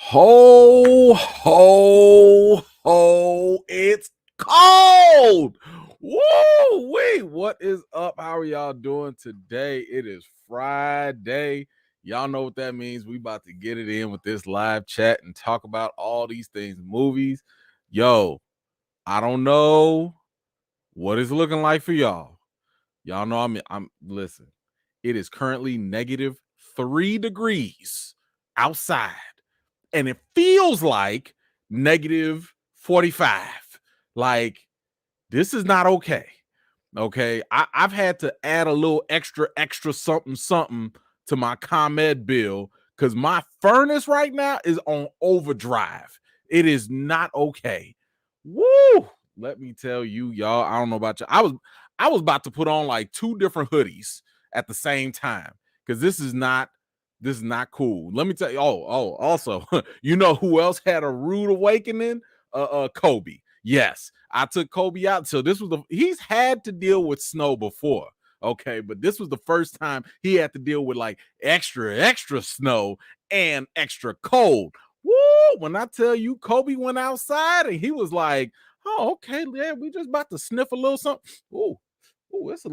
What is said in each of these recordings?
Ho, ho, ho, it's cold. Woo, wait, what is up? How are y'all doing today? It is Friday. Y'all know what that means. We about to get it in with this live chat and talk about all these things, movies. Yo, I don't know what it's looking like for y'all. Y'all know I'm listen. It is currently -3 degrees outside. And it feels like -45. Like, this is not okay. Okay. I've had to add a little extra something to my ComEd bill because my furnace right now is on overdrive. It is not okay. Woo! Let me tell you, y'all. I don't know about you. I was about to put on like 2 different hoodies at the same time because this is not cool. Let me tell you. Also, you know who else had a rude awakening? Kobe. Yes, I took Kobe out. So he's had to deal with snow before. Okay, but this was the first time he had to deal with like extra snow and extra cold. Woo! When I tell you Kobe went outside and he was like, "Oh, okay, yeah, we just about to sniff a little something." Ooh, that's a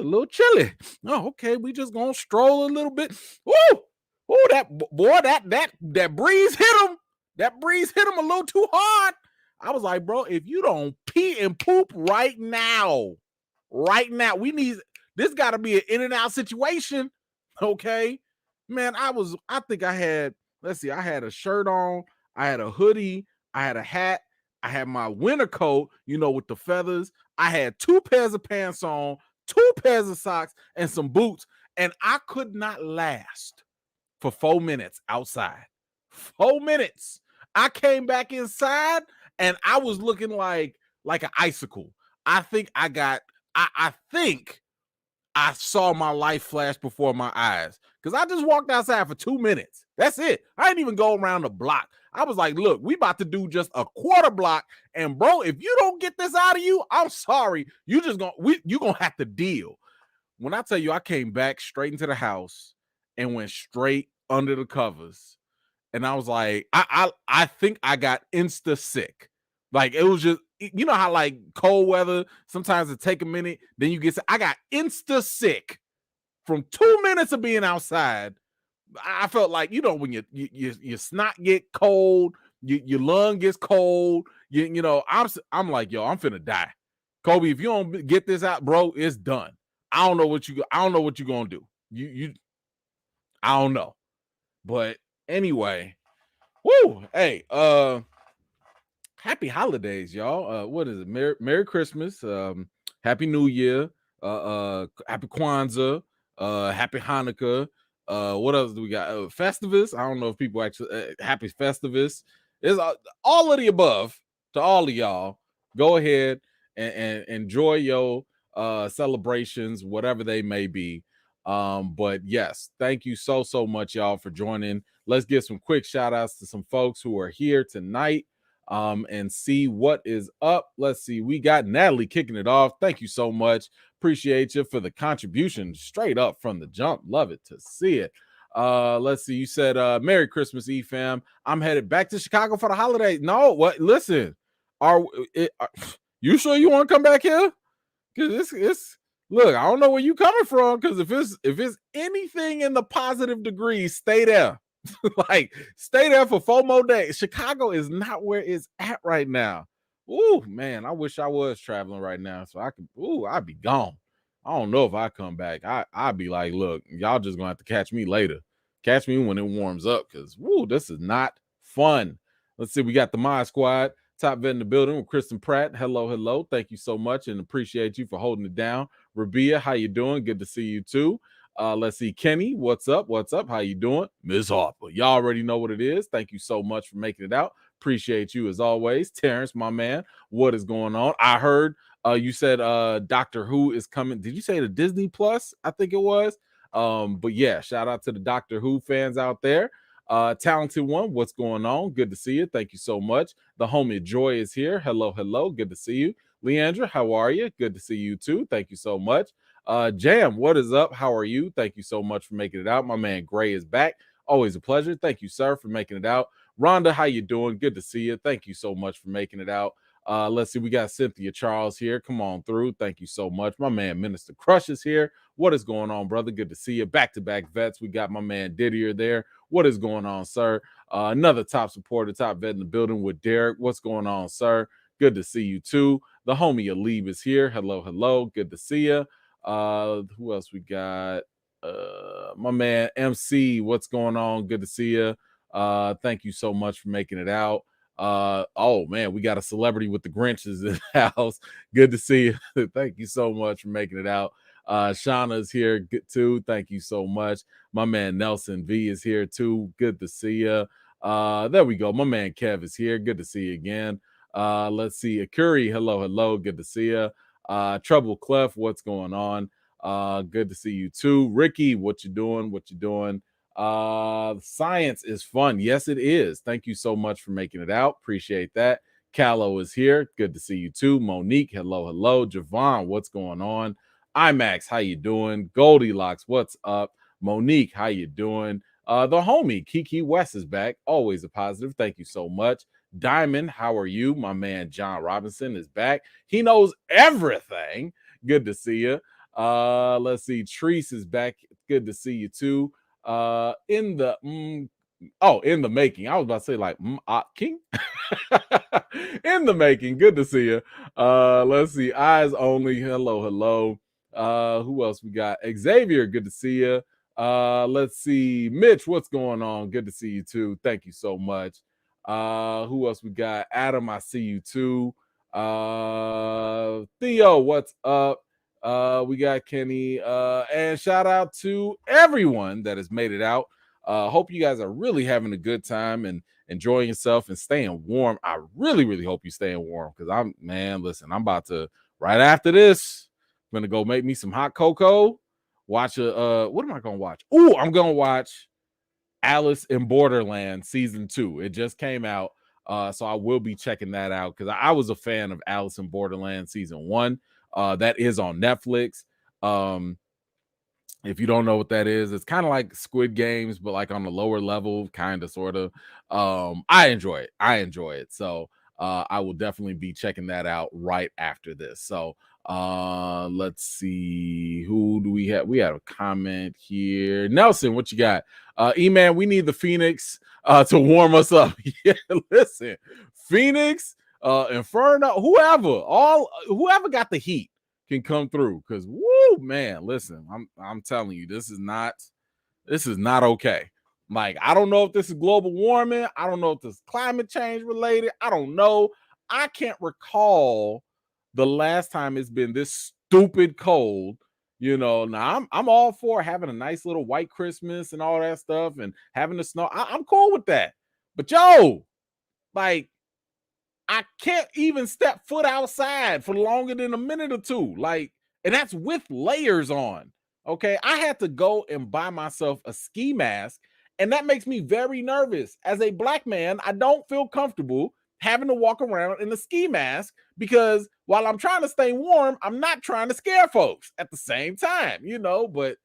little chilly. Oh, okay, we just gonna stroll a little bit. Woo! Oh, that breeze hit him. That breeze hit him a little too hard. I was like, bro, if you don't pee and poop right now, we need this. Got to be an in and out situation. Okay, man. I think I had. Let's see. I had a shirt on. I had a hoodie. I had a hat. I had my winter coat. You know, with the feathers. I had 2 pairs of pants on, 2 pairs of socks, and some boots. And I could not last for 4 minutes outside. 4 minutes. I came back inside and I was looking like an icicle. I think I think I saw my life flash before my eyes because I just walked outside for 2 minutes. That's it. I didn't even go around the block. I was like, look, we about to do just a quarter block. And bro, if you don't get this out of you, I'm sorry. You gonna have to deal. When I tell you I came back straight into the house and went straight under the covers, and I was like, I think I got insta sick. Like, it was just, you know how like cold weather sometimes it take a minute, then you get sick. I got insta sick from 2 minutes of being outside. I felt like, you know, when your snot get cold, your lung gets cold. You know, I'm like, yo, I'm finna die. Kobe, if you don't get this out, bro, it's done. I don't know what you're gonna do. I don't know. But anyway, woo, hey, happy holidays, y'all. What is it? Merry Christmas, Happy New Year, Happy Kwanzaa, Happy Hanukkah. What else do we got? Festivus. I don't know if people actually Happy Festivus. Is all of the above to all of y'all. Go ahead and enjoy your celebrations, whatever they may be. But yes, thank you so much, y'all, for joining. Let's give some quick shout outs to some folks who are here tonight and see what is up. Let's see. We got Natalie kicking it off. Thank you so much. Appreciate you for the contribution straight up from the jump. Love it to see it. Let's see. You said Merry Christmas Eve, fam. I'm headed back to Chicago for the holidays. No, what? Listen, are you sure you want to come back here? Because it's look, I don't know where you coming from. Because if it's anything in the positive degree, stay there. Like, stay there for 4 more days. Chicago is not where it's at right now. Ooh, man, I wish I was traveling right now so I could. Ooh, I'd be gone. I don't know if I come back. I'd be like, look, y'all just gonna have to catch me later. Catch me when it warms up, because woo, this is not fun. Let's see, we got the Mod Squad, top vet in the building with Kristen Pratt. Hello. Thank you so much and appreciate you for holding it down. Rabia, how you doing? Good to see you too. Let's see, Kenny, what's up? How you doing? Ms. Harper, y'all already know what it is. Thank you so much for making it out. Appreciate you as always. Terrence, my man, what is going on? I heard you said Doctor Who is coming. Did you say the Disney Plus? I think it was. But yeah, shout out to the Doctor Who fans out there. Talented one, what's going on? Good to see you. Thank you so much. The homie Joy is here. Hello. Good to see you. Leandra, how are you? Good to see you too. Thank you so much. Jam, what is up? How are you? Thank you so much for making it out. My man Gray is back. Always a pleasure. Thank you, sir, for making it out. Rhonda, how you doing? Good to see you. Thank you so much for making it out. Let's see. We got Cynthia Charles here. Come on through. Thank you so much. My man, Minister Crush is here. What is going on, brother? Good to see you. Back-to-back vets. We got my man Didier there. What is going on, sir? Another top supporter, top vet in the building with Derek. What's going on, sir? Good to see you too. The homie Alib is here. Hello, hello. Good to see you. Who else we got? My man MC. What's going on? Good to see you. Thank you so much for making it out. Oh man, we got a celebrity with the Grinches in the house. Good to see you. Thank you so much for making it out. Shauna is here too. Thank you so much. My man Nelson V is here too. Good to see you. There we go. My man Kev is here. Good to see you again. Let's see. Akuri, hello, hello. Good to see you. Trouble Clef, what's going on? Good to see you too. Ricky, what you doing? What you doing? Science is fun. Yes, it is. Thank you so much for making it out. Appreciate that. Callow is here. Good to see you too. Monique, hello, hello. Javon, what's going on? IMAX, how you doing? Goldilocks, what's up? Monique, how you doing? The homie Kiki West is back. Always a positive. Thank you so much. Diamond, how are you? My man John Robinson is back. He knows everything. Good to see you. Let's see. Treese is back. Good to see you too. In the making. I was about to say like King. In the making. Good to see you. Let's see. Eyes only. Hello, hello. Who else we got? Xavier, good to see you. Let's see. Mitch, what's going on? Good to see you too. Thank you so much. Who else we got? Adam, I see you too. Theo, what's up? We got Kenny. And shout out to everyone that has made it out. Hope you guys are really having a good time and enjoying yourself and staying warm. I really, really hope you're staying warm because I'm about to, right after this, I'm gonna go make me some hot cocoa. Watch what am I gonna watch? Oh, I'm gonna watch Alice in Borderland season 2. It just came out. So I will be checking that out because I was a fan of Alice in Borderland season 1. That is on Netflix. If you don't know what that is, it's kind of like Squid Games, but like on the lower level, kind of, sort of. I enjoy it. So I will definitely be checking that out right after this. So let's see. Who do we have? We have a comment here. Nelson, what you got? E-Man, we need the Phoenix to warm us up. Yeah, listen. Phoenix, Inferno, whoever got the heat can come through because woo, man, listen, I'm telling you, this is not okay. Like, I don't know if this is global warming, I don't know if this is climate change related, I don't know. I can't recall the last time it's been this stupid cold. Now I'm all for having a nice little white Christmas and all that stuff and having the snow. I'm cool with that. But like, I can't even step foot outside for longer than a minute or two. Like, and that's with layers on. Okay. I had to go and buy myself a ski mask, and that makes me very nervous. As a black man, I don't feel comfortable having to walk around in a ski mask because while I'm trying to stay warm, I'm not trying to scare folks at the same time, but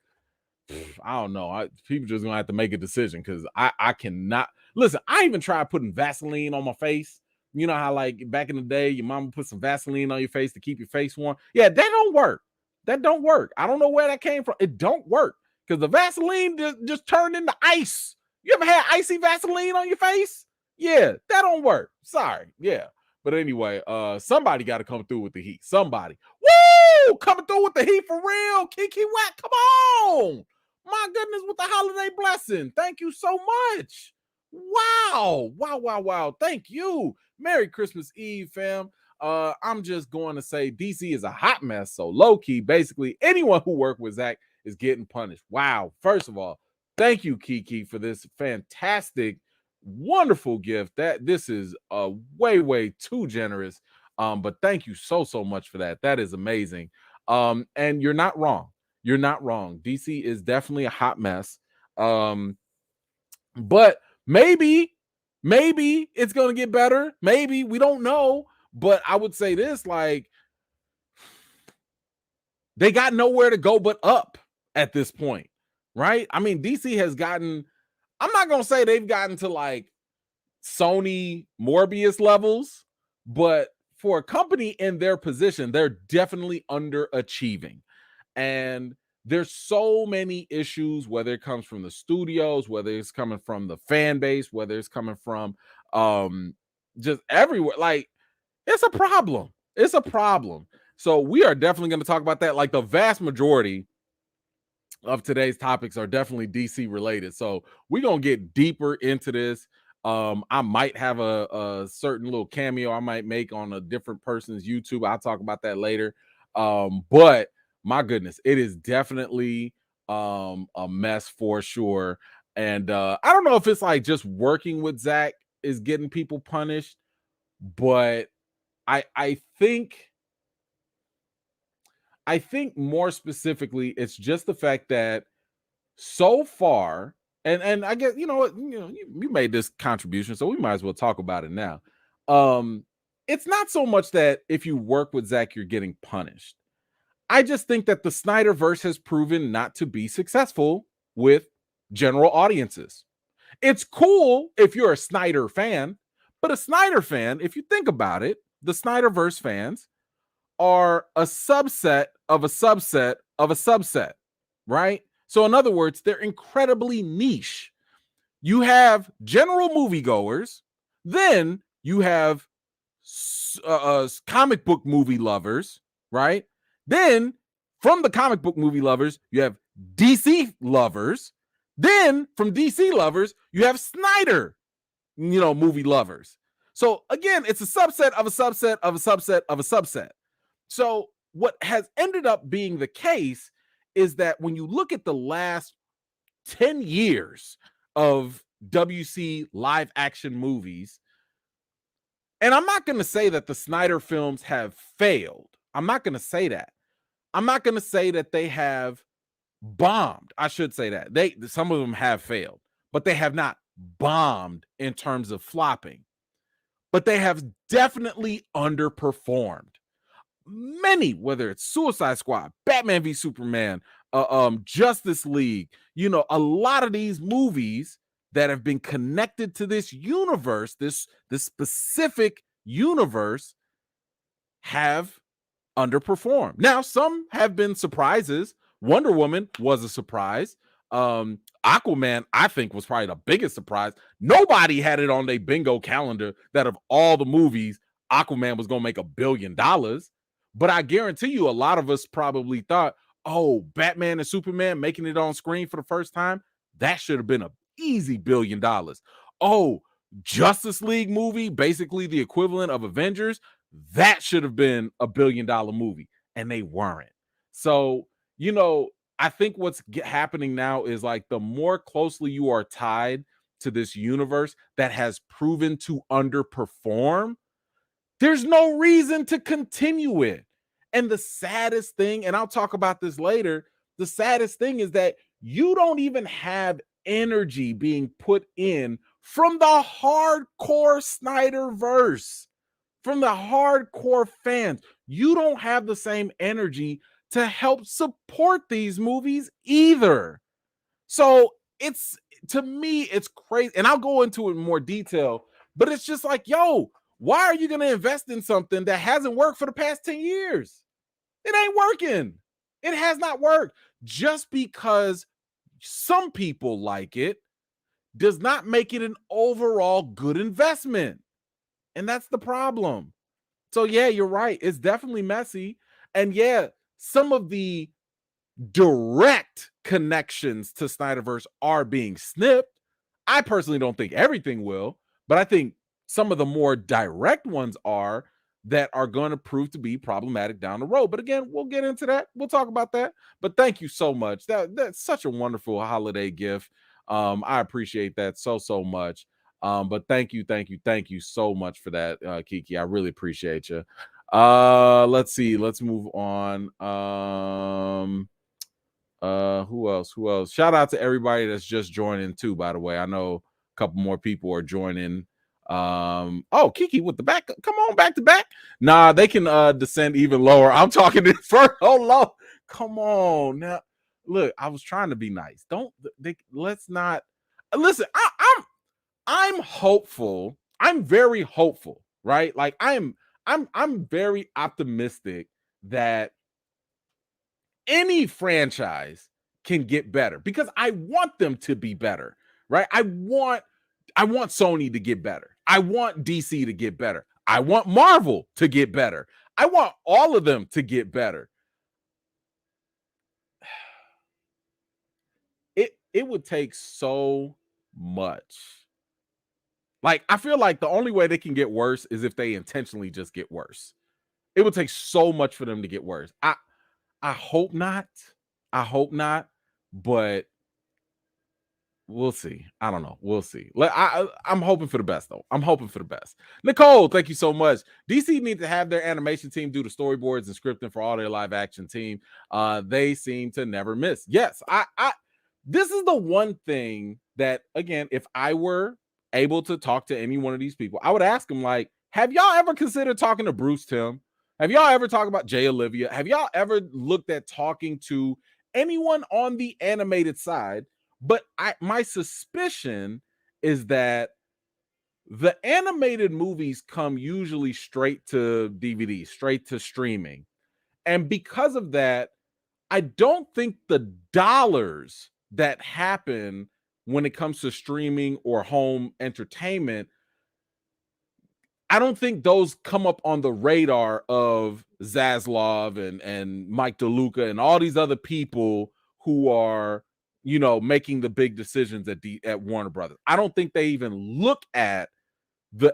I don't know. People just gonna have to make a decision because I cannot listen. I even tried putting Vaseline on my face. You know how like back in the day, your mama put some Vaseline on your face to keep your face warm. Yeah, that don't work. That don't work. I don't know where that came from. It don't work because the Vaseline just turned into ice. You ever had icy Vaseline on your face? Yeah, that don't work. Sorry. Yeah. But anyway, somebody got to come through with the heat. Somebody. Woo! Coming through with the heat for real. Kiki Watt, come on. My goodness, with the holiday blessing. Thank you so much. Wow. Wow. Thank you. Merry Christmas Eve, fam. I'm just going to say DC is a hot mess. So low-key, basically, anyone who worked with Zach is getting punished. Wow. First of all, thank you, Kiki, for this fantastic, wonderful gift. That this is way too generous. But thank you so much for that. That is amazing. And you're not wrong. You're not wrong. DC is definitely a hot mess. But maybe it's gonna get better. Maybe, we don't know. But I would say this, like, they got nowhere to go but up at this point, right? I mean, DC has gotten I'm not gonna say they've gotten to like Sony Morbius levels, but for a company in their position, they're definitely underachieving. And there's so many issues, whether it comes from the studios, whether it's coming from the fan base, whether it's coming from just everywhere. Like, it's a problem. It's a problem. So we are definitely going to talk about that. Like, the vast majority of today's topics are definitely DC related. So we're going to get deeper into this. I might have a certain little cameo I might make on a different person's YouTube. I'll talk about that later. But my goodness, it is definitely a mess for sure. And I don't know if it's like just working with Zach is getting people punished, but I think more specifically, it's just the fact that so far, and I guess you made this contribution, so we might as well talk about it now. It's not so much that if you work with Zach, you're getting punished. I just think that the Snyderverse has proven not to be successful with general audiences. It's cool if you're a Snyder fan, but a Snyder fan, if you think about it, the Snyderverse fans are a subset of a subset of a subset, right? So in other words, they're incredibly niche. You have general moviegoers, then you have comic book movie lovers, right? Then from the comic book movie lovers, you have DC lovers. Then from DC lovers, you have Snyder, movie lovers. So again, it's a subset of a subset of a subset of a subset. So what has ended up being the case is that when you look at the last 10 years of WC live action movies, and I'm not going to say that the Snyder films have failed. I'm not going to say that. I'm not going to say that they have bombed. I should say that. Some of them have failed, but they have not bombed in terms of flopping. But they have definitely underperformed. Many, whether it's Suicide Squad, Batman v Superman, Justice League, a lot of these movies that have been connected to this universe, this specific universe, have underperformed. Now, some have been surprises. Wonder Woman was a surprise. Aquaman, I think, was probably the biggest surprise. Nobody had it on their bingo calendar that of all the movies, Aquaman was going to make $1 billion. But I guarantee you, a lot of us probably thought, oh, Batman and Superman making it on screen for the first time, that should have been an easy $1 billion. Oh, Justice League movie, basically the equivalent of Avengers, that should have been $1 billion movie. And they weren't. So, I think what's happening now is like the more closely you are tied to this universe that has proven to underperform, there's no reason to continue it. And the saddest thing, and I'll talk about this later, the saddest thing is that you don't even have energy being put in from the hardcore Snyderverse, from the hardcore fans. You don't have the same energy to help support these movies either. So to me, it's crazy. And I'll go into it in more detail, but it's just like, yo, why are you going to invest in something that hasn't worked for the past 10 years? It ain't working. It has not worked. Just because some people like it does not make it an overall good investment. And that's the problem. So yeah, you're right. It's definitely messy. And yeah, some of the direct connections to Snyderverse are being snipped. I personally don't think everything will, but I think some of the more direct ones are that are going to prove to be problematic down the road. But again, we'll get into that. We'll talk about that. But thank you so much. That's such a wonderful holiday gift. I appreciate that so much. But thank you so much for that, Kiki. I really appreciate you. Let's see. Let's move on. Who else? Shout out to everybody that's just joining too, by the way. I know a couple more people are joining. Oh, Kiki with the back. Come on, back to back. Nah, they can descend even lower. I'm talking to first. Oh, low. Come on now. Look, I was trying to be nice. Let's not. listen, I'm hopeful. I'm very hopeful, right? Like I'm very optimistic that any franchise can get better because I want them to be better, right? I want Sony to get better. I want DC to get better. I want Marvel to get better. I want all of them to get better. It would take so much. Like, I feel like the only way they can get worse is if they intentionally just get worse. It would take so much for them to get worse. I hope not. I hope not, but we'll see. I don't know. We'll see. I'm hoping for the best, though. I'm hoping for the best. Nicole, thank you so much. DC need to have their animation team do the storyboards and scripting for all their live action team. They seem to never miss. Yes, I this is the one thing that, again, if I were able to talk to any one of these people, I would ask them, like, have y'all ever considered talking to Bruce Timm? Have y'all ever talked about Jay Olivia? Have y'all ever looked at talking to anyone on the animated side? But my suspicion is that the animated movies come usually straight to DVD, straight to streaming. And because of that, I don't think the dollars that happen when it comes to streaming or home entertainment, I don't think those come up on the radar of Zaslav and Mike DeLuca and all these other people who are, making the big decisions at Warner Brothers. I don't think they even look at the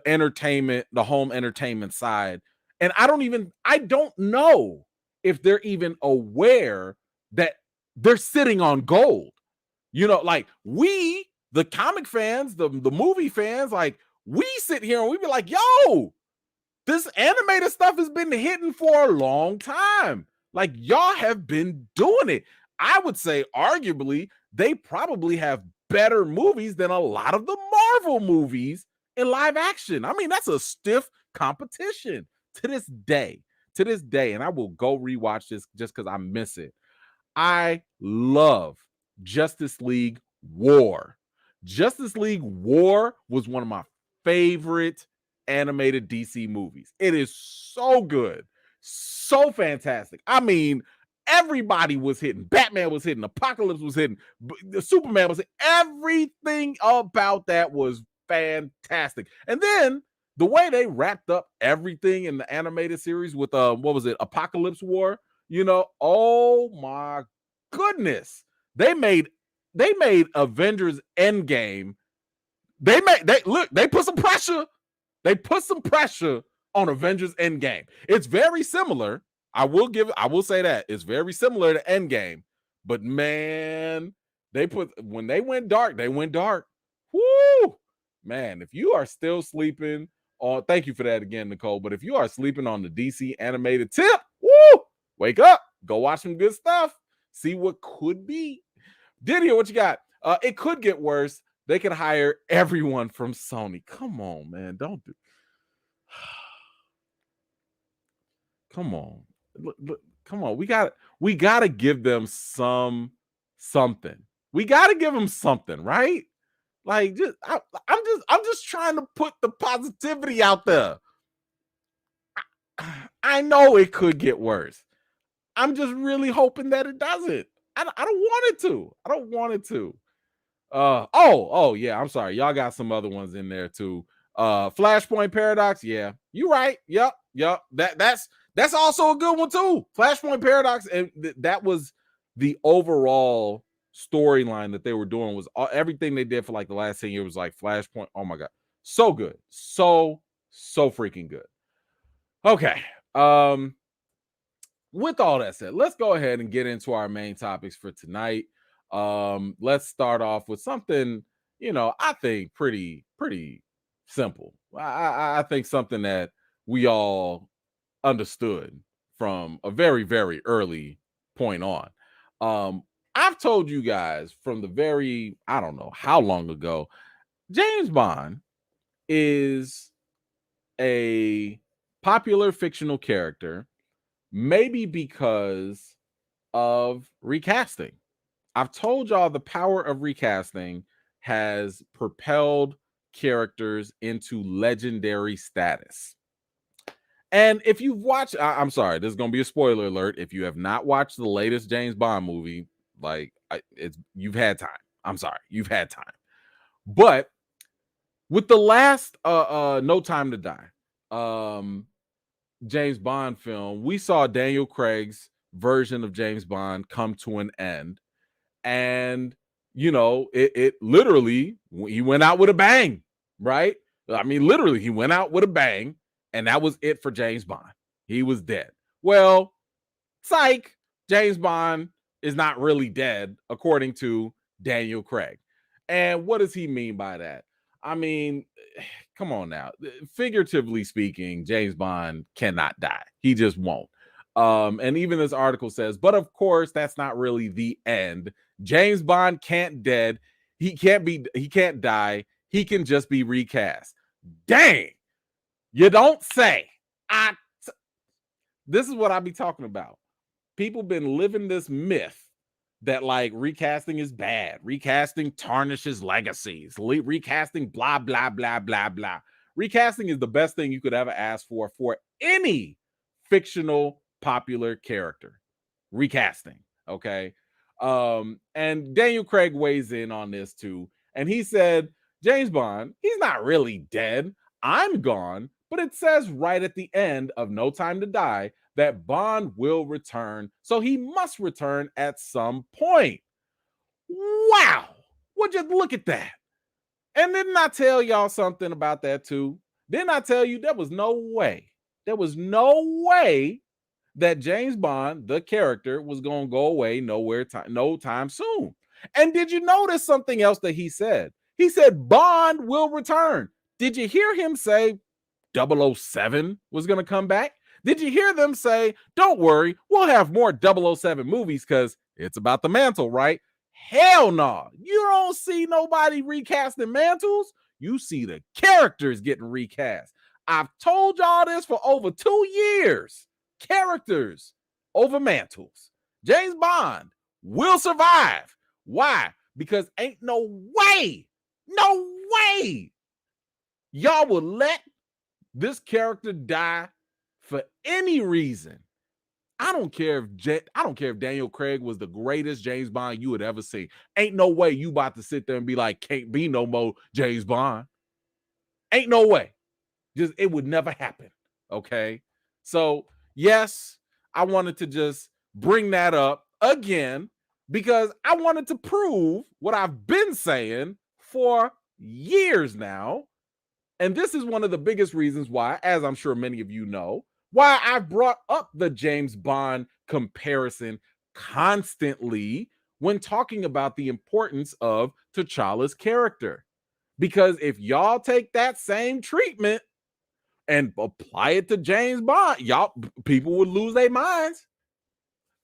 home entertainment side. And I don't know if they're even aware that they're sitting on gold. Like we, the comic fans, the movie fans, like we sit here and we be like, yo, this animated stuff has been hitting for a long time. Like, y'all have been doing it. I would say, arguably, they probably have better movies than a lot of the Marvel movies in live action. I mean, that's a stiff competition to this day. To this day, and I will go rewatch this just because I miss it. I love Justice League War. Justice League War was one of my favorite animated DC movies. It is so good, so fantastic. I mean, everybody was hitting. Batman was hitting. Apocalypse was hitting. Superman was hitting. Everything about that was fantastic. And then the way they wrapped up everything in the animated series with what was it, Apocalypse War? Oh my goodness. They made Avengers Endgame. They put some pressure. They put some pressure on Avengers Endgame. It's very similar. I will say that. It's very similar to Endgame. But man, when they went dark, they went dark. Woo! Man, if you are still sleeping on, thank you for that again, Nicole. But if you are sleeping on the DC animated tip, woo! Wake up, go watch some good stuff. See what could be. Didier, what you got? It could get worse. They could hire everyone from Sony. Come on, man. Don't do. Come on. Look, come on. We got to give them something. We got to give them something, right? Like, I'm just trying to put the positivity out there. I know it could get worse. I'm just really hoping that it doesn't. I don't want it to. I don't want it to. Oh yeah, I'm sorry. Y'all got some other ones in there too. Flashpoint Paradox, yeah. You right. Yep. That's also a good one too. Flashpoint Paradox, and that was the overall storyline that they were doing was everything they did for like the last 10 years was like Flashpoint. Oh my god. So good. So freaking good. Okay. With all that said, let's go ahead and get into our main topics for tonight. Let's start off with something, I think pretty simple. I think something that we all understood from a very, very early point on. I've told you guys from the very, I don't know how long ago, James Bond is a popular fictional character, maybe because of recasting. I've told y'all the power of recasting has propelled characters into legendary status. And if you've watched, I'm sorry, this is going to be a spoiler alert. If you have not watched the latest James Bond movie, like you've had time. I'm sorry, you've had time. But with the last No Time to Die James Bond film, we saw Daniel Craig's version of James Bond come to an end. And, you know, it literally, he went out with a bang, right? I mean, literally, he went out with a bang, and that was it for James Bond. He was dead. Well, psych, James Bond is not really dead, according to Daniel Craig. And what does he mean by that? I mean, come on now. Figuratively speaking, James Bond cannot die. He just won't. And even this article says, but of course, that's not really the end. James Bond can't dead. He can't die. He can just be recast. Dang. You don't say. This is what I be talking about. People been living this myth that like recasting is bad. Recasting tarnishes legacies. Recasting blah, blah, blah, blah, blah. Recasting is the best thing you could ever ask for any fictional popular character. Recasting, okay? And Daniel Craig weighs in on this too. And he said, James Bond, he's not really dead. I'm gone. But it says right at the end of No Time to Die that Bond will return. So he must return at some point. Wow. Well, just look at that. And didn't I tell y'all something about that too? Didn't I tell you there was no way that James Bond, the character, was going to go away no time soon. And did you notice something else that he said? He said Bond will return. Did you hear him say 007 was going to come back? Did you hear them say, don't worry, we'll have more 007 movies because it's about the mantle, right? Hell no. You don't see nobody recasting mantles. You see the characters getting recast. I've told y'all this for over 2 years. Characters over mantles. James Bond will survive. Why? Because ain't no way y'all will let this character die for any reason. I don't care if Daniel Craig was the greatest James Bond you would ever see. Ain't no way you about to sit there and be like, can't be no more James Bond. Ain't no way. Just it would never happen. Okay. So yes, I wanted to just bring that up again because I wanted to prove what I've been saying for years now. And this is one of the biggest reasons why, as I'm sure many of you know, why I've brought up the James Bond comparison constantly when talking about the importance of T'Challa's character. Because if y'all take that same treatment and apply it to James Bond, people would lose their minds.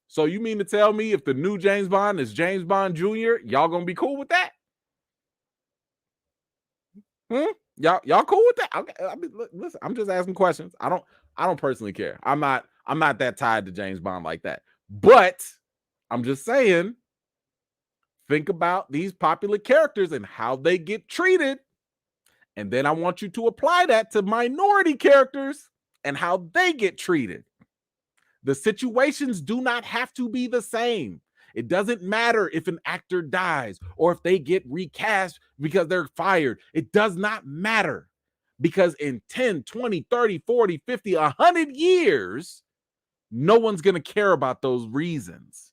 So you mean to tell me if the new James Bond is James Bond Jr., y'all gonna be cool with that? Y'all cool with that? Okay, I mean, listen, I'm just asking questions. I don't personally care. I'm not that tied to James Bond like that. But I'm just saying, think about these popular characters and how they get treated. And then I want you to apply that to minority characters and how they get treated. The situations do not have to be the same. It doesn't matter if an actor dies or if they get recast because they're fired. It does not matter because in 10, 20, 30, 40, 50, 100 years, no one's going to care about those reasons.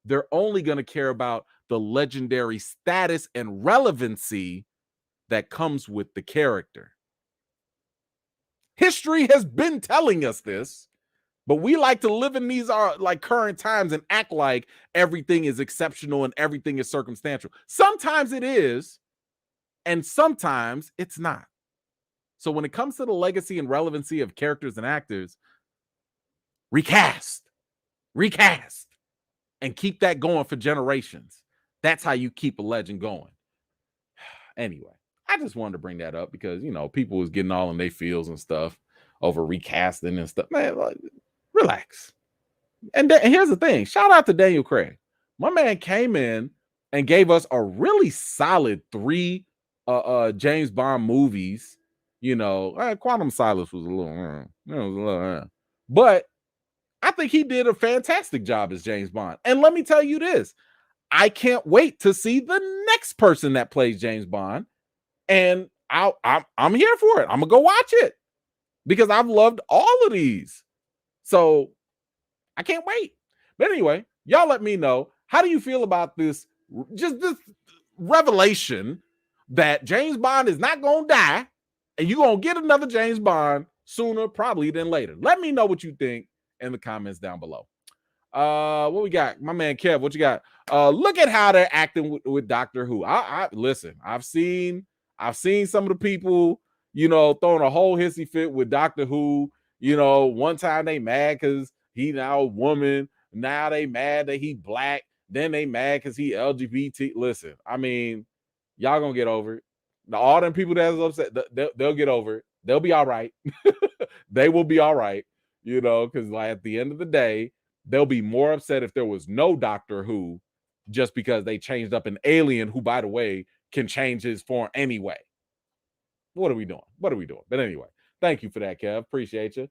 They're only going to care about the legendary status and relevancy that comes with the character. History has been telling us this. But we like to live in these like current times and act like everything is exceptional and everything is circumstantial. Sometimes it is, and sometimes it's not. So when it comes to the legacy and relevancy of characters and actors, recast, and keep that going for generations. That's how you keep a legend going. Anyway, I just wanted to bring that up because, you know, people was getting all in their feels and stuff over recasting and stuff. Man, like, relax. And here's the thing. Shout out to Daniel Craig. My man came in and gave us a really solid 3 James Bond movies. Quantum Solace was a little, but I think he did a fantastic job as James Bond. And let me tell you this, I can't wait to see the next person that plays James Bond, and I'm here for it. I'm gonna go watch it because I've loved all of these. So I can't wait. But anyway, y'all let me know, how do you feel about this revelation that James Bond is not gonna die and you're gonna get another James Bond sooner probably than later? Let me know what you think in the comments down below. What we got? My man Kev, what you got? Look at how they're acting with Doctor Who. I listen, I've seen some of the people, throwing a whole hissy fit with Doctor Who. One time they mad because he now a woman. Now they mad that he black. Then they mad because he LGBT. Listen, I mean, y'all gonna get over it. All them people that's upset, they'll get over it. They'll be all right. They will be all right, because like at the end of the day, they'll be more upset if there was no Doctor Who, just because they changed up an alien who, by the way, can change his form anyway. What are we doing? But anyway, thank you for that, Kev. Appreciate you.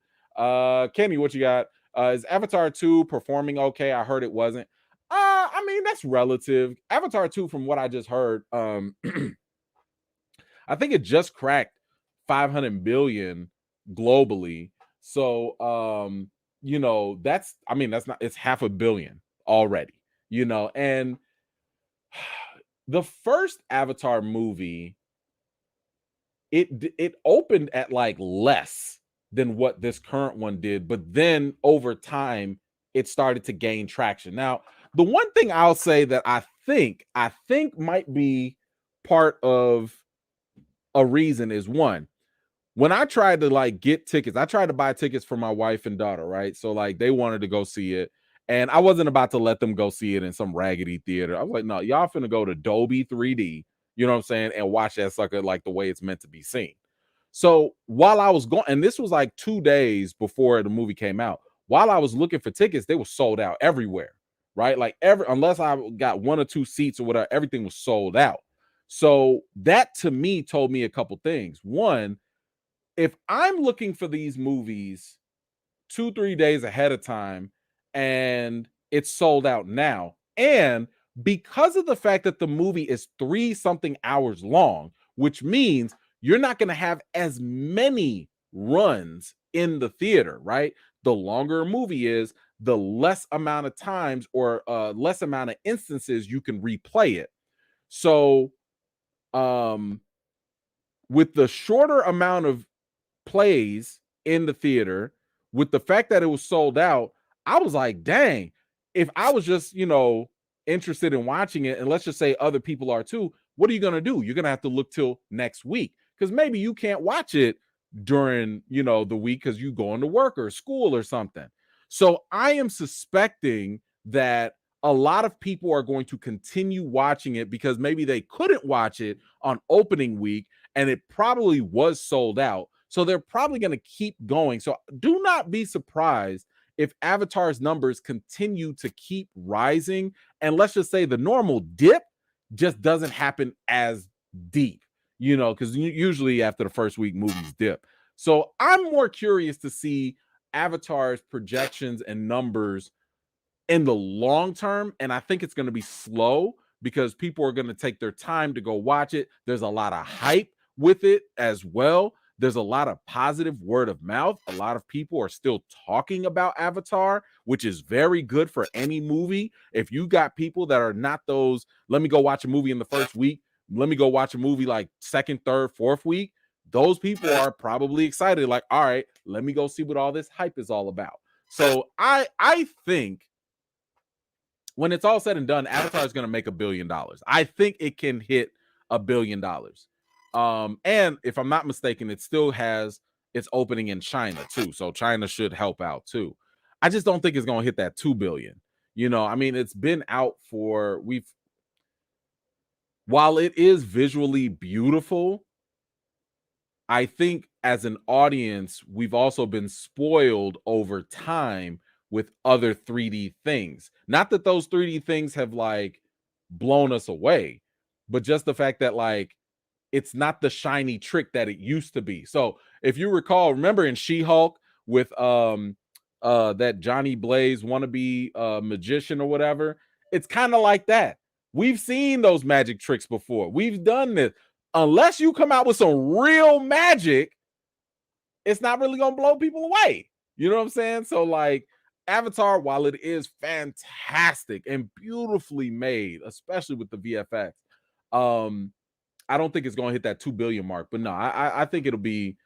Kenny, what you got? Is Avatar 2 performing okay? I heard it wasn't. I mean, that's relative. Avatar 2, from what I just heard, I think it just cracked 500 billion globally. So, that's not, it's 500 million already, and the first Avatar movie, it opened at like less than what this current one did, but then over time it started to gain traction. Now, the one thing I'll say that I think might be part of a reason is, one, when I tried to like get tickets, I tried to buy tickets for my wife and daughter, right? So like they wanted to go see it, and I wasn't about to let them go see it in some raggedy theater. I was like, no, y'all finna go to Dolby 3D, you know what I'm saying, and watch that sucker like the way it's meant to be seen. So while I was going, and this was like 2 days before the movie came out, while I was looking for tickets, they were sold out everywhere, right? Like unless I got 1 or 2 seats or whatever, everything was sold out. So that to me told me a couple things. One, if I'm looking for these movies 2-3 days ahead of time and it's sold out now, and because of the fact that the movie is 3 something hours long, which means you're not going to have as many runs in the theater, right? The longer a movie is, the less amount of times or less amount of instances you can replay it. So with the shorter amount of plays in the theater, with the fact that it was sold out, I was like, dang, if I was just, interested in watching it, and let's just say other people are too, what are you going to do? You're going to have to look till next week, because maybe you can't watch it during, the week because you going to work or school or something. So I am suspecting that a lot of people are going to continue watching it because maybe they couldn't watch it on opening week and it probably was sold out. So they're probably going to keep going. So do not be surprised if Avatar's numbers continue to keep rising. And let's just say the normal dip just doesn't happen as deep, because usually after the first week, movies dip. So I'm more curious to see Avatar's projections and numbers in the long term. And I think it's going to be slow because people are going to take their time to go watch it. There's a lot of hype with it as well. There's a lot of positive word of mouth. A lot of people are still talking about Avatar, which is very good for any movie. If you got people that are not those, let me go watch a movie in the first week, let me go watch a movie like second, third, fourth week, those people are probably excited. Like, all right, let me go see what all this hype is all about. So I think when it's all said and done, Avatar is going to make $1 billion. I think it can hit $1 billion. And if I'm not mistaken, it still has its opening in China too. So China should help out too. I just don't think it's going to hit that 2 billion. It's been out for, while it is visually beautiful, I think as an audience, we've also been spoiled over time with other 3D things. Not that those 3D things have like blown us away, but just the fact that like it's not the shiny trick that it used to be. So if you recall, remember in She-Hulk with that Johnny Blaze wannabe magician or whatever, it's kind of like that. We've seen those magic tricks before. We've done this. Unless you come out with some real magic, it's not really gonna blow people away. You know what I'm saying? So like Avatar, while it is fantastic and beautifully made, especially with the VFX, I don't think it's gonna hit that 2 billion mark. But no, I think it'll be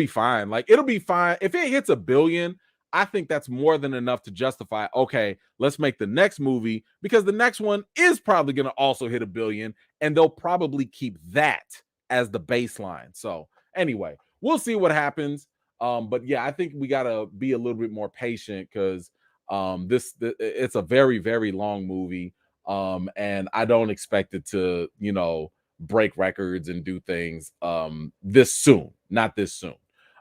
fine. Like it'll be fine. If it hits 1 billion, I think that's more than enough to justify, okay, let's make the next movie, because the next one is probably gonna also hit 1 billion, and they'll probably keep that as the baseline. So anyway, we'll see what happens. But yeah, I think we gotta be a little bit more patient because it's a very, very long movie. And I don't expect it to, break records and do things this soon, not this soon.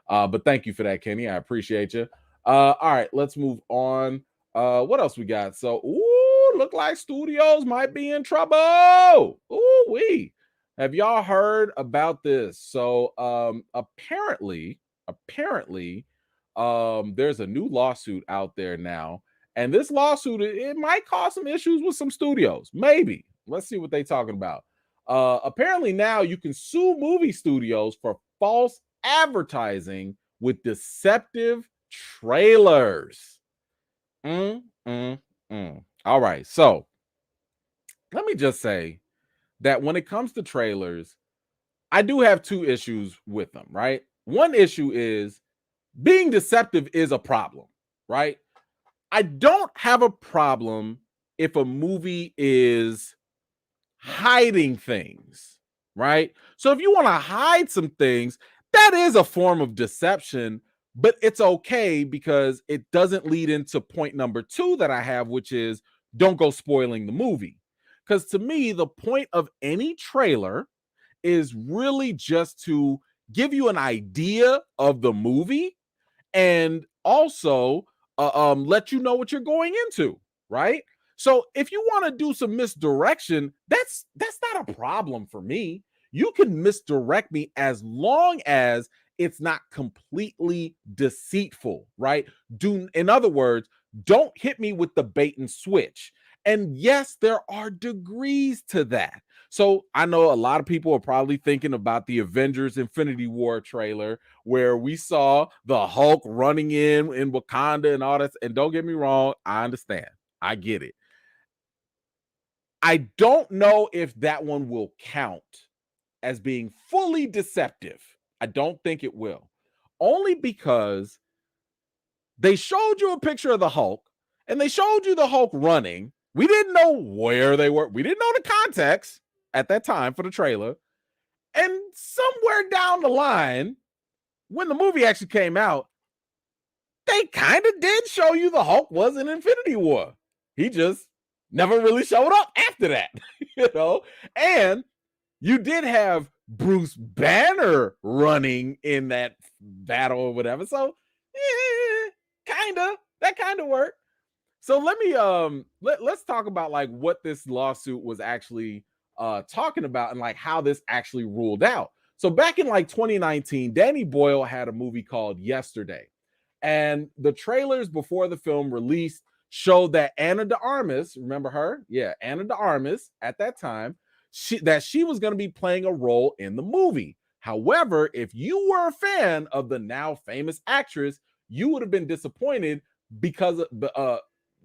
But thank you for that, Kenny. I appreciate you. All right, let's move on. What else we got? So, look like studios might be in trouble. Have y'all heard about this? So, apparently, there's a new lawsuit out there now, and this lawsuit it might cause some issues with some studios. Maybe. Let's see what they're talking about. Apparently now you can sue movie studios for false advertising with deceptive trailers. All right, so let me just say that when it comes to trailers, I do have two issues with them, right? One issue is being deceptive is a problem, right? I don't have a problem if a movie is hiding things, right? So if you want to hide some things, that is a form of deception, but it's okay because it doesn't lead into point number 2 that I have, which is don't go spoiling the movie. Because to me, the point of any trailer is really just to give you an idea of the movie and also let you know what you're going into, right? So if you want to do some misdirection, that's not a problem for me. You can misdirect me as long as it's not completely deceitful, right? In other words, don't hit me with the bait and switch. And yes, there are degrees to that. So I know a lot of people are probably thinking about the Avengers Infinity War trailer where we saw the Hulk running in Wakanda and all that. And don't get me wrong, I understand. I get it. I don't know if that one will count as being fully deceptive. I don't think it will. Only because they showed you a picture of the Hulk and they showed you the Hulk running. We didn't know where they were. We didn't know the context at that time for the trailer. And somewhere down the line, when the movie actually came out, they kind of did show you the Hulk was in Infinity War. He just never really showed up after that, and you did have Bruce Banner running in that battle or whatever. So that kind of worked. So let me let's talk about like what this lawsuit was actually talking about and like how this actually ruled out. So back in like 2019, Danny Boyle had a movie called Yesterday. And the trailers before the film released showed that Ana de Armas, remember her? Yeah, Ana de Armas at that time, she was going to be playing a role in the movie. However, if you were a fan of the now famous actress, you would have been disappointed because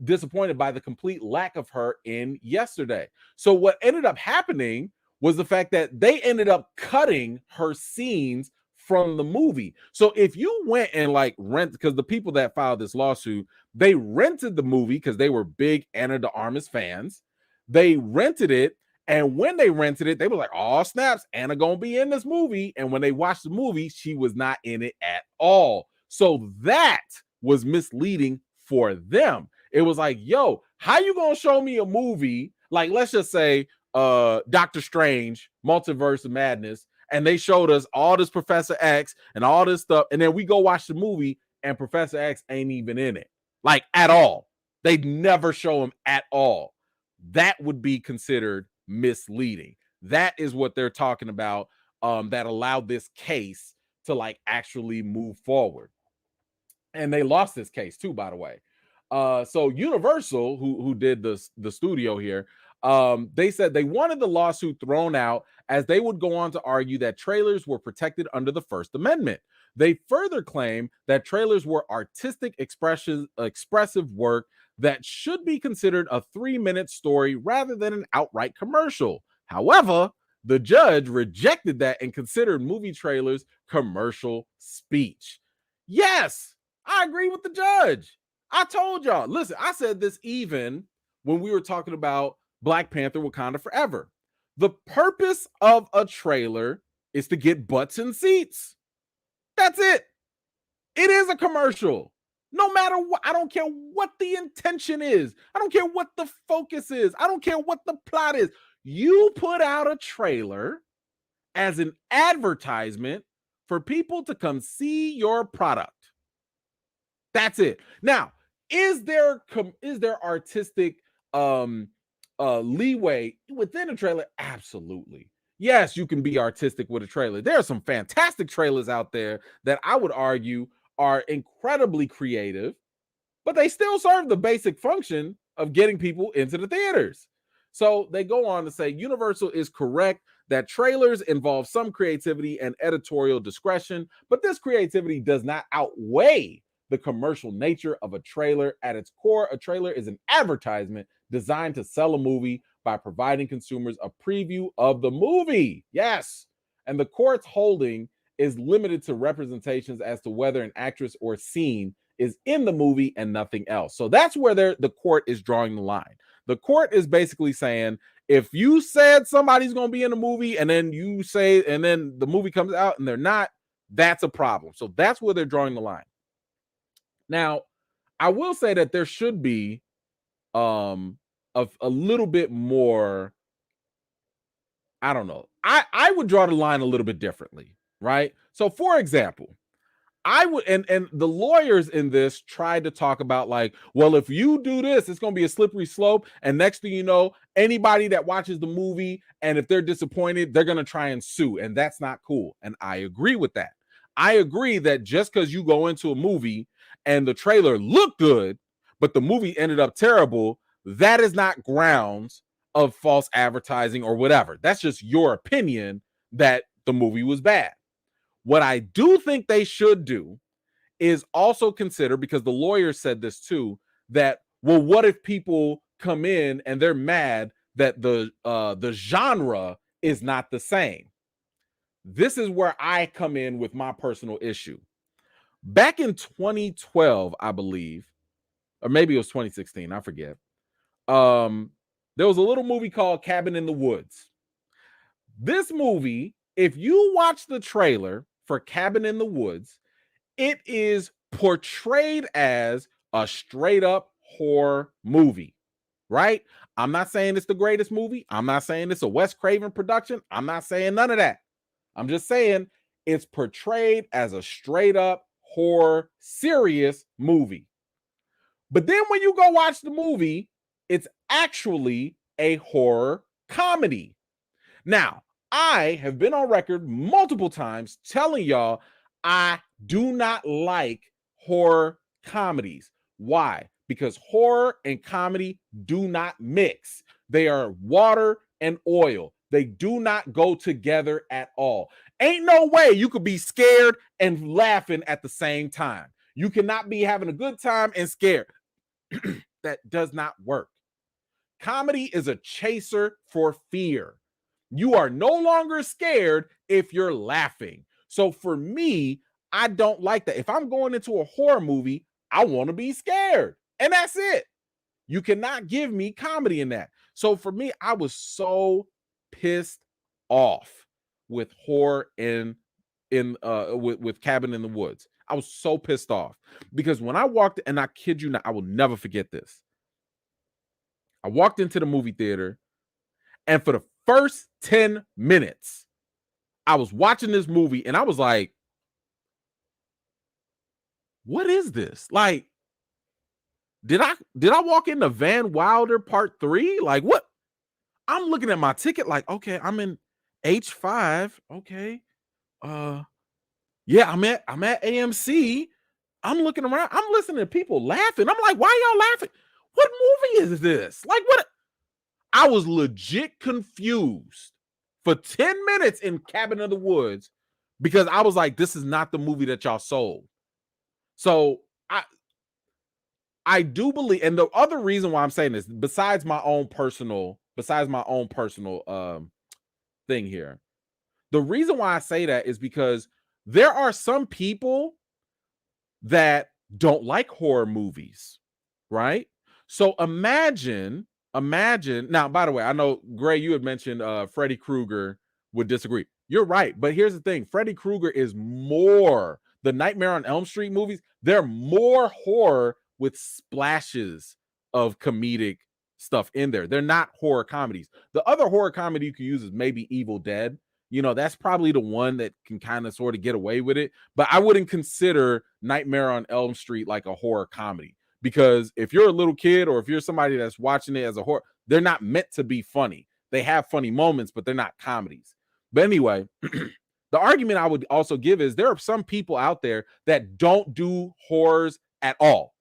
disappointed by the complete lack of her in Yesterday. So what ended up happening was the fact that they ended up cutting her scenes from the movie. So if you went and like because the people that filed this lawsuit, they rented the movie because they were big Ana de Armas fans. They rented it, and when they rented it, they were like, "Oh snaps, Ana gonna be in this movie." And when they watched the movie, she was not in it at all. So that was misleading for them. It was like, "Yo, how you gonna show me a movie like, let's just say Doctor Strange, Multiverse of Madness?" And they showed us all this Professor X and all this stuff. And then we go watch the movie and Professor X ain't even in it. Like at all. They'd never show him at all. That would be considered misleading. That is what they're talking about, that allowed this case to like actually move forward. And they lost this case too, by the way. So Universal, who did the studio here, they said they wanted the lawsuit thrown out, as they would go on to argue that trailers were protected under the First Amendment. They further claim that trailers were artistic expressive work that should be considered a 3-minute story rather than an outright commercial. However, the judge rejected that and considered movie trailers commercial speech. Yes, I agree with the judge. I told y'all, listen, I said this even when we were talking about Black Panther Wakanda Forever. The purpose of a trailer is to get butts in seats. That's it. It is a commercial. No matter what, I don't care what the intention is. I don't care what the focus is. I don't care what the plot is. You put out a trailer as an advertisement for people to come see your product. That's it. Now, is there artistic leeway within a trailer? Absolutely. Yes, you can be artistic with a trailer. There are some fantastic trailers out there that I would argue are incredibly creative, but they still serve the basic function of getting people into the theaters. So they go on to say Universal is correct that trailers involve some creativity and editorial discretion, but this creativity does not outweigh the commercial nature of a trailer. At its core, a trailer is an advertisement designed to sell a movie by providing consumers a preview of the movie. Yes. And the court's holding is limited to representations as to whether an actress or scene is in the movie and nothing else. So that's where the court is drawing the line. The court is basically saying, if you said somebody's going to be in a movie and then you say, and then the movie comes out and they're not, that's a problem. So that's where they're drawing the line. Now, I will say that there should be a little bit more, I don't know. I would draw the line a little bit differently, right? So for example, I would, and the lawyers in this tried to talk about like, well, if you do this, it's going to be a slippery slope. And next thing you know, anybody that watches the movie, and if they're disappointed, they're going to try and sue. And that's not cool. And I agree with that. I agree that just because you go into a movie and the trailer looked good, but the movie ended up terrible, that is not grounds of false advertising or whatever. That's just your opinion that the movie was bad. What I do think they should do is also consider, because the lawyer said this too, that, well, what if people come in and they're mad that the genre is not the same? This is where I come in with my personal issue. Back in 2012, I believe, or maybe it was 2016, I forget. There was a little movie called Cabin in the Woods. This movie, if you watch the trailer for Cabin in the Woods, it is portrayed as a straight up horror movie, right? I'm not saying it's the greatest movie. I'm not saying it's a Wes Craven production. I'm not saying none of that. I'm just saying it's portrayed as a straight up horror, serious movie. But then when you go watch the movie, it's actually a horror comedy. Now, I have been on record multiple times telling y'all I do not like horror comedies. Why? Because horror and comedy do not mix. They are water and oil. They do not go together at all. Ain't no way you could be scared and laughing at the same time. You cannot be having a good time and scared. That does not work. Comedy is a chaser for fear. You are no longer scared if you're laughing. So for me, I don't like that. If I'm going into a horror movie, I want to be scared. And that's it. You cannot give me comedy in that. So for me, I was so pissed off with horror with Cabin in the Woods. I was so pissed off because when I walked, and I kid you not, I will never forget this. I walked into the movie theater, and for the first 10 minutes, I was watching this movie and I was like, what is this? Like, did I walk into Van Wilder Part 3? Like, what? I'm looking at my ticket like, okay, I'm in H5. Okay. Yeah, I'm at AMC. I'm looking around. I'm listening to people laughing. I'm like, why y'all laughing? What movie is this? Like, what? I was legit confused for 10 minutes in Cabin in the Woods because I was like, this is not the movie that y'all sold. So I do believe, and the other reason why I'm saying this, besides my own personal thing here, the reason why I say that is because there are some people that don't like horror movies, right? So imagine now, by the way, I know Gray, you had mentioned Freddy Krueger would disagree. You're right, but here's the thing: Freddy Krueger is more, the Nightmare on Elm Street movies, they're more horror with splashes of comedic stuff in there. They're not horror comedies. The other horror comedy you can use is maybe Evil Dead. That's probably the one that can kind of sort of get away with it. But I wouldn't consider Nightmare on Elm Street like a horror comedy, because if you're a little kid or if you're somebody that's watching it as a horror, they're not meant to be funny. They have funny moments, but they're not comedies. But anyway, the argument I would also give is there are some people out there that don't do horrors at all,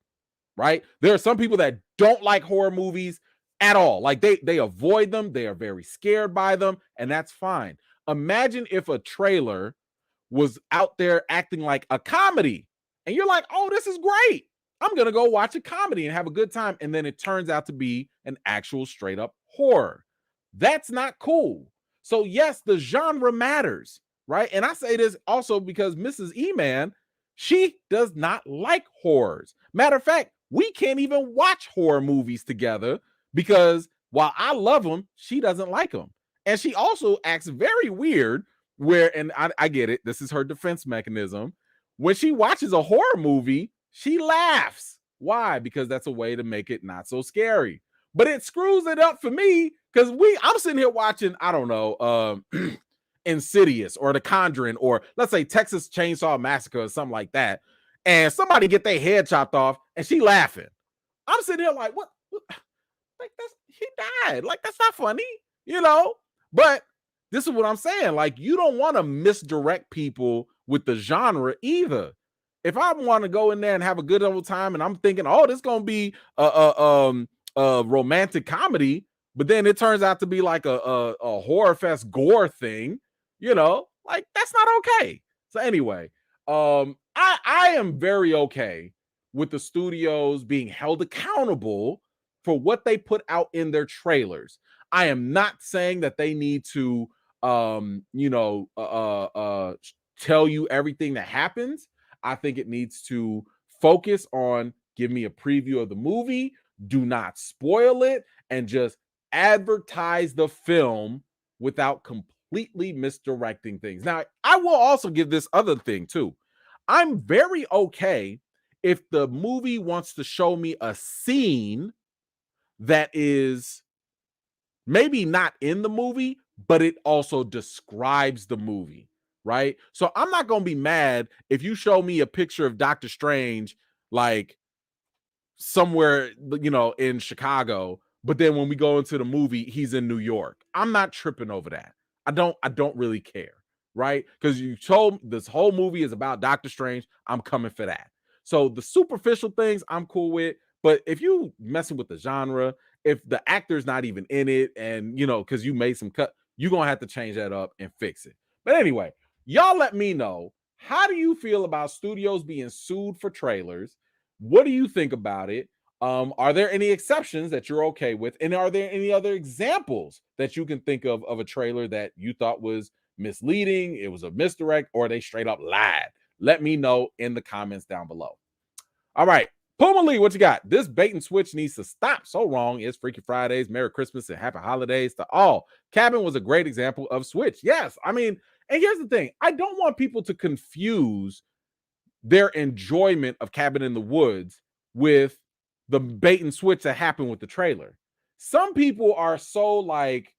right? There are some people that don't like horror movies at all. Like they avoid them, they are very scared by them, and that's fine. Imagine if a trailer was out there acting like a comedy and you're like, oh, this is great. I'm going to go watch a comedy and have a good time. And then it turns out to be an actual straight up horror. That's not cool. So, yes, the genre matters, right? And I say this also because Mrs. E-Man, she does not like horrors. Matter of fact, we can't even watch horror movies together because while I love them, she doesn't like them. And she also acts very weird where, and I get it, this is her defense mechanism. When she watches a horror movie, she laughs. Why? Because that's a way to make it not so scary. But it screws it up for me because I'm sitting here watching, I don't know, Insidious or The Conjuring, or let's say Texas Chainsaw Massacre or something like that. And somebody get their head chopped off and she laughing. I'm sitting here like, what? Like, he died. Like, that's not funny, But this is what I'm saying. Like, you don't want to misdirect people with the genre either. If I want to go in there and have a good old time and I'm thinking, oh, this is going to be a romantic comedy, but then it turns out to be like a horror fest gore thing, like that's not okay. So anyway, I am very okay with the studios being held accountable for what they put out in their trailers. I am not saying that they need to tell you everything that happens. I think it needs to focus on give me a preview of the movie, do not spoil it, and just advertise the film without completely misdirecting things. Now, I will also give this other thing too. I'm very okay if the movie wants to show me a scene that is maybe not in the movie, but it also describes the movie, right? So I'm not going to be mad if you show me a picture of Doctor Strange, like somewhere, in Chicago, but then when we go into the movie, he's in New York. I'm not tripping over that. I don't really care, right? Because you told this whole movie is about Doctor Strange. I'm coming for that. So the superficial things I'm cool with, but if you messing with the genre, if the actor's not even in it, and because you made some cut, you're gonna have to change that up and fix it. But anyway, y'all let me know, how do you feel about studios being sued for trailers? What do you think about it? Are there any exceptions that you're okay with? And are there any other examples that you can think of a trailer that you thought was misleading, it was a misdirect, or they straight up lied? Let me know in the comments down below. All right. Puma Lee, what you got? This bait and switch needs to stop. So wrong. It's Freaky Fridays. Merry Christmas and happy holidays to all. Cabin was a great example of switch. Yes. I mean, and here's the thing. I don't want people to confuse their enjoyment of Cabin in the Woods with the bait and switch that happened with the trailer. Some people are so like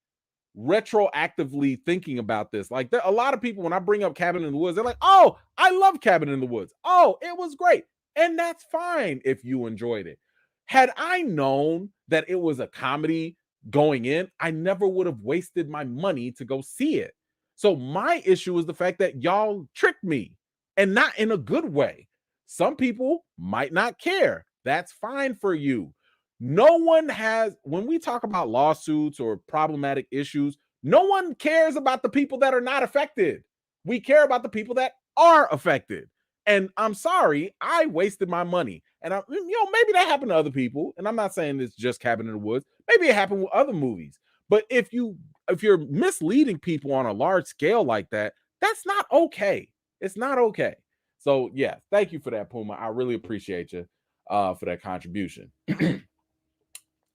retroactively thinking about this. Like a lot of people, when I bring up Cabin in the Woods, they're like, oh, I love Cabin in the Woods. Oh, it was great. And that's fine if you enjoyed it. Had I known that it was a comedy, going in, I never would have wasted my money to go see it. So my issue is the fact that y'all tricked me, and not in a good way. Some people might not care. That's fine for you. No one has, when we talk about lawsuits or problematic issues, no one cares about the people that are not affected. We care about the people that are affected. And I'm sorry, I wasted my money. And maybe that happened to other people. And I'm not saying it's just Cabin in the Woods. Maybe it happened with other movies. But if you're misleading people on a large scale like that, that's not okay. It's not okay. So yeah, thank you for that, Puma. I really appreciate you for that contribution.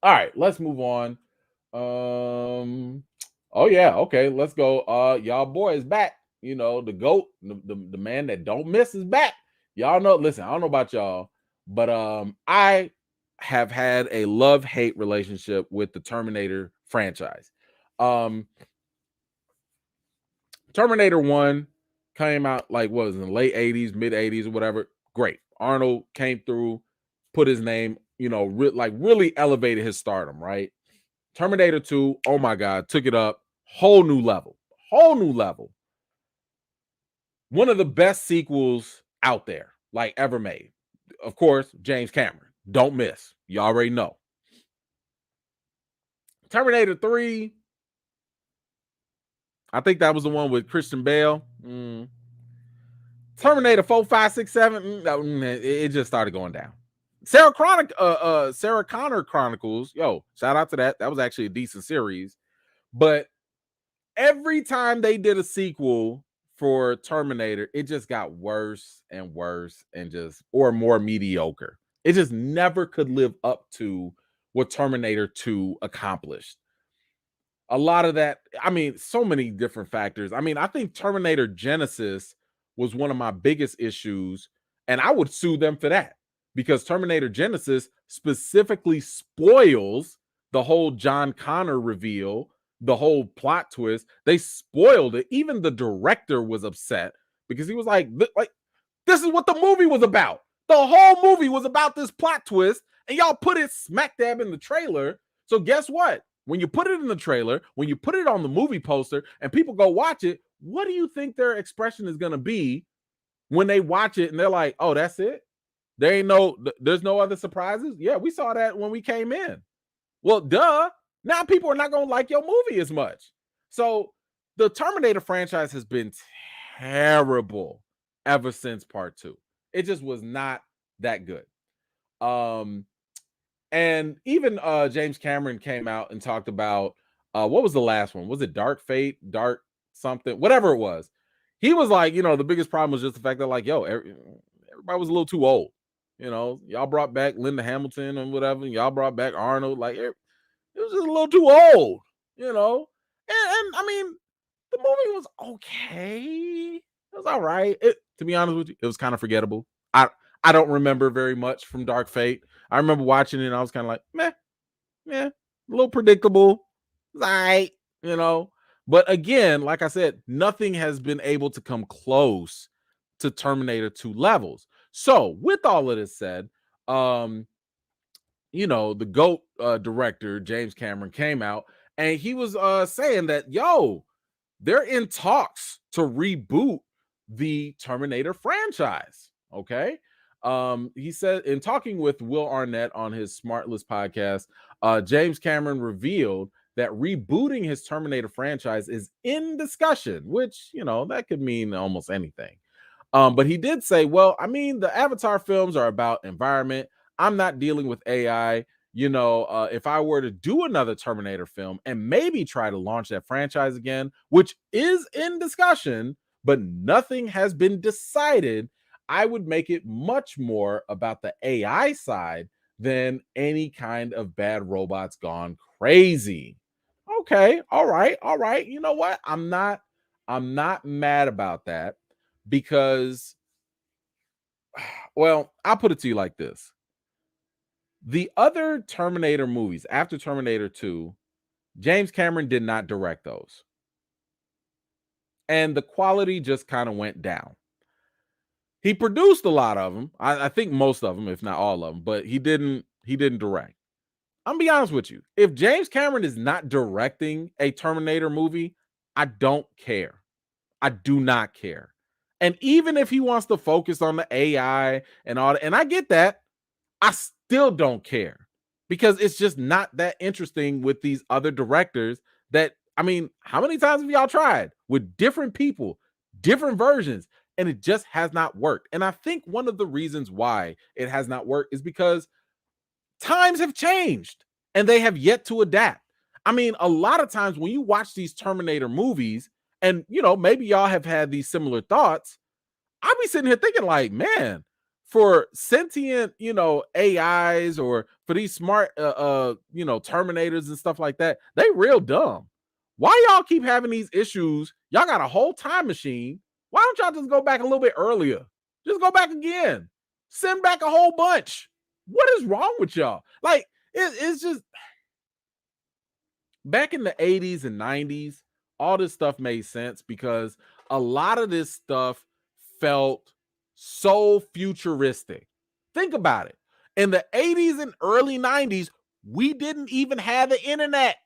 All right, let's move on. Oh yeah, okay, let's go. Y'all boy is back. You know, the GOAT, the man that don't miss is back. Y'all know, listen, I don't know about y'all, but I have had a love-hate relationship with the Terminator franchise. Terminator 1 came out like what was it, in the late 80s, mid 80s, or whatever. Great. Arnold came through, put his name, really elevated his stardom, right? Terminator 2, oh my God, took it up, whole new level. One of the best sequels out there, like ever made. Of course, James Cameron. Don't miss. You already know. Terminator 3, I think that was the one with Christian Bale. Terminator 4, 5, 6, 7, it just started going down. Sarah Connor Chronicles, yo, shout out to that. That was actually a decent series. But every time they did a sequel for Terminator, it just got worse and worse or more mediocre. It just never could live up to what Terminator 2 accomplished. A lot of that, so many different factors. I think Terminator Genesis was one of my biggest issues, and I would sue them for that because Terminator Genesis specifically spoils the whole John Connor reveal, the whole plot twist. They spoiled it. Even the director was upset because he was like, this is what the movie was about. The whole movie was about this plot twist, and y'all put it smack dab in the trailer. So guess what? When you put it in the trailer, when you put it on the movie poster, and people go watch it, what do you think their expression is going to be when they watch it and they're like, oh, that's it? There's no other surprises? Yeah, we saw that when we came in. Well, duh. Now people are not going to like your movie as much. So the Terminator franchise has been terrible ever since part 2. It just was not that good. And even James Cameron came out and talked about what was the last one? Was it Dark Fate, Dark something, whatever it was? He was like, the biggest problem was just the fact that, like, yo, everybody was a little too old. Y'all brought back Linda Hamilton and whatever. Y'all brought back Arnold. Like, it was just a little too old. And the movie was okay. It was all right. To be honest with you, it was kind of forgettable. I don't remember very much from Dark Fate. I remember watching it and I was kind of like, meh, a little predictable. It's all right, But again, like I said, nothing has been able to come close to Terminator 2 levels. So with all of this said, the GOAT director, James Cameron, came out and he was saying that, yo, they're in talks to reboot the Terminator franchise. Okay. He said in talking with Will Arnett on his Smartless podcast, James Cameron revealed that rebooting his Terminator franchise is in discussion, which, that could mean almost anything. But he did say, well, the Avatar films are about environment. I'm not dealing with AI. If I were to do another Terminator film and maybe try to launch that franchise again, which is in discussion, but nothing has been decided, I would make it much more about the AI side than any kind of bad robots gone crazy. Okay, all right. You know what? I'm not mad about that because, well, I'll put it to you like this. The other Terminator movies after Terminator 2, James Cameron did not direct those. And the quality just kind of went down. He produced a lot of them. I think most of them, if not all of them, but he didn't direct. I'm gonna be honest with you. If James Cameron is not directing a Terminator movie, I don't care. I do not care. And even if he wants to focus on the AI and all that, and I get that, I still don't care because it's just not that interesting with these other directors that, I mean, how many times have y'all tried with different people, different versions, and it just has not worked? And I think one of the reasons why it has not worked is because times have changed and they have yet to adapt. I mean, a lot of times when you watch these Terminator movies, and maybe y'all have had these similar thoughts, I'll be sitting here thinking, like, man, for sentient, AIs, or for these smart Terminators and stuff like that, they real dumb. Why y'all keep having these issues? Y'all got a whole time machine. Why don't y'all just go back a little bit earlier? Just go back again. Send back a whole bunch. What is wrong with y'all? Like, it's just back in the 80s and 90s, all this stuff made sense because a lot of this stuff felt so futuristic. Think about it. In the 80s and early 90s, we didn't even have the internet.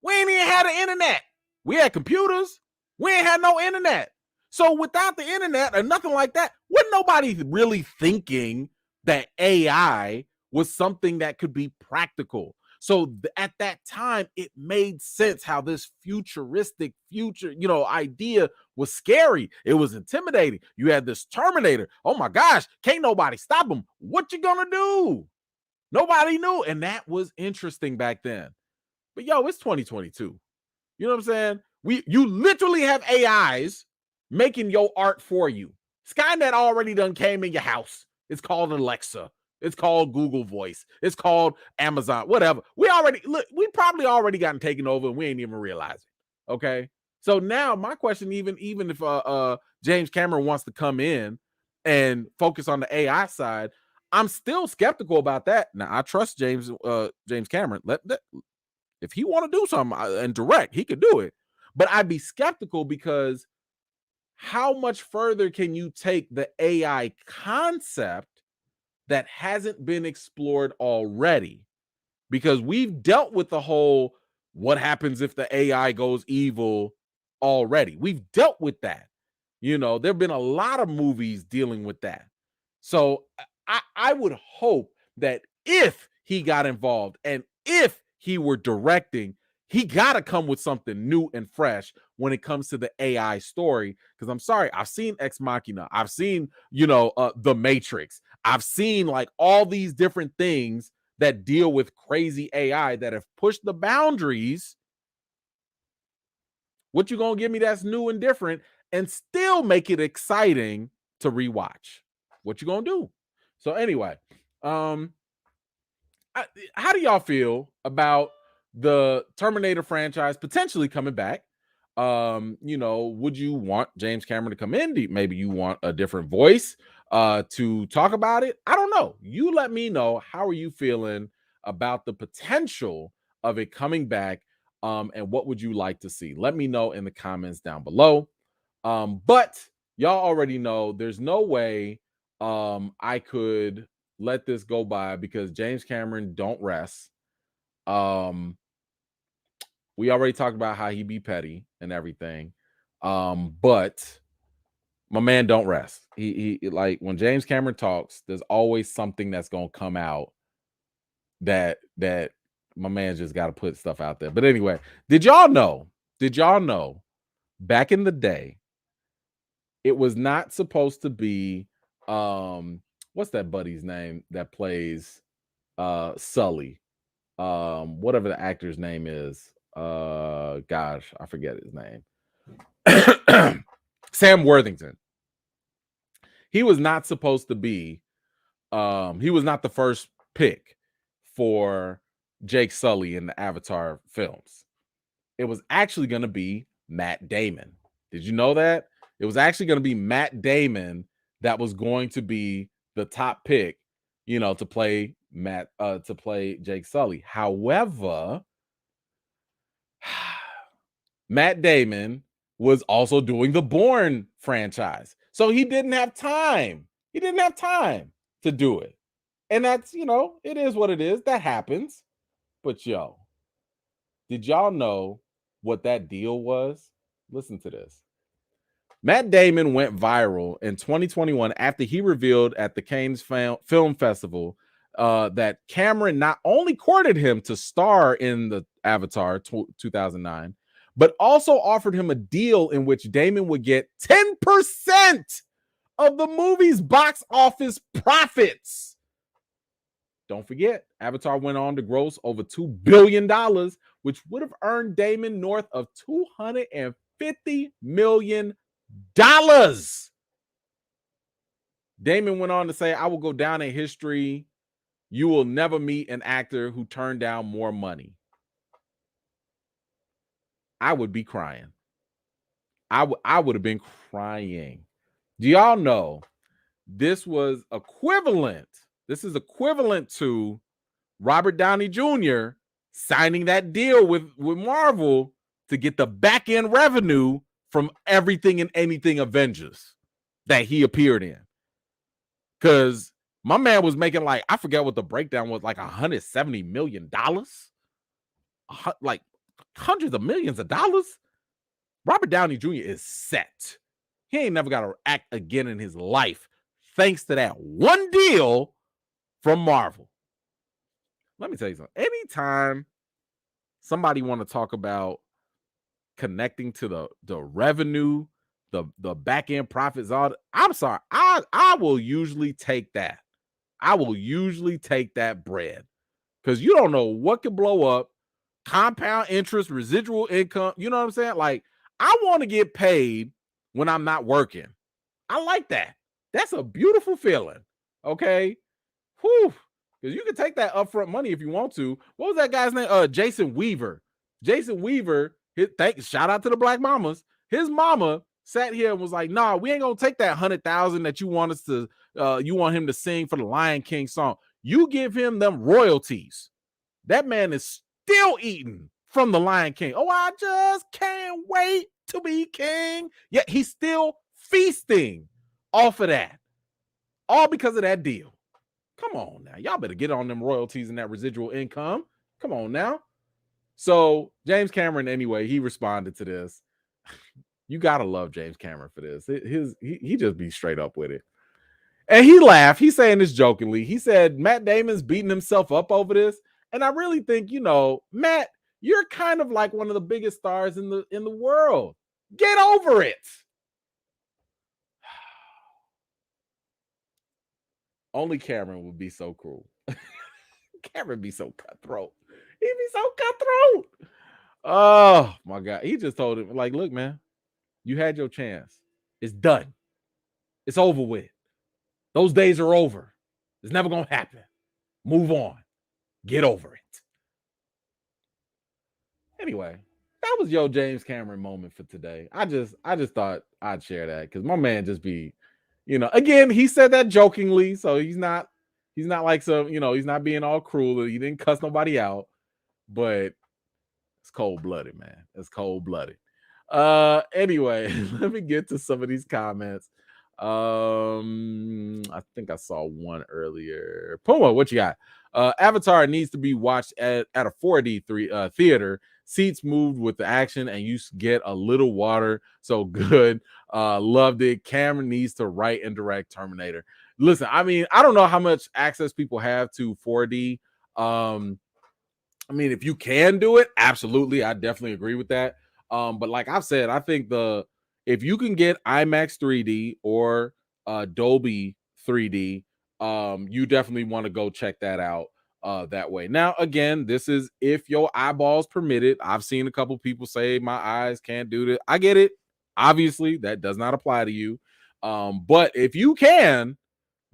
We ain't even had the internet. We had computers. We ain't had no internet. So without the internet or nothing like that, wasn't nobody really thinking that AI was something that could be practical. So at that time, it made sense how this futuristic future, idea was scary. It was intimidating. You had this Terminator. Oh my gosh, can't nobody stop him. What you gonna do? Nobody knew. And that was interesting back then. But it's 2022. You know what I'm saying? You literally have AIs making your art for you. Skynet already done came in your house. It's called Alexa. It's called Google Voice. It's called Amazon, whatever. We probably already gotten taken over and we ain't even realize it. Okay. So now my question, even if James Cameron wants to come in and focus on the AI side, I'm still skeptical about that. Now I trust James Cameron. If he want to do something and direct, he could do it. But I'd be skeptical because how much further can you take the AI concept that hasn't been explored already? Because we've dealt with the whole what happens if the AI goes evil already. We've dealt with that. There have been a lot of movies dealing with that. So I would hope that if he got involved and if he were directing, he got to come with something new and fresh when it comes to the AI story. Because I'm sorry, I've seen Ex Machina. I've seen, The Matrix. I've seen like all these different things that deal with crazy AI that have pushed the boundaries. What you gonna give me that's new and different and still make it exciting to rewatch? What you gonna do? So anyway, how do y'all feel about the Terminator franchise potentially coming back? Would you want James Cameron to come in? Maybe you want a different voice to talk about it? I don't know. You let me know. How are you feeling about the potential of it coming back? And what would you like to see? Let me know in the comments down below. But y'all already know there's no way I could let this go by because James Cameron don't rest. We already talked about how he be petty and everything. But my man don't rest. He like when James Cameron talks, there's always something that's gonna come out that my man just got to put stuff out there. But anyway, did y'all know back in the day, it was not supposed to be what's that buddy's name that plays Sully? Whatever the actor's name is. Gosh, I forget his name. Sam Worthington. He was not supposed to be he was not the first pick for Jake Sully in the Avatar films. It was actually going to be Matt Damon. Did you know that? It was actually going to be Matt Damon that was going to be the top pick, to play Jake Sully. However, Matt Damon was also doing the Bourne franchise. So he didn't have time. He didn't have time to do it. And that's, it is what it is. That happens. But yo, did y'all know what that deal was? Listen to this. Matt Damon went viral in 2021 after he revealed at the Cannes Film Festival that Cameron not only courted him to star in the Avatar 2009, but also offered him a deal in which Damon would get 10% of the movie's box office profits. Don't forget, Avatar went on to gross over $2 billion, which would have earned Damon north of $250 million. Damon went on to say, I will go down in history. You will never meet an actor who turned down more money. I would be crying. I would have been crying. Do y'all know this was equivalent? This is equivalent to Robert Downey Jr. signing that deal with Marvel to get the back end revenue from everything and anything Avengers that he appeared in. Because my man was making like, I forget what the breakdown was, like $170 million, like hundreds of millions of dollars. Robert Downey Jr. is set. He ain't never got to act again in his life thanks to that one deal from Marvel. Let me tell you something. Anytime somebody want to talk about connecting to the revenue, the back end profits, I'm sorry, I will usually take that. I will usually take that bread because you don't know what could blow up. Compound interest, residual income. You know what I'm saying? Like, I want to get paid when I'm not working. I like that. That's a beautiful feeling. Okay. Whew. Because you can take that upfront money if you want to. What was that guy's name? Jason Weaver. Jason Weaver, shout out to the Black Mamas. His mama sat here and was like, nah, we ain't gonna take that 100,000 that you want us to you want him to sing for the Lion King song. You give him them royalties. That man is still eating from the Lion King. Oh, I just can't wait to be king. Yet he's still feasting off of that. All because of that deal. Come on now. Y'all better get on them royalties and that residual income. Come on now. So James Cameron, anyway, he responded to this. You gotta love James Cameron for this. He just be straight up with it. And he laughed. He's saying this jokingly. He said Matt Damon's beating himself up over this. And I really think, Matt, you're kind of like one of the biggest stars in the world. Get over it. Only Cameron would be so cruel. Cameron be so cutthroat. He'd be so cutthroat. Oh my God. He just told him, like, look, man, you had your chance. It's done. It's over with. Those days are over. It's never gonna happen. Move on. Get over it. Anyway, that was your James Cameron moment for today. I just thought I'd share that because my man just be, again, he said that jokingly, so he's not like some, he's not being all cruel. He didn't cuss nobody out, but it's cold-blooded, man. It's cold-blooded. Anyway, let me get to some of these comments. I think I saw one earlier. Puma, what you got? Avatar needs to be watched at a 4D theater. Seats moved with the action, and you get a little water. So good. Loved it. Cameron needs to write and direct Terminator. Listen, I mean, I don't know how much access people have to 4D. I mean, if you can do it, absolutely. I definitely agree with that. But like I've said, I think if you can get IMAX 3D or Dolby 3D, you definitely want to go check that out that way. Now, again, this is if your eyeballs permit it. I've seen a couple people say my eyes can't do this. I get it. Obviously, that does not apply to you. But if you can,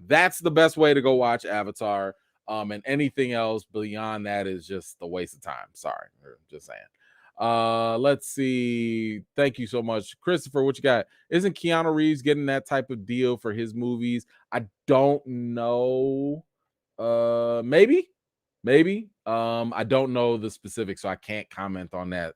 that's the best way to go watch Avatar. And anything else beyond that is just a waste of time. Sorry, just saying. Let's see. Thank you so much, Christopher. What you got? Isn't Keanu Reeves getting that type of deal for his movies? I don't know. Maybe. I don't know the specifics, so I can't comment on that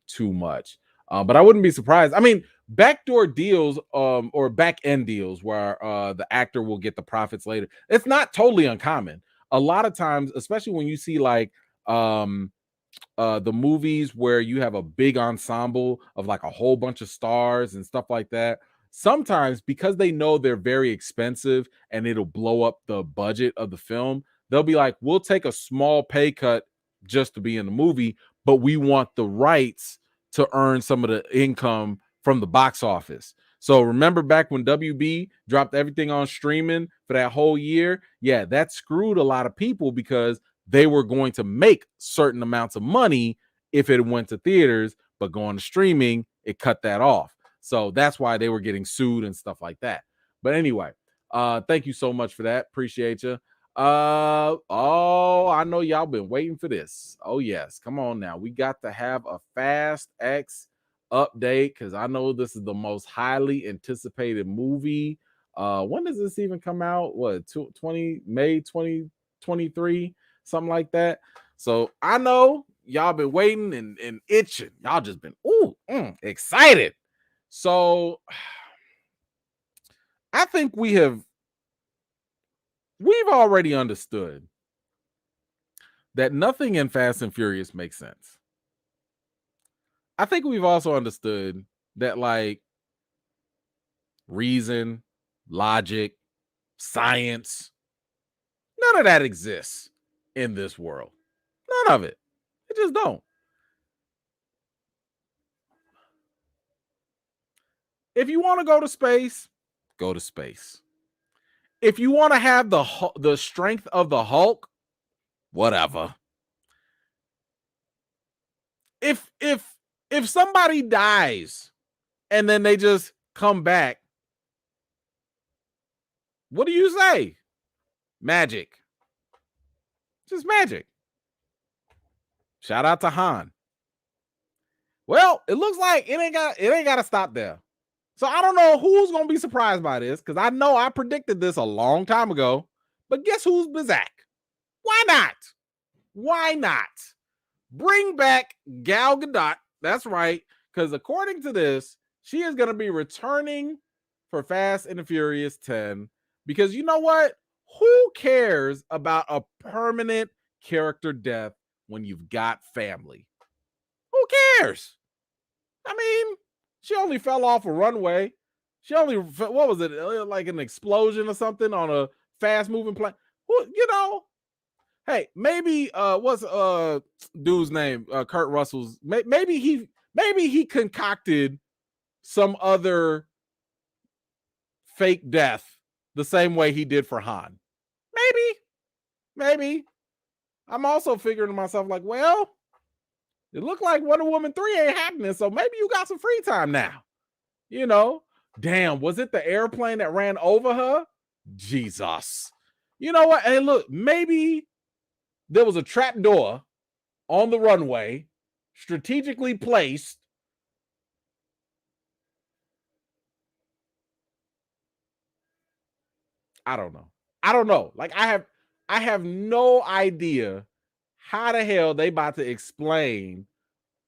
too much. But I wouldn't be surprised. I mean, backdoor deals or back end deals where the actor will get the profits later. It's not totally uncommon. A lot of times, especially when you see like The movies where you have a big ensemble of like a whole bunch of stars and stuff like that, sometimes because they know they're very expensive and it'll blow up the budget of the film, they'll be like, we'll take a small pay cut just to be in the movie, but we want the rights to earn some of the income from the box office. So remember back when WB dropped everything on streaming for that whole year? Yeah, that screwed a lot of people because they were going to make certain amounts of money if it went to theaters, but going to streaming, it cut that off. So that's why they were getting sued and stuff like that. But anyway, thank you so much for that. Appreciate you. Oh, I know y'all been waiting for this. Oh, yes. Come on now. We got to have a Fast X update because I know this is the most highly anticipated movie. When does this even come out? What, 20 May 2023? Something like that. So I know y'all been waiting and itching. Y'all just been excited. So I think we've already understood that nothing in Fast and Furious makes sense. I think we've also understood that like reason, logic, science, none of that exists in this world. None of it. It just don't. If you want to go to space, go to space. If you want to have the strength of the Hulk, whatever. If somebody dies and then they just come back, what do you say? Magic. Just magic. Shout out to Han. Well, it looks like it ain't got to stop there. So I don't know who's gonna be surprised by this because I know I predicted this a long time ago. But guess who's Bizak? Why not? Why not? Bring back Gal Gadot. That's right. Because according to this, she is going to be returning for Fast and the Furious 10. Because you know what? Who cares about a permanent character death when you've got family? Who cares? I mean, she only fell off a runway. She only, what was it? Like an explosion or something on a fast moving plane. You know, hey, maybe what's dude's name? Kurt Russell's. Maybe he concocted some other fake death the same way he did for Han. Maybe. I'm also figuring to myself like, well, it looked like Wonder Woman 3 ain't happening, so maybe you got some free time now. You know, damn, was it the airplane that ran over her? Jesus. You know what? Hey, look, maybe there was a trap door on the runway, strategically placed. I don't know. Like I have no idea how the hell they about to explain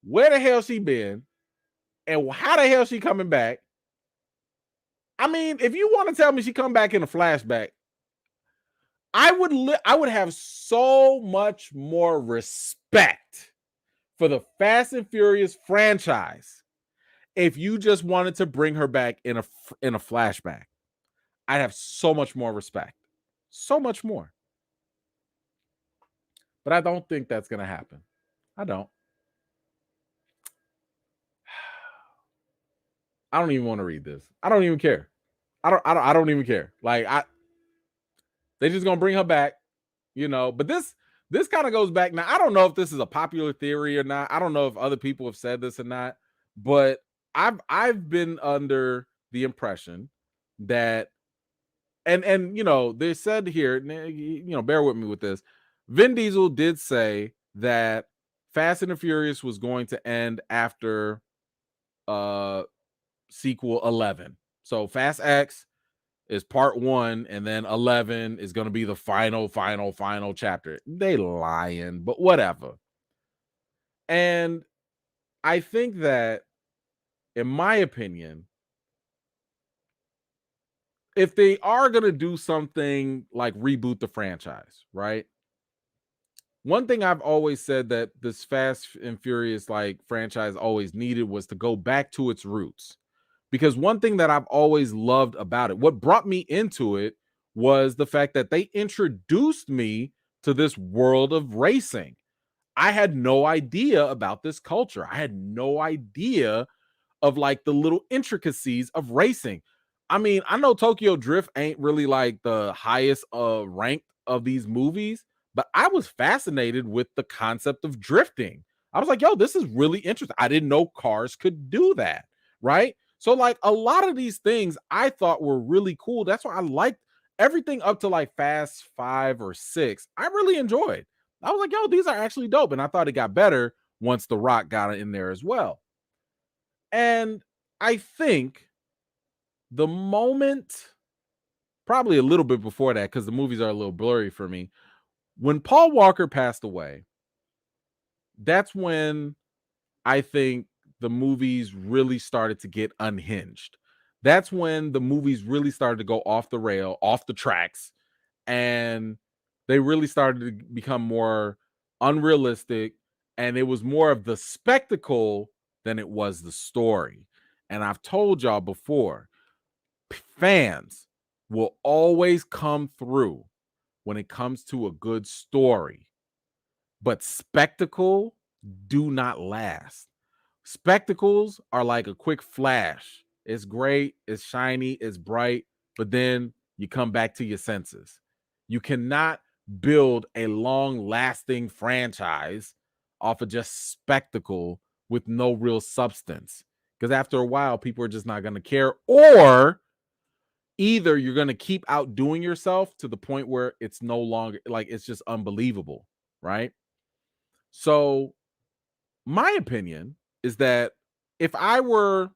where the hell she been and how the hell she coming back. I mean, if you want to tell me she come back in a flashback, I would have so much more respect for the Fast and Furious franchise if you just wanted to bring her back in a flashback. I'd have so much more respect. So much more. But I don't think that's going to happen. I don't. I don't even want to read this. I don't even care. I don't even care. Like they just going to bring her back, you know, but this kind of goes back. Now, I don't know if this is a popular theory or not. I don't know if other people have said this or not, but I've been under the impression that and you know, they said here, you know, bear with me with this. Vin Diesel did say that Fast and the Furious was going to end after sequel 11. So Fast X is part 1 and then 11 is going to be the final chapter. They lying, but whatever. And I think that in my opinion, if they are going to do something like reboot the franchise, right? one thing I've always said that this Fast and Furious like franchise always needed was to go back to its roots. Because one thing that I've always loved about it, what brought me into it was the fact that they introduced me to this world of racing. I had no idea about this culture. I had no idea of like the little intricacies of racing. I mean, I know Tokyo Drift ain't really like the highest ranked of these movies, but I was fascinated with the concept of drifting. I was like, yo, this is really interesting. I didn't know cars could do that, right? So like a lot of these things I thought were really cool. That's why I liked everything up to like Fast 5 or 6. I really enjoyed. I was like, yo, these are actually dope. And I thought it got better once The Rock got in there as well. And I think the moment, probably a little bit before that, because the movies are a little blurry for me, when Paul Walker passed away, that's when I think the movies really started to get unhinged. That's when the movies really started to go off the rail, off the tracks, and they really started to become more unrealistic. And it was more of the spectacle than it was the story. And I've told y'all before, fans will always come through when it comes to a good story, but spectacle do not last. Spectacles are like a quick flash. It's great, it's shiny, it's bright, but then you come back to your senses. You cannot build a long lasting franchise off of just spectacle with no real substance. Because after a while, people are just not going to care, or either you're going to keep outdoing yourself to the point where it's no longer like it's just unbelievable, right? So, my opinion is that if I were,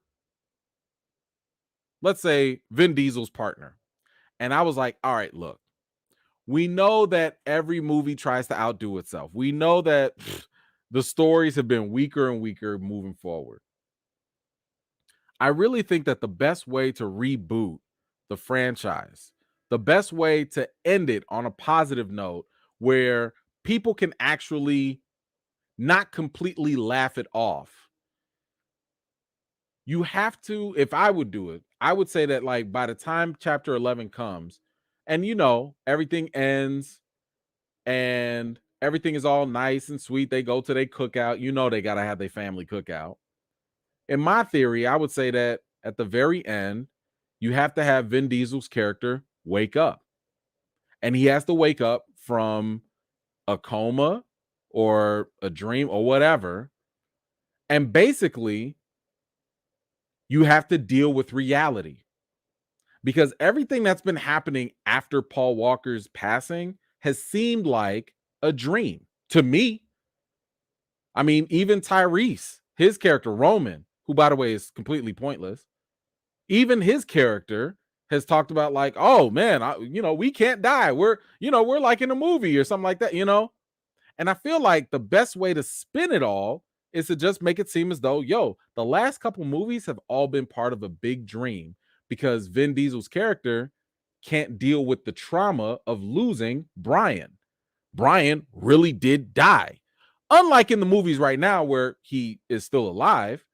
let's say, Vin Diesel's partner, and I was like, all right, look, we know that every movie tries to outdo itself. We know that the stories have been weaker and weaker moving forward. I really think that the best way to reboot the franchise, the best way to end it on a positive note where people can actually not completely laugh it off. You have to, if I would do it, I would say that like by the time chapter 11 comes and everything ends and everything is all nice and sweet, they go to their cookout, they got to have their family cookout. In my theory, I would say that at the very end, you have to have Vin Diesel's character wake up. And he has to wake up from a coma or a dream or whatever. And basically, you have to deal with reality. Because everything that's been happening after Paul Walker's passing has seemed like a dream to me. I mean, even Tyrese, his character, Roman, who, by the way, is completely pointless, even his character has talked about like, oh man, we can't die. We're like in a movie or something like that, And I feel like the best way to spin it all is to just make it seem as though, the last couple movies have all been part of a big dream because Vin Diesel's character can't deal with the trauma of losing Brian. Brian really did die. Unlike in the movies right now where he is still alive.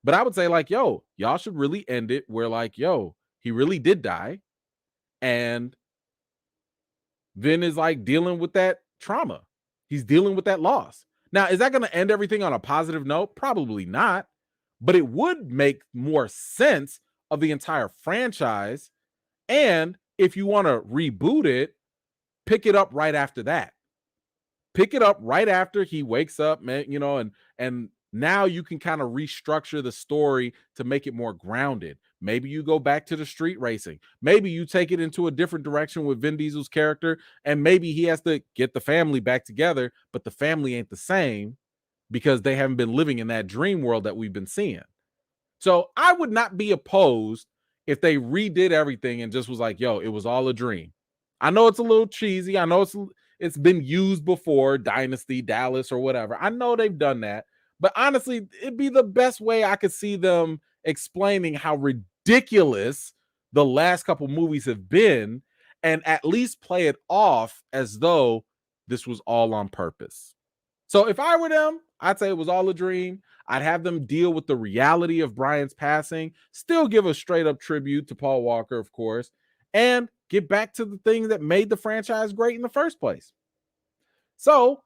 But I would say, like, y'all should really end it where, like, he really did die. And Vin is like dealing with that trauma. He's dealing with that loss. Now, is that going to end everything on a positive note? Probably not. But it would make more sense of the entire franchise. And if you want to reboot it, pick it up right after that. Pick it up right after he wakes up, man, and now you can kind of restructure the story to make it more grounded. Maybe you go back to the street racing. Maybe you take it into a different direction with Vin Diesel's character, and maybe he has to get the family back together, but the family ain't the same because they haven't been living in that dream world that we've been seeing. So I would not be opposed if they redid everything and just was like, it was all a dream. I know it's a little cheesy. I know it's been used before, Dynasty, Dallas, or whatever. I know they've done that. But honestly, it'd be the best way I could see them explaining how ridiculous the last couple movies have been and at least play it off as though this was all on purpose. So if I were them, I'd say it was all a dream. I'd have them deal with the reality of Brian's passing, still give a straight up tribute to Paul Walker, of course, and get back to the thing that made the franchise great in the first place. So,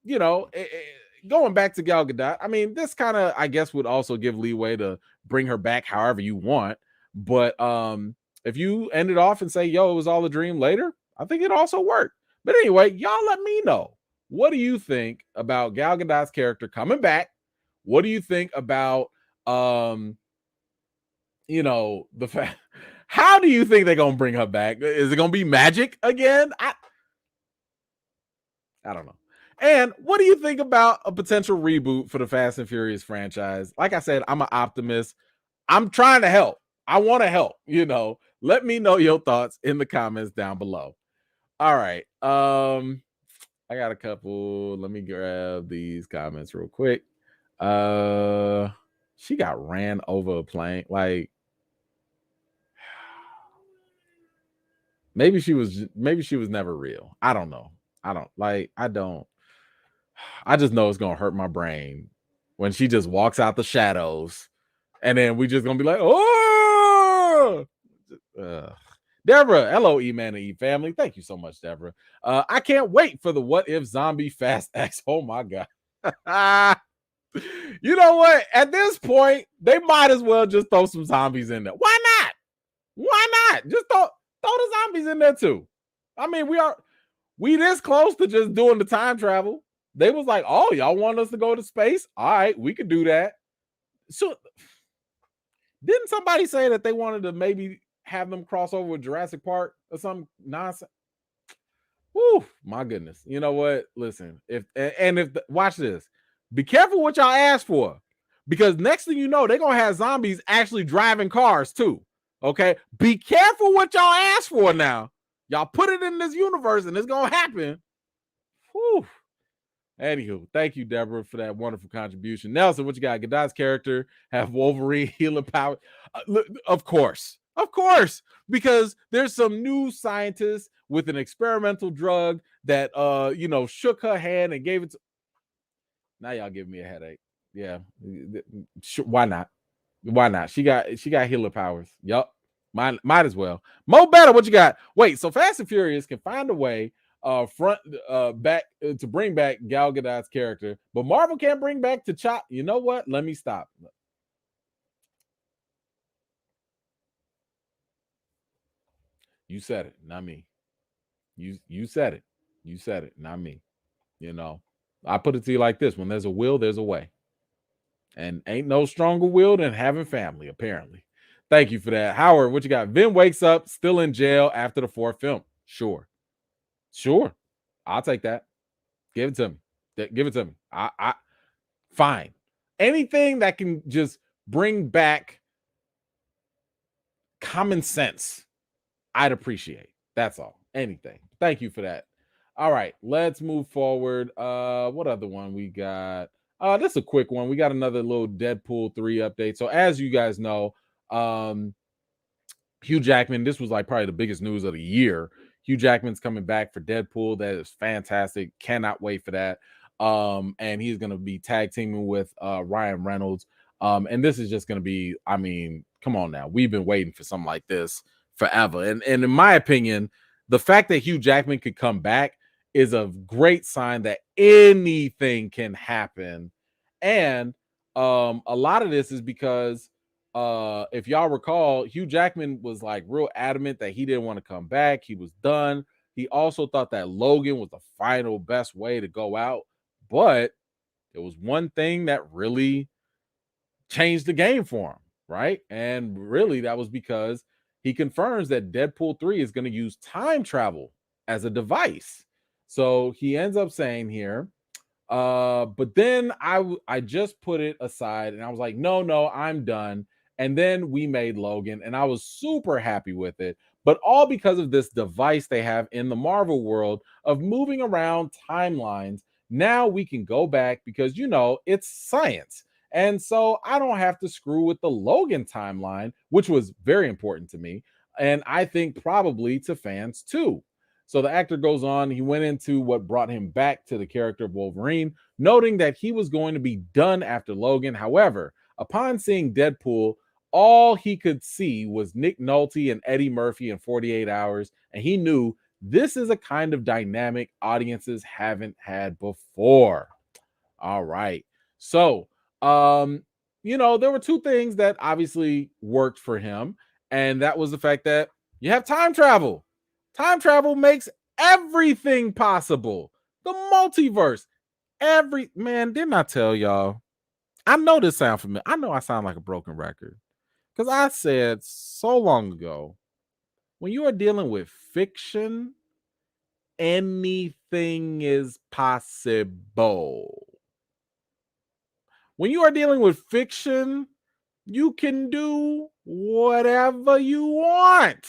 you know, going back to Gal Gadot, I mean, this kind of, I guess, would also give leeway to bring her back however you want. But if you end it off and say, yo, it was all a dream later, I think it also worked. But anyway, y'all let me know. What do you think about Gal Gadot's character coming back? What do you think about, you know, the fact, how do you think they're going to bring her back? Is it going to be magic again? I don't know. And what do you think about a potential reboot for the Fast and Furious franchise? Like I said, I'm an optimist. I'm trying to help. I want to help, you know. Let me know your thoughts in the comments down below. All right. I got a couple. Let me grab these comments real quick. She got ran over a plane. Like, maybe she was never real. I don't know. I just know it's gonna hurt my brain when she just walks out the shadows, and then we just gonna be like, oh, Deborah, hello, E-Man and E family. Thank you so much, Deborah. I can't wait for the What If Zombie Fast X. Oh my god. You know what? At this point, they might as well just throw some zombies in there. Why not? Why not? Just throw the zombies in there too. I mean, we this close to just doing the time travel. They was like, oh, y'all want us to go to space? All right, we could do that. So didn't somebody say that they wanted to maybe have them cross over with Jurassic Park or some nonsense? Woo, my goodness. You know what? Listen, watch this. Be careful what y'all ask for, because next thing you know, they're gonna have zombies actually driving cars too. Okay, be careful what y'all ask for now. Y'all put it in this universe and it's gonna happen. Whew. Anywho, thank you, Deborah, for that wonderful contribution. Nelson, what you got? Gadot's character have Wolverine healing power? Of course, because there's some new scientists with an experimental drug that you know, shook her hand and gave it to. Now y'all give me a headache. Yeah, why not? Why not? She got healer powers. Yup. Might as well. Mo Better, what you got? Wait, so Fast and Furious can find a way back to bring back Gal Gadot's character, but Marvel can't bring back T'Challa. You know what? Let me stop. You said it, not me. You said it. You said it, not me. You know, I put it to you like this: when there's a will, there's a way. And ain't no stronger will than having family, apparently. Thank you for that. Howard, what you got? Vin wakes up still in jail after the fourth film. Sure. I'll take that. Give it to me. Give it to me. I fine. Anything that can just bring back common sense, I'd appreciate. That's all. Anything. Thank you for that. All right, let's move forward. What other one we got? This is a quick one. We got another little Deadpool 3 update. So as you guys know, Hugh Jackman, this was like probably the biggest news of the year. Hugh Jackman's coming back for Deadpool. That is fantastic. Cannot wait for that. And he's going to be tag teaming with Ryan Reynolds. And this is just going to be, I mean, come on now. We've been waiting for something like this forever. And in my opinion, the fact that Hugh Jackman could come back is a great sign that anything can happen. And a lot of this is because if y'all recall, Hugh Jackman was like real adamant that he didn't want to come back. He was done. He also thought that Logan was the final best way to go out. But there was one thing that really changed the game for him, right? And really that was because he confirms that Deadpool 3 is going to use time travel as a device. So he ends up saying here, but then I just put it aside and I was like, no, I'm done. And then we made Logan and I was super happy with it, but all because of this device they have in the Marvel world of moving around timelines. Now we can go back because, you know, it's science. And so I don't have to screw with the Logan timeline, which was very important to me. And I think probably to fans too. So the actor goes on, he went into what brought him back to the character of Wolverine, noting that he was going to be done after Logan. However, upon seeing Deadpool, all he could see was Nick Nolte and Eddie Murphy in 48 hours, and he knew this is a kind of dynamic audiences haven't had before. All right. So, there were two things that obviously worked for him, and that was the fact that you have time travel. Time travel makes everything possible. The multiverse. Didn't I tell y'all? I know this sound familiar. I know I sound like a broken record. Because I said so long ago, when you are dealing with fiction, anything is possible. When you are dealing with fiction, you can do whatever you want.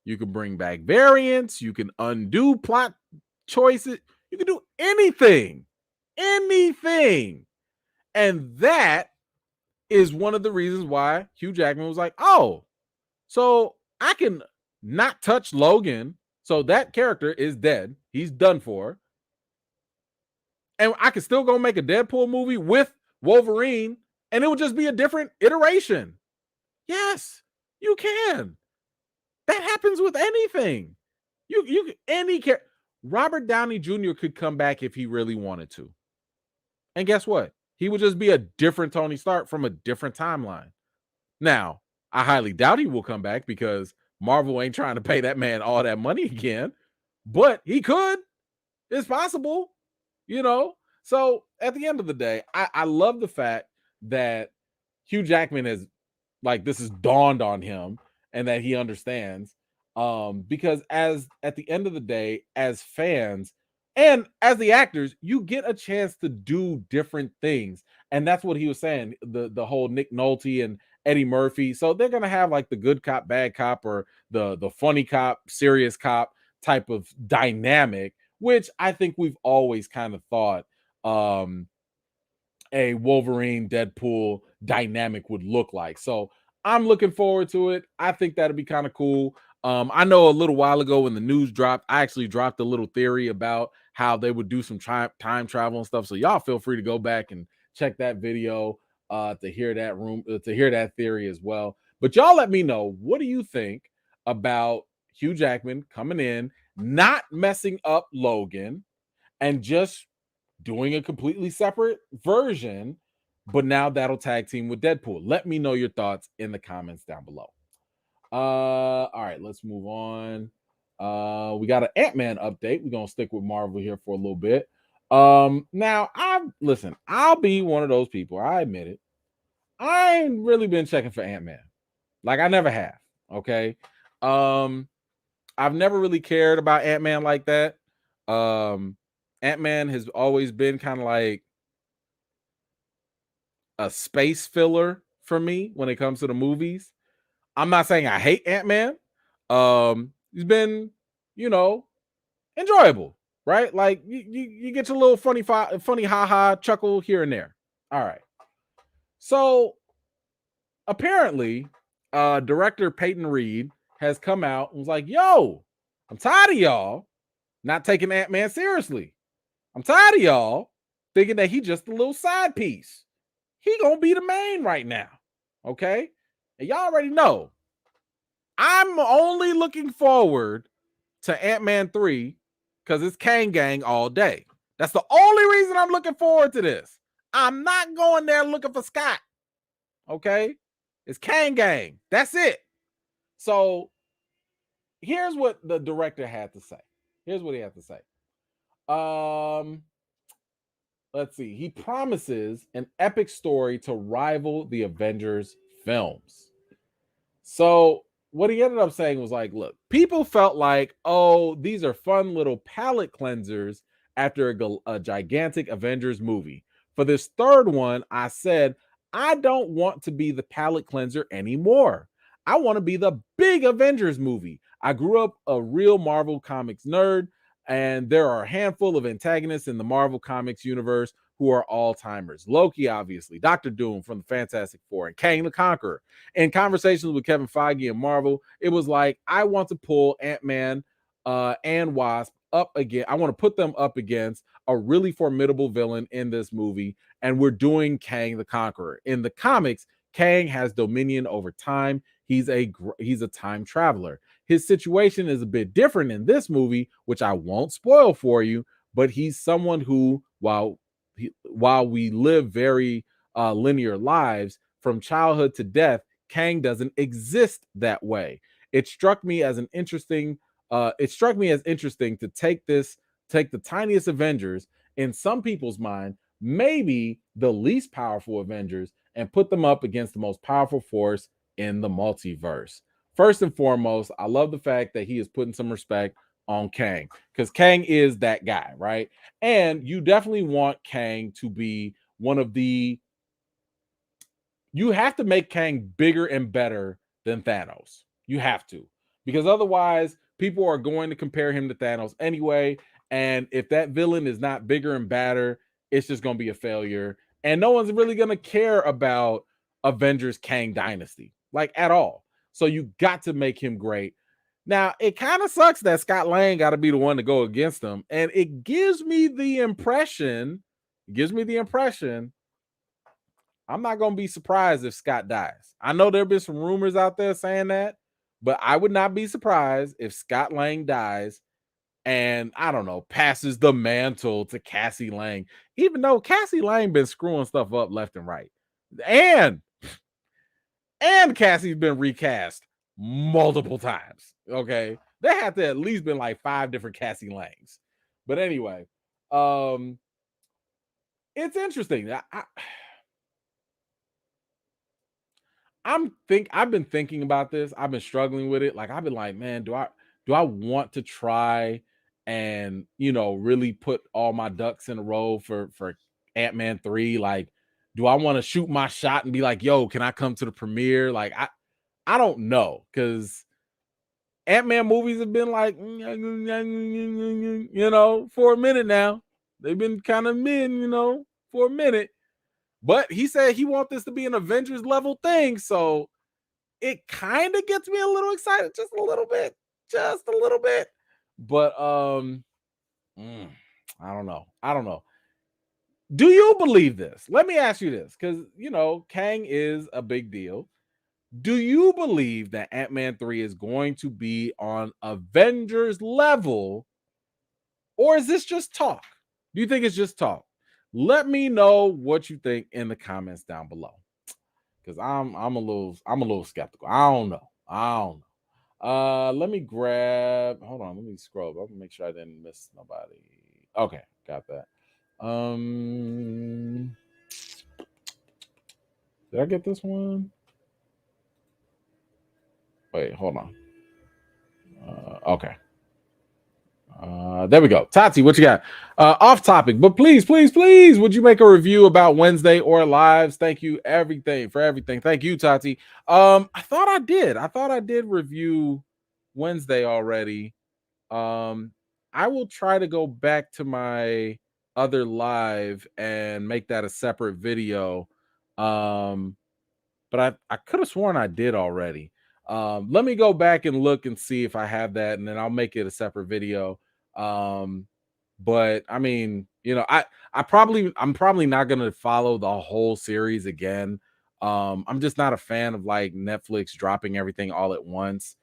You can bring back variants, you can undo plot choices, you can do anything. Anything. And that is one of the reasons why Hugh Jackman was like, oh, so I can not touch Logan. So that character is dead. He's done for. And I can still go make a Deadpool movie with Wolverine, and it would just be a different iteration. Yes, you can. That happens with anything. Any character. Robert Downey Jr. could come back if he really wanted to. And guess what? He would just be a different Tony Stark from a different timeline. Now, I highly doubt he will come back because Marvel ain't trying to pay that man all that money again. But he could. It's possible. So at the end of the day, I love the fact that Hugh Jackman has, like, this has dawned on him and that he understands, because at the end of the day, as fans and as the actors, you get a chance to do different things. And that's what he was saying, the whole Nick Nolte and Eddie Murphy. So they're going to have like the good cop, bad cop, or the funny cop, serious cop type of dynamic, which I think we've always kind of thought a Wolverine Deadpool dynamic would look like. So I'm looking forward to it. I think that'd be kind of cool. I know a little while ago when the news dropped, I actually dropped a little theory about how they would do some time travel and stuff. So y'all feel free to go back and check that video to hear that theory as well. But y'all let me know, what do you think about Hugh Jackman coming in, not messing up Logan, and just doing a completely separate version, but now that'll tag team with Deadpool? Let me know your thoughts in the comments down below. All right, let's move on. We got an Ant-Man update. We're gonna stick with Marvel here for a little bit. Now I'll be one of those people, I admit it. I ain't really been checking for Ant-Man. Like, I never have. Okay. I've never really cared about Ant-Man like that. Ant-Man has always been kind of like a space filler for me when it comes to the movies. I'm not saying I hate Ant-Man. He's been, enjoyable, right? Like you get your little funny haha chuckle here and there. All right. So apparently, director Peyton Reed has come out and was like, yo, I'm tired of y'all not taking Ant-Man seriously. I'm tired of y'all thinking that he just a little side piece. He gonna be the main right now. Okay. And y'all already know, I'm only looking forward to Ant-Man 3 because it's Kang Gang all day. That's the only reason I'm looking forward to this. I'm not going there looking for Scott. Okay. It's Kang Gang. That's it. So here's what the director had to say. Here's what he had to say. Let's see. He promises an epic story to rival the Avengers films. So what he ended up saying was like, look, people felt like, oh, these are fun little palate cleansers after a gigantic Avengers movie. For this third one, I said, I don't want to be the palate cleanser anymore. I want to be the big Avengers movie. I grew up a real Marvel Comics nerd, and there are a handful of antagonists in the Marvel Comics universe who are all-timers. Loki, obviously, Doctor Doom from the Fantastic Four, and Kang the Conqueror. In conversations with Kevin Feige and Marvel, it was like, I want to pull Ant-Man and Wasp up again. I want to put them up against a really formidable villain in this movie, and we're doing Kang the Conqueror. In the comics, Kang has dominion over time. He's a time traveler. His situation is a bit different in this movie, which I won't spoil for you, but he's someone who, while we live very linear lives from childhood to death, Kang doesn't exist that way. It struck me as interesting to take the tiniest Avengers in some people's mind, maybe the least powerful Avengers, and put them up against the most powerful force in the multiverse. First and foremost, I love the fact that he is putting some respect on Kang, because Kang is that guy, right? And you definitely want Kang to be one of the you have to make Kang bigger and better than Thanos. You have to, because otherwise, people are going to compare him to Thanos anyway. And if that villain is not bigger and badder, it's just going to be a failure. And no one's really going to care about Avengers Kang Dynasty, like at all. So you got to make him great. Now, it kind of sucks that Scott Lang got to be the one to go against him. And it gives me the impression I'm not going to be surprised if Scott dies. I know there have been some rumors out there saying that, but I would not be surprised if Scott Lang dies and, I don't know, passes the mantle to Cassie Lang, even though Cassie Lang been screwing stuff up left and right. And Cassie's been recast multiple times. Okay. There had to at least been like 5 different Cassie Langs. But anyway, it's interesting. I've been thinking about this. I've been struggling with it. Like, I've been like, man, do I want to try and, really put all my ducks in a row for Ant-Man 3? Like, do I want to shoot my shot and be like, yo, can I come to the premiere? Like, I don't know, because Ant-Man movies have been like, for a minute now. They've been kind of mid, for a minute. But he said he wants this to be an Avengers level thing, so it kind of gets me a little excited, just a little bit. But I don't know. Do you believe this? Let me ask you this, because Kang is a big deal. Do you believe that Ant-Man 3 is going to be on Avengers level, or is this just talk? Do you think it's just talk? Let me know what you think in the comments down below, because I'm a little skeptical. I don't know. Let me grab. Hold on. Let me scroll. I'm gonna make sure I didn't miss nobody. Okay, got that. Did I get this one? Wait, hold on. Okay. There we go. Tati, what you got? Off topic, but please, would you make a review about Wednesday or lives? Thank you for everything. Thank you, Tati. I thought I did review Wednesday already. I will try to go back to my other live and make that a separate video. But I could have sworn I did already. Let me go back and look and see if I have that, and then I'll make it a separate video. But I mean, I'm probably not gonna follow the whole series again. I'm just not a fan of like Netflix dropping everything all at once.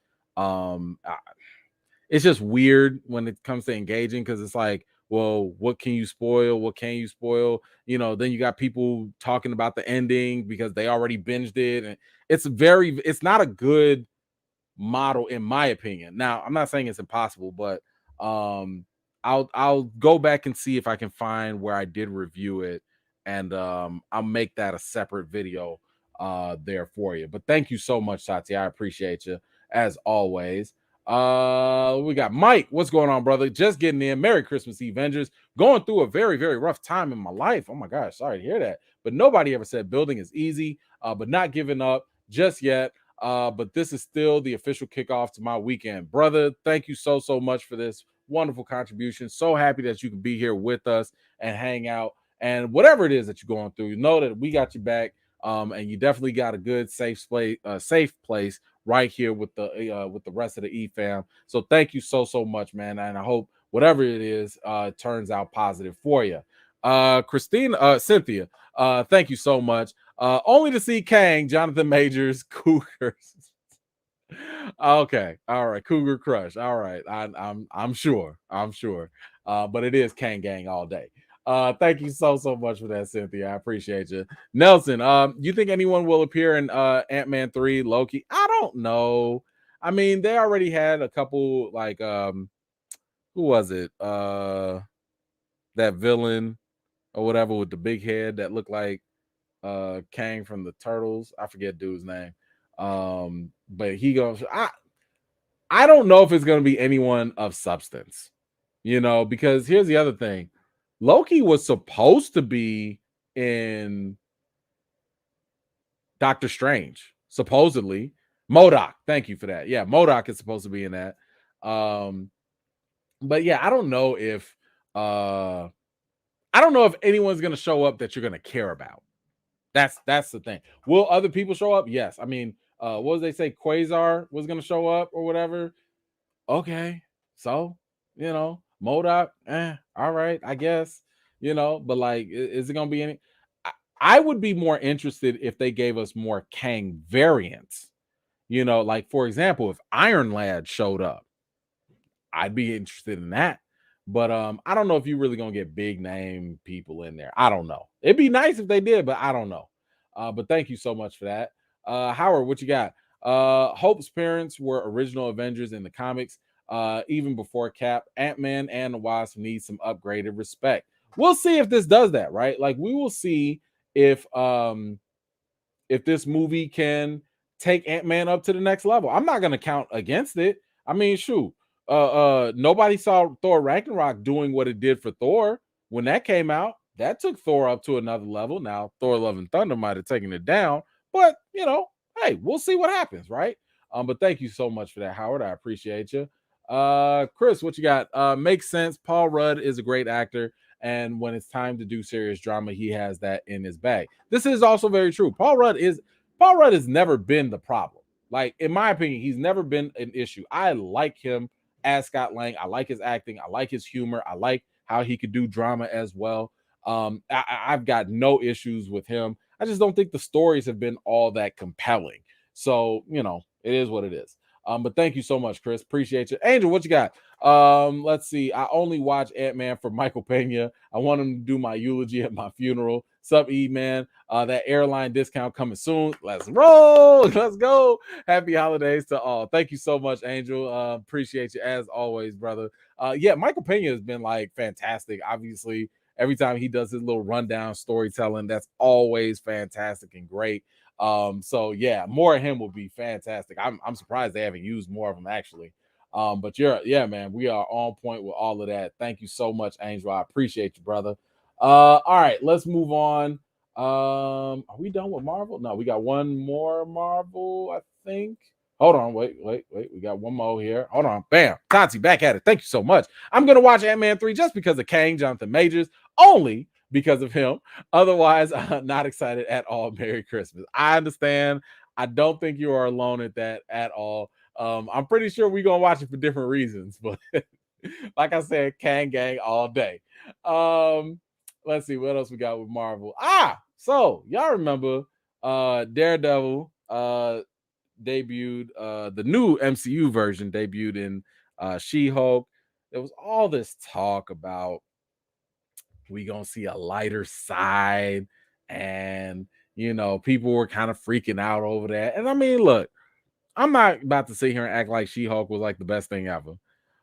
It's just weird when it comes to engaging, because it's like, well, what can you spoil? What can you spoil? Then you got people talking about the ending because they already binged it, and it's not a good model in my opinion. Now, I'm not saying it's impossible, but I'll go back and see if I can find where I did review it, and I'll make that a separate video there for you. But thank you so much, Tati. I appreciate you as always. We got Mike. What's going on, brother? Just getting in. Merry Christmas, Avengers. Going through a very, very rough time in my life. Oh my gosh, sorry to hear that. But nobody ever said building is easy, but not giving up just yet. But this is still the official kickoff to my weekend. Brother, thank you so much for this wonderful contribution. So happy that you can be here with us and hang out. And whatever it is that you're going through, know that we got you back. And you definitely got a good safe place right here with the rest of the E fam. So thank you so much, man. And I hope whatever it is turns out positive for you. Cynthia, thank you so much. Only to see Kang, Jonathan Majors, Cougars. Okay, all right, Cougar Crush. All right, I'm sure. But it is Kang Gang all day. Thank you so much for that, Cynthia. I appreciate you. Nelson, you think anyone will appear in Ant-Man 3 Loki? I don't know. I mean, they already had a couple, like who was it? That villain or whatever with the big head that looked like Kang from the Turtles. I forget dude's name. But he goes, I don't know if it's gonna be anyone of substance, because here's the other thing. Loki was supposed to be in Doctor Strange, supposedly. MODOK, thank you for that. Yeah, MODOK is supposed to be in that. But yeah, I don't know if anyone's gonna show up that you're gonna care about. That's the thing. Will other people show up? Yes. I mean, what was they say? Quasar was gonna show up or whatever. Okay, so MODOK, all right, I guess, but like, is it gonna be any? I would be more interested if they gave us more Kang variants. Like for example, if Iron Lad showed up, I'd be interested in that. But I don't know if you're really gonna get big name people in there. I don't know. It'd be nice if they did, but I don't know. But thank you so much for that. Howard, what you got? Hope's parents were original Avengers in the comics. Even before Cap, Ant-Man and the Wasp need some upgraded respect. We'll see if this does that, right? Like we will see if this movie can take Ant-Man up to the next level. I'm not gonna count against it. I mean, shoot. Nobody saw Thor Ragnarok doing what it did for Thor when that came out. That took Thor up to another level. Now, Thor Love and Thunder might have taken it down, but hey, we'll see what happens, right? But thank you so much for that, Howard. I appreciate you. Chris, what you got? Makes sense. Paul Rudd is a great actor, and when it's time to do serious drama, he has that in his bag. This is also very true. Paul Rudd has never been the problem. Like, in my opinion, he's never been an issue. I like him as Scott Lang. I like his acting. I like his humor. I like how he could do drama as well. I've got no issues with him. I just don't think the stories have been all that compelling. So, it is what it is. But thank you so much, Chris. Appreciate you. Angel, what you got? Let's see. I only watch Ant-Man for Michael Pena. I want him to do my eulogy at my funeral. Sup, E man. That airline discount coming soon. Let's roll. Let's go. Happy holidays to all. Thank you so much, Angel. Appreciate you as always, brother. Yeah, Michael Pena has been like fantastic. Obviously, every time he does his little rundown storytelling, that's always fantastic and great. So yeah, more of him will be fantastic. I'm surprised they haven't used more of him actually. But yeah, man, we are on point with all of that. Thank you so much, Angel. I appreciate you, brother. All right, let's move on. Are we done with Marvel? No, we got one more Marvel, I think. Hold on, wait. We got one more here. Hold on. Bam. Tati, back at it. Thank you so much. I'm gonna watch Ant-Man 3 just because of Kang, Jonathan Majors, only because of him. Otherwise, I'm not excited at all. Merry Christmas. I understand. I don't think you are alone at that at all. I'm pretty sure we're gonna watch it for different reasons, but like I said, Kang Gang all day. Let's see what else we got with Marvel. So y'all remember Daredevil debuted, the new MCU version debuted in She-Hulk. There was all this talk about we gonna see a lighter side, and people were kind of freaking out over that. And I mean, look, I'm not about to sit here and act like She-Hulk was like the best thing ever,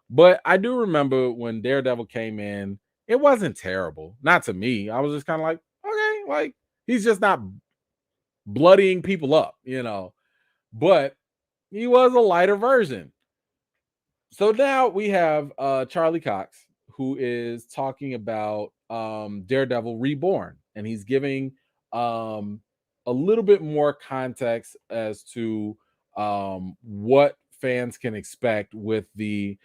but I do remember when Daredevil came in, it wasn't terrible. Not to me. I was just kind of like, okay, like he's just not bloodying people up, but he was a lighter version. So now we have Charlie Cox, who is talking about Daredevil Reborn, and he's giving a little bit more context as to what fans can expect with the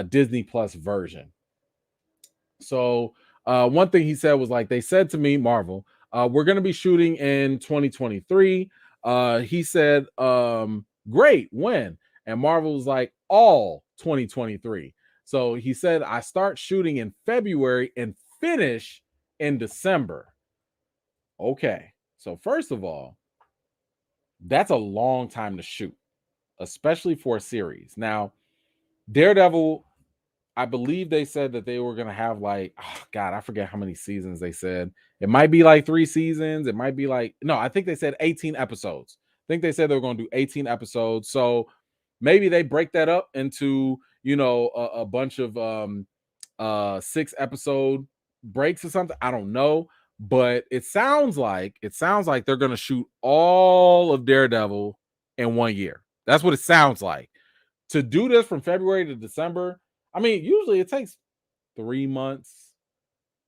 Disney Plus version. So one thing he said was like, they said to me, Marvel, We're going to be shooting in 2023. He said, great, when? And Marvel was like, all 2023. So he said, I start shooting in February and finish in December. Okay. So first of all, that's a long time to shoot, especially for a series. Now, Daredevil, I believe they said that they were going to have like, oh God, I forget how many seasons they said. It might be like 3 seasons. It might be like, no, I think they said 18 episodes. I think they said they were going to do 18 episodes. So maybe they break that up into, a bunch of 6-episode breaks or something. I don't know. But it sounds like they're going to shoot all of Daredevil in 1 year. That's what it sounds like. To do this from February to December, I mean, usually it takes 3 months,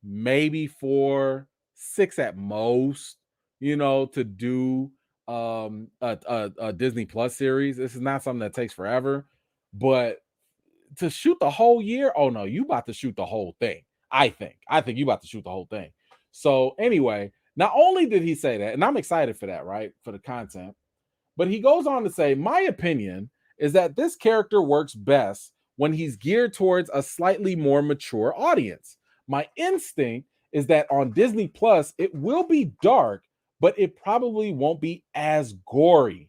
maybe 4, 6 at most, to do a Disney Plus series. This is not something that takes forever, but to shoot the whole year, oh no, you about to shoot the whole thing. I think you about to shoot the whole thing. So anyway, not only did he say that, and I'm excited for that, right? For the content, but he goes on to say, my opinion is that this character works best when he's geared towards a slightly more mature audience. My instinct is that on Disney Plus, it will be dark, but it probably won't be as gory.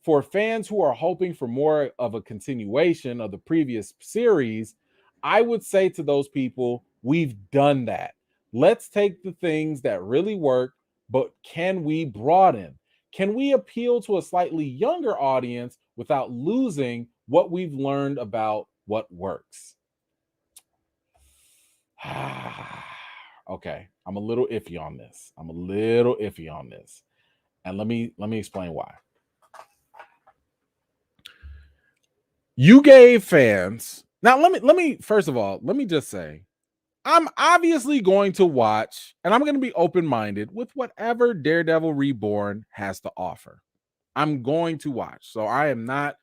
For fans who are hoping for more of a continuation of the previous series, I would say to those people, we've done that. Let's take the things that really work, but can we broaden? Can we appeal to a slightly younger audience without losing what we've learned about what works? Okay, I'm a little iffy on this. And let me explain why. You gave fans. Now let me first of all, let me just say, I'm obviously going to watch and I'm going to be open-minded with whatever Daredevil Reborn has to offer. I'm going to watch. So I am not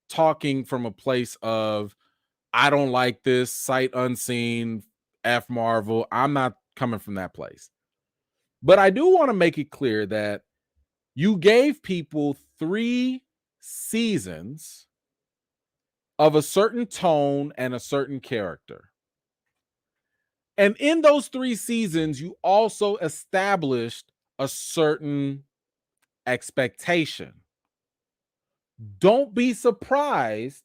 talking from a place of I don't like this, sight unseen, F Marvel. I'm not coming from that place. But I do want to make it clear that you gave people 3 seasons of a certain tone and a certain character. And in those 3 seasons, you also established a certain expectation. Don't be surprised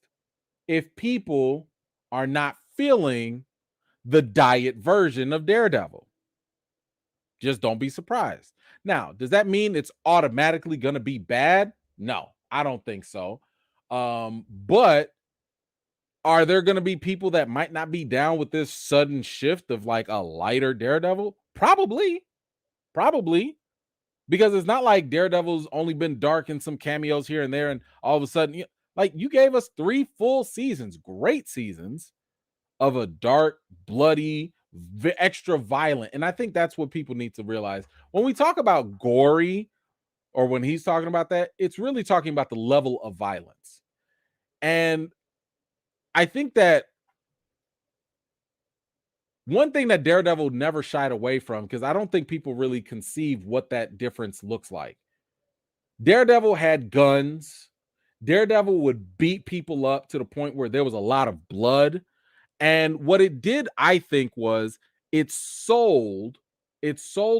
if people are not feeling the diet version of Daredevil. Just don't be surprised. Now, does that mean it's automatically going to be bad? No, I don't think so. But are there going to be people that might not be down with this sudden shift of like a lighter Daredevil? Probably. Because it's not like Daredevil's only been dark in some cameos here and there, and all of a sudden, like you gave us 3 full seasons, great seasons of a dark, bloody, extra violent. And I think that's what people need to realize. When we talk about gory, or when he's talking about that, it's really talking about the level of violence. And I think that one thing that Daredevil never shied away from, because I don't think people really conceive what that difference looks like. Daredevil had guns. Daredevil would beat people up to the point where there was a lot of blood. And what it did, I think, was it sold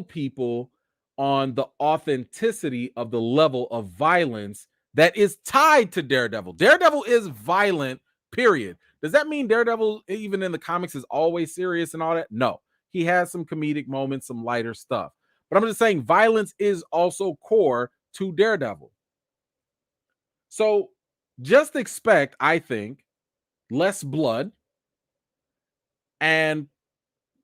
people on the authenticity of the level of violence that is tied to Daredevil. Daredevil is violent, period. Does that mean Daredevil, even in the comics, is always serious and all that? No. He has some comedic moments, some lighter stuff. But I'm just saying violence is also core to Daredevil. So just expect, I think, less blood. And,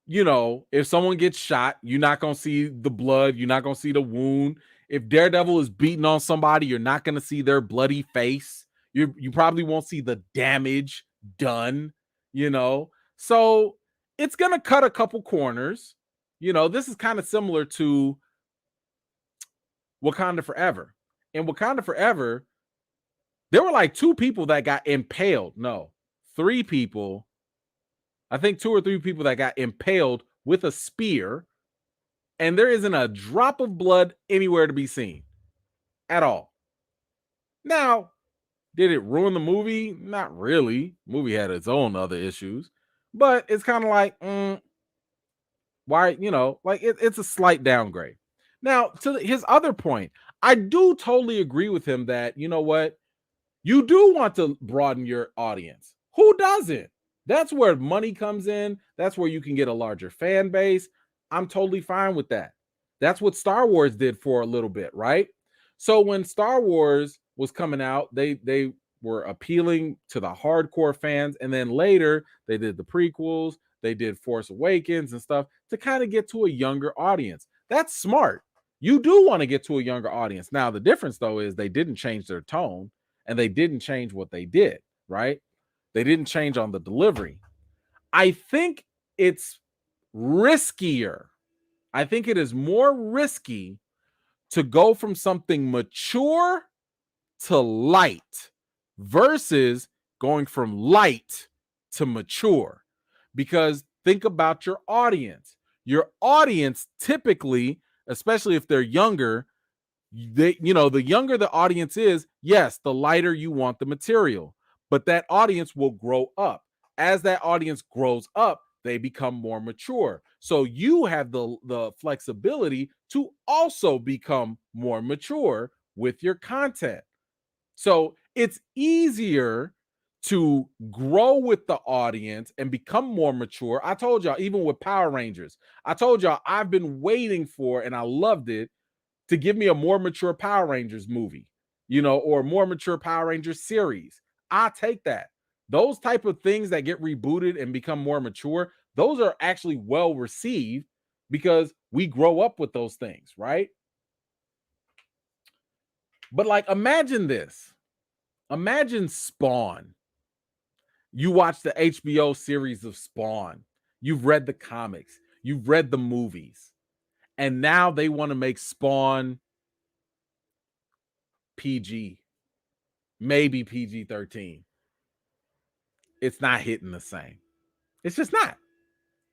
if someone gets shot, you're not going to see the blood. You're not going to see the wound. If Daredevil is beating on somebody, you're not going to see their bloody face. You probably won't see the damage done, So it's going to cut a couple corners. This is kind of similar to Wakanda Forever. In Wakanda Forever, there were like 2 people that got impaled. No, 3 people. I think 2 or 3 people that got impaled with a spear. and there isn't a drop of blood anywhere to be seen at all. Now, did it ruin the movie? Not really. Movie had its own other issues, but it's kind of like, why, like it's a slight downgrade. Now, to his other point, I do totally agree with him that, you know what, you do want to broaden your audience. Who doesn't? That's where money comes in. That's where you can get a larger fan base. I'm totally fine with that. That's what Star Wars did for a little bit, right? So when Star Wars was coming out, they were appealing to the hardcore fans, and then later they did the prequels, they did Force Awakens and stuff to kind of get to a younger audience. That's smart. You do want to get to a younger audience. Now, the difference though is they didn't change their tone and they didn't change what they did, right? They didn't change on the delivery. I think it's riskier. I think it is more risky to go from something mature to light versus going from light to mature. Because think about your audience. Your audience typically, especially if they're younger, the younger the audience is, yes, the lighter you want the material, but that audience will grow up. As that audience grows up, they become more mature. So you have the flexibility to also become more mature with your content. So it's easier to grow with the audience and become more mature. I told y'all, even with Power Rangers, I told y'all I've been waiting for, and I loved it, to give me a more mature Power Rangers movie, or more mature Power Rangers series. I take that. Those type of things that get rebooted and become more mature, those are actually well received because we grow up with those things, right? But like, imagine this. Imagine Spawn. You watch the HBO series of Spawn. You've read the comics. You've read the movies. And now they want to make Spawn PG, maybe PG-13. It's not hitting the same. It's just not.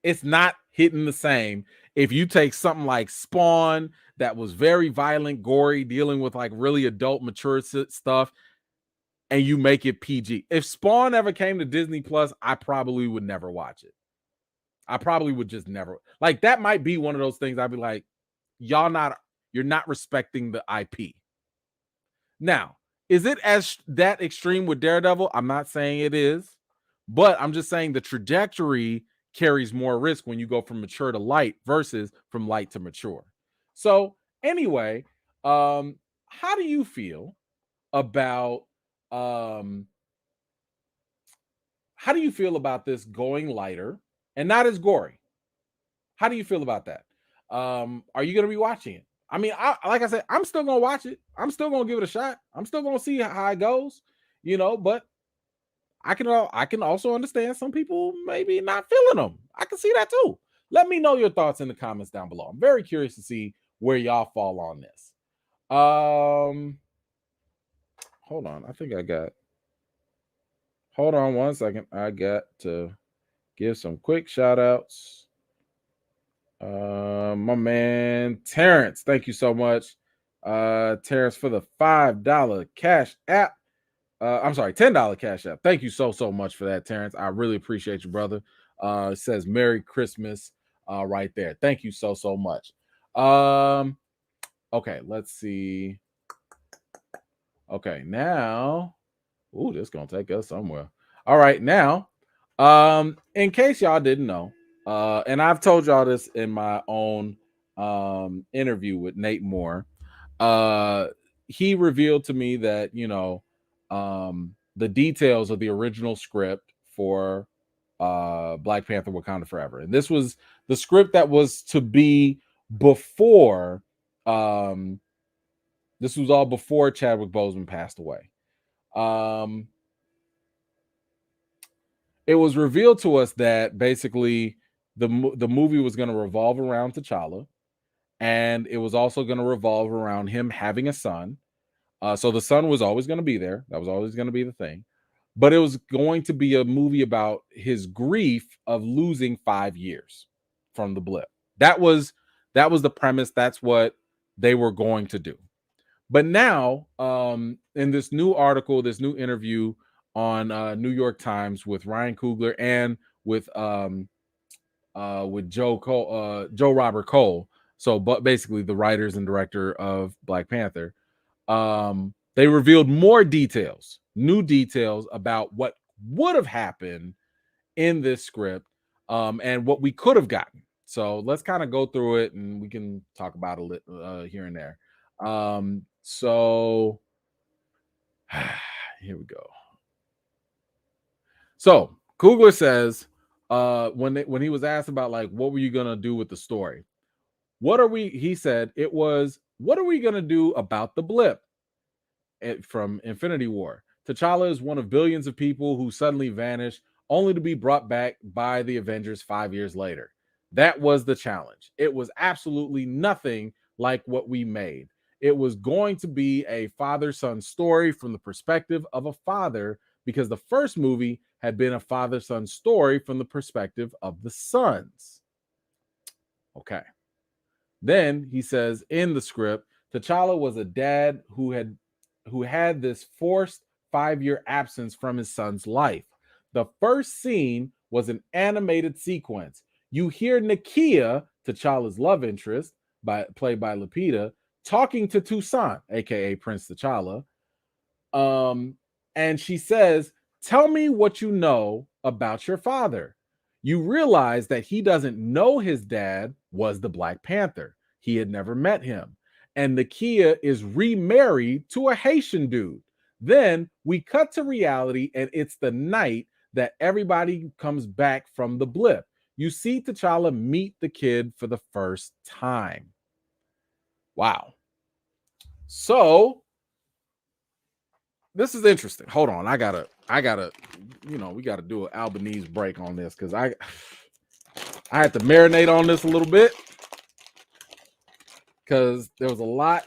It's not hitting the same. If you take something like Spawn that was very violent, gory, dealing with like really adult, mature stuff, and you make it PG. If Spawn ever came to Disney Plus, I probably would never watch it. I probably would just never. Like, that might be one of those things I'd be like, you're not respecting the IP. Now, is it as that extreme with Daredevil? I'm not saying it is, but I'm just saying the trajectory carries more risk when you go from mature to light versus from light to mature. So anyway, how do you feel about this going lighter and not as gory? How do you feel about that? Are you going to be watching it? I mean, like I said, I'm still going to watch it. I'm still going to give it a shot. I'm still going to see how it goes, but I can also understand some people maybe not feeling them. I can see that too. Let me know your thoughts in the comments down below. I'm very curious to see where y'all fall on this. Hold on. Hold on one second. I got to give some quick shout outs. My man Terrence, thank you so much. Terrence, for the $5 cash app. I'm sorry, $10 cash app. Thank you so much for that, Terrence. I really appreciate you, brother. It says Merry Christmas right there. Thank you so much. Okay, let's see. Okay, now, this is gonna take us somewhere. All right, now, in case y'all didn't know, and I've told y'all this in my own interview with Nate Moore, he revealed to me that the details of the original script for Black Panther Wakanda Forever, and this was the script that was to be before this was all before Chadwick Boseman passed away. It was revealed to us that basically the movie was going to revolve around T'Challa, and it was also going to revolve around him having a son. So the son was always going to be there. That was always going to be the thing. But it was going to be a movie about his grief of losing 5 years from the blip. That was That was the premise. That's what they were going to do. But now, in this new article, this new interview on New York Times with Ryan Coogler and with Joe Robert Cole. So, but basically the writers and director of Black Panther, they revealed more details, new details about what would have happened in this script, and what we could have gotten. So let's kind of go through it, and we can talk about it here and there. So here we go. So Kugler says, when he was asked about like what were you gonna do with the story, he said it was, what are we gonna do about the blip from Infinity War? T'Challa is one of billions of people who suddenly vanished, only to be brought back by the Avengers 5 years later. That was the challenge. It was absolutely nothing like what we made. It was going to be a father-son story from the perspective of a father, because the first movie had been a father-son story from the perspective of the sons. Okay. Then he says in the script, T'Challa was a dad who had this forced 5-year absence from his son's life. The first scene was an animated sequence. You hear Nakia, T'Challa's love interest, played by Lupita, talking to Toussaint, aka Prince T'Challa. And she says, "Tell me what you know about your father." You realize that he doesn't know his dad was the Black Panther. He had never met him. And Nakia is remarried to a Haitian dude. Then we cut to reality, and it's the night that everybody comes back from the blip. You see T'Challa meet the kid for the first time. Wow. So this is interesting. Hold on. I gotta, we gotta do an Albanese break on this, because I had to marinate on this a little bit, because there was a lot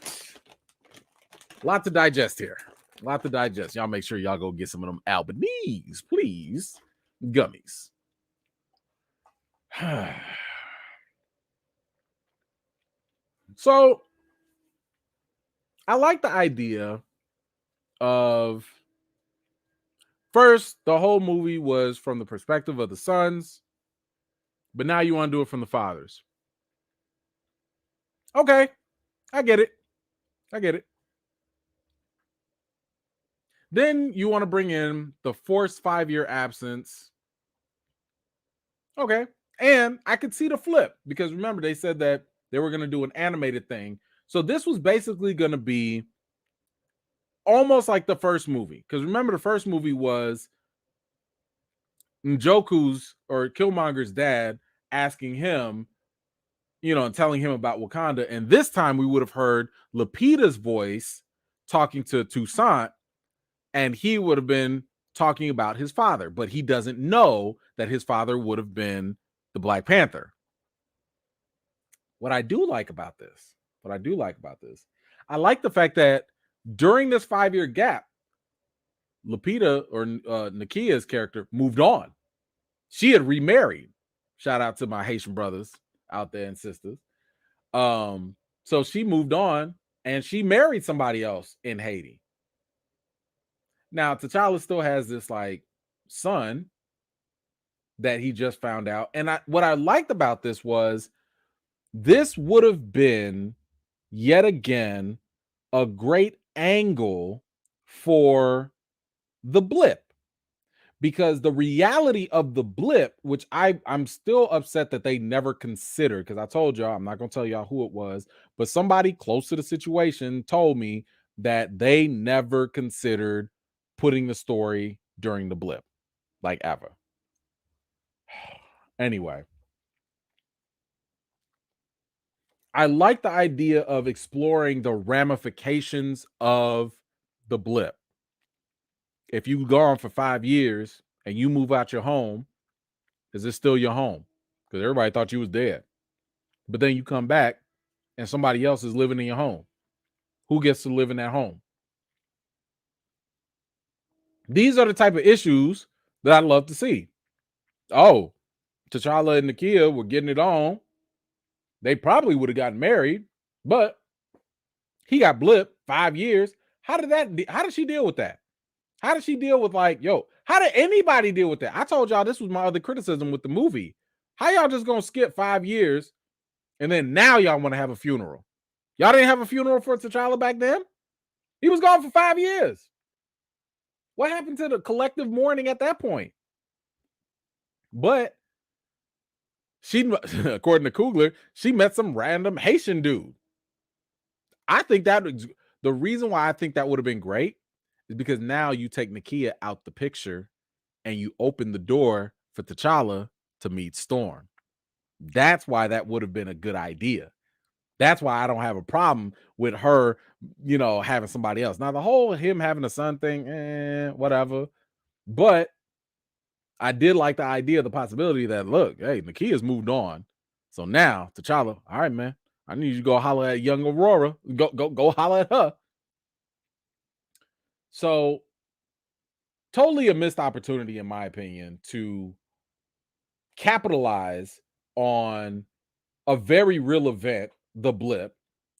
to digest here. A lot to digest. Y'all make sure y'all go get some of them Albanese, please. Gummies. So I like the idea of, first, the whole movie was from the perspective of the sons, but now you want to do it from the fathers. Okay, I get it. Then you want to bring in the forced 5-year absence. Okay. And I could see the flip, because remember, they said that they were going to do an animated thing. So this was basically going to be almost like the first movie. Because remember, the first movie was Njoku's, or Killmonger's dad, asking him, and telling him about Wakanda. And this time we would have heard Lupita's voice talking to Toussaint, and he would have been talking about his father, but he doesn't know that his father would have been the Black Panther. What I do like about this, I like the fact that during this 5-year gap, Lupita, or Nakia's character, moved on. She had remarried. Shout out to my Haitian brothers out there and sisters. So she moved on, and she married somebody else in Haiti. Now, T'Challa still has this like son that he just found out. And what I liked about this was, this would have been yet again a great angle for the blip, because the reality of the blip, which I'm still upset that they never considered, because I told y'all, I'm not going to tell y'all who it was, but somebody close to the situation told me that they never considered putting the story during the blip, like, ever. Anyway, I like the idea of exploring the ramifications of the blip. If you go on for 5 years and you move out your home, is it still your home? Because everybody thought you was dead. But then you come back and somebody else is living in your home. Who gets to live in that home? These are the type of issues that I'd love to see. Oh, T'Challa and Nakia were getting it on, They probably would have gotten married, but he got blipped 5 years. How did she deal with that? How did she deal with like, yo, how did anybody deal with that? I told y'all this was my other criticism with the movie. How y'all just gonna skip 5 years and then now y'all want to have a funeral? Y'all didn't have a funeral for T'Challa back then? He was gone for 5 years. What happened to the collective mourning at that point? But she, according to Coogler, she met some random Haitian dude. I think that the reason why I think that would have been great is because now you take Nakia out the picture and you open the door for T'Challa to meet Storm. That's why that would have been a good idea. That's why I don't have a problem with her, having somebody else. Now, the whole him having a son thing, whatever. But I did like the idea, the possibility that, look, hey, Nakia's moved on. So now, T'Challa, all right, man, I need you to go holler at young Aurora. Go holler at her. So, totally a missed opportunity, in my opinion, to capitalize on a very real event, the blip,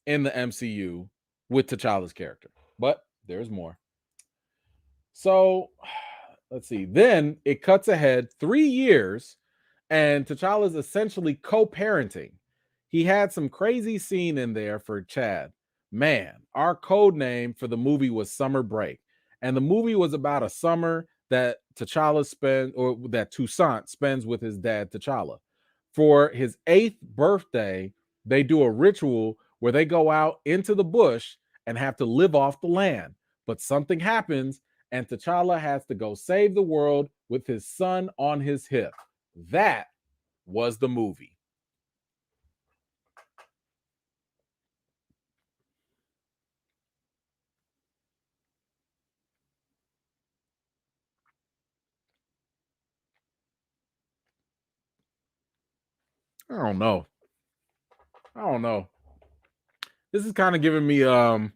in the MCU with T'Challa's character. But there's more. So, let's see. Then it cuts ahead 3 years, and T'Challa's essentially co-parenting. He had some crazy scene in there for Chad. Man, our code name for the movie was Summer Break. And the movie was about a summer that T'Challa spends, or that Toussaint spends with his dad, T'Challa. For his 8th birthday, they do a ritual where they go out into the bush and have to live off the land. But something happens, and T'Challa has to go save the world with his son on his hip. That was the movie. I don't know. This is kind of giving me God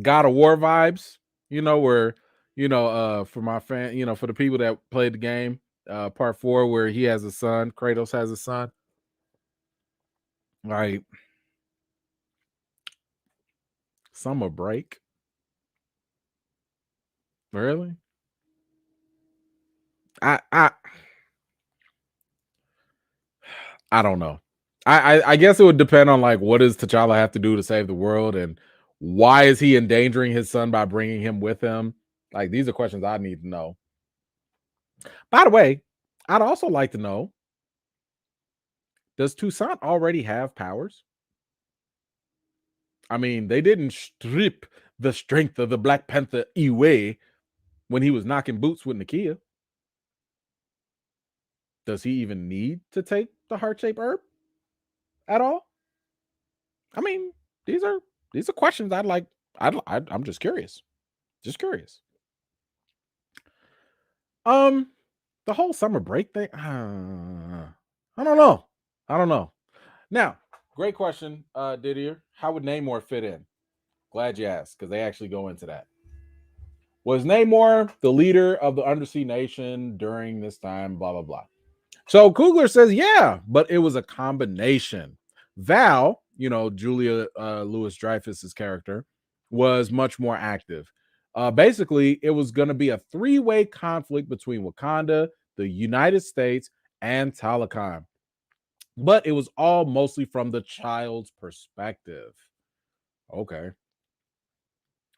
of War vibes, where for my fan, for the people that played the game, part 4 where he has a son, Kratos has a son. Like Summer Break. Really? I don't know. I guess it would depend on like what does T'Challa have to do to save the world, and why is he endangering his son by bringing him with him? Like these are questions I need to know. By the way, I'd also like to know, does Toussaint already have powers? I mean, they didn't strip the strength of the Black Panther away when he was knocking boots with Nakia. Does he even need to take the heart-shaped herb at all? I mean, these are questions I'd like. I'm just curious. Just curious. The whole summer break thing. I don't know. Now, great question, Didier. How would Namor fit in? Glad you asked, because they actually go into that. Was Namor the leader of the Undersea Nation during this time? Blah blah blah. So Coogler says, yeah, but it was a combination. Val, Julia Louis-Dreyfus's character, was much more active. Basically, it was going to be a 3-way conflict between Wakanda, the United States, and Talokan. But it was all mostly from the child's perspective. Okay.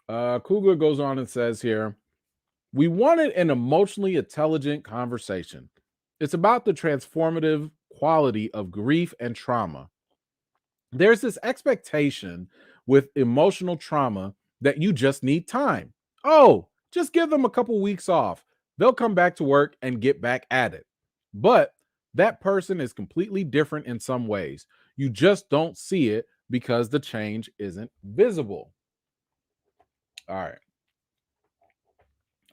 Coogler goes on and says here, we wanted an emotionally intelligent conversation. It's about the transformative quality of grief and trauma. There's this expectation with emotional trauma that you just need time. Oh, just give them a couple weeks off. They'll come back to work and get back at it. But that person is completely different in some ways. You just don't see it because the change isn't visible. All right.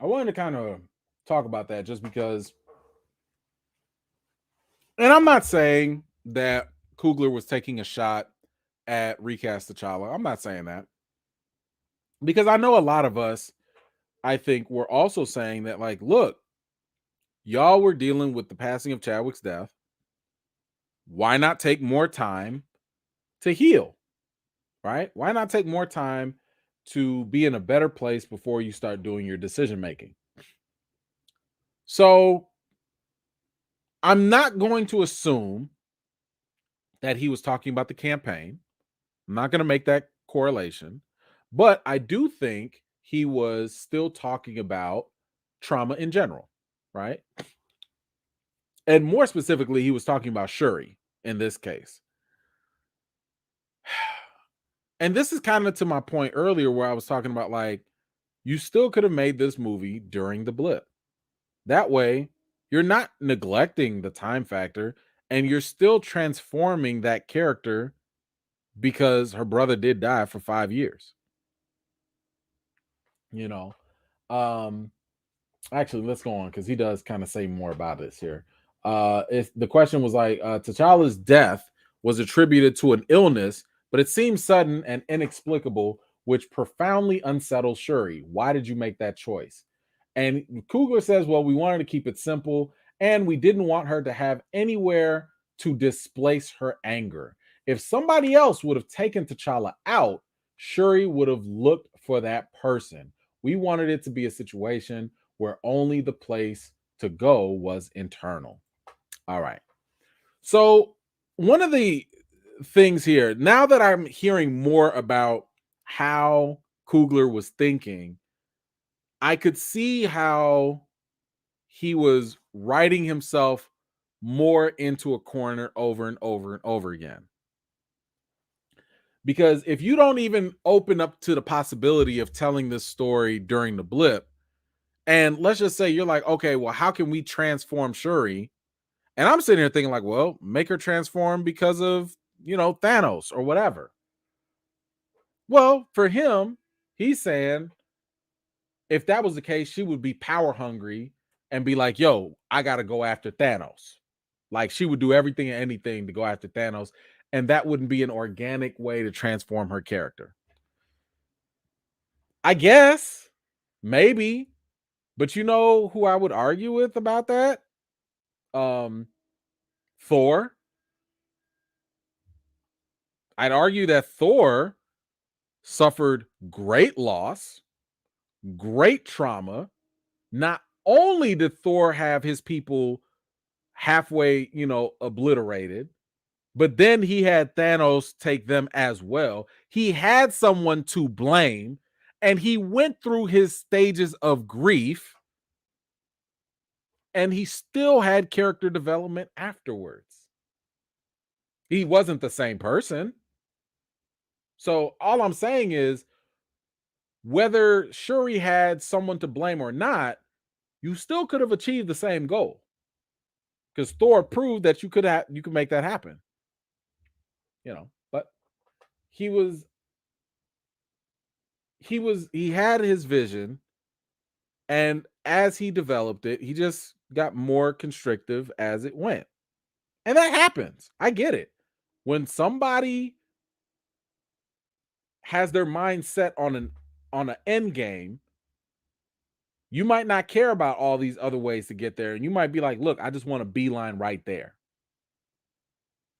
I wanted to kind of talk about that just because, and I'm not saying that Coogler was taking a shot at recast T'Challa. I'm not saying that, because I know a lot of us, I think, were also saying that, like, look, y'all were dealing with the passing of Chadwick's death. why not take more time to heal, right? Why not take more time to be in a better place before you start doing your decision making? So I'm not going to assume that he was talking about the campaign. I'm not going to make that correlation, but I do think he was still talking about trauma in general, right? And more specifically, he was talking about Shuri in this case. And this is kind of to my point earlier where I was talking about, like, you still could have made this movie during the blip. That way, you're not neglecting the time factor and you're still transforming that character because her brother did die for 5 years. You know. Um Actually, let's go on because he does kind of say more about this here. If the question was like, T'Challa's death was attributed to an illness, but it seems sudden and inexplicable, which profoundly unsettles Shuri. Why did you make that choice? And Coogler says, well, we wanted to keep it simple, and we didn't want her to have anywhere to displace her anger. If somebody else would have taken T'Challa out, Shuri would have looked for that person. We wanted it to be a situation where only the place to go was internal. All right. So, one of the things here, now that I'm hearing more about how Coogler was thinking, I could see how he was writing himself more into a corner over and over and over again. Because if you don't even open up to the possibility of telling this story during the blip, and let's just say you're like, okay, well, how can we transform Shuri? And I'm sitting here thinking, like, well, make her transform because of, Thanos or whatever. Well, for him, he's saying if that was the case, she would be power hungry and be like, yo, I got to go after Thanos. Like, she would do everything and anything to go after Thanos. And that wouldn't be an organic way to transform her character. I guess, maybe. But you know who I would argue with about that? Thor. I'd argue that Thor suffered great loss, great trauma. Not only did Thor have his people halfway, obliterated, but then he had Thanos take them as well. He had someone to blame, and he went through his stages of grief, and he still had character development afterwards. He wasn't the same person. So all I'm saying is, whether Shuri had someone to blame or not, you still could have achieved the same goal. Because Thor proved that you could make that happen. But he had his vision, and as he developed it, he just got more constrictive as it went. And that happens. I get it. When somebody has their mind set on an end game, you might not care about all these other ways to get there. And you might be like, look, I just want a beeline right there.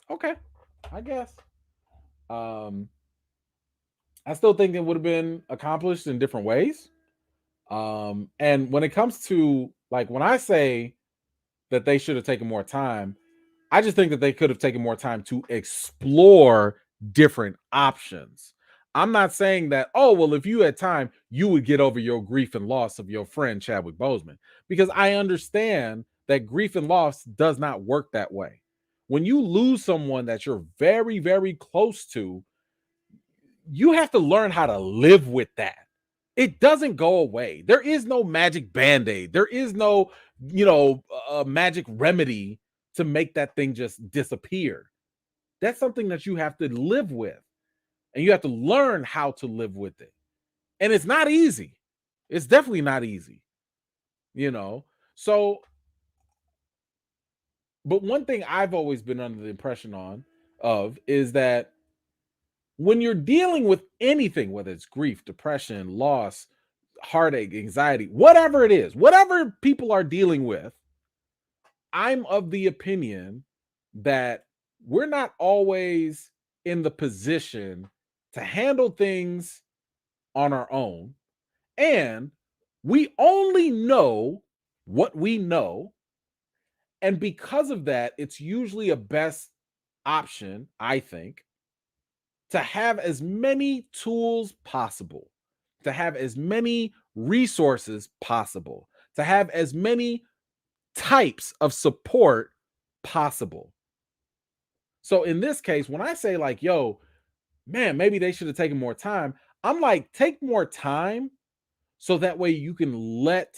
Okay, I guess. I still think it would have been accomplished in different ways. And when it comes to, like, when I say that they should have taken more time, I just think that they could have taken more time to explore different options. I'm not saying that, oh, well, if you had time, you would get over your grief and loss of your friend Chadwick Boseman, because I understand that grief and loss does not work that way. When you lose someone that you're very, very close to, you have to learn how to live with that. It doesn't go away. There is no magic band-aid. There is no, magic remedy to make that thing just disappear. That's something that you have to live with, and you have to learn how to live with it. And it's not easy. It's definitely not easy, So, but one thing I've always been under the impression of is that when you're dealing with anything, whether it's grief, depression, loss, heartache, anxiety, whatever it is, whatever people are dealing with, I'm of the opinion that we're not always in the position to handle things on our own. And we only know what we know. And because of that, it's usually a best option, I think, to have as many tools possible, to have as many resources possible, to have as many types of support possible. So in this case, when I say like, yo, man, maybe they should have taken more time, I'm like, take more time so that way you can let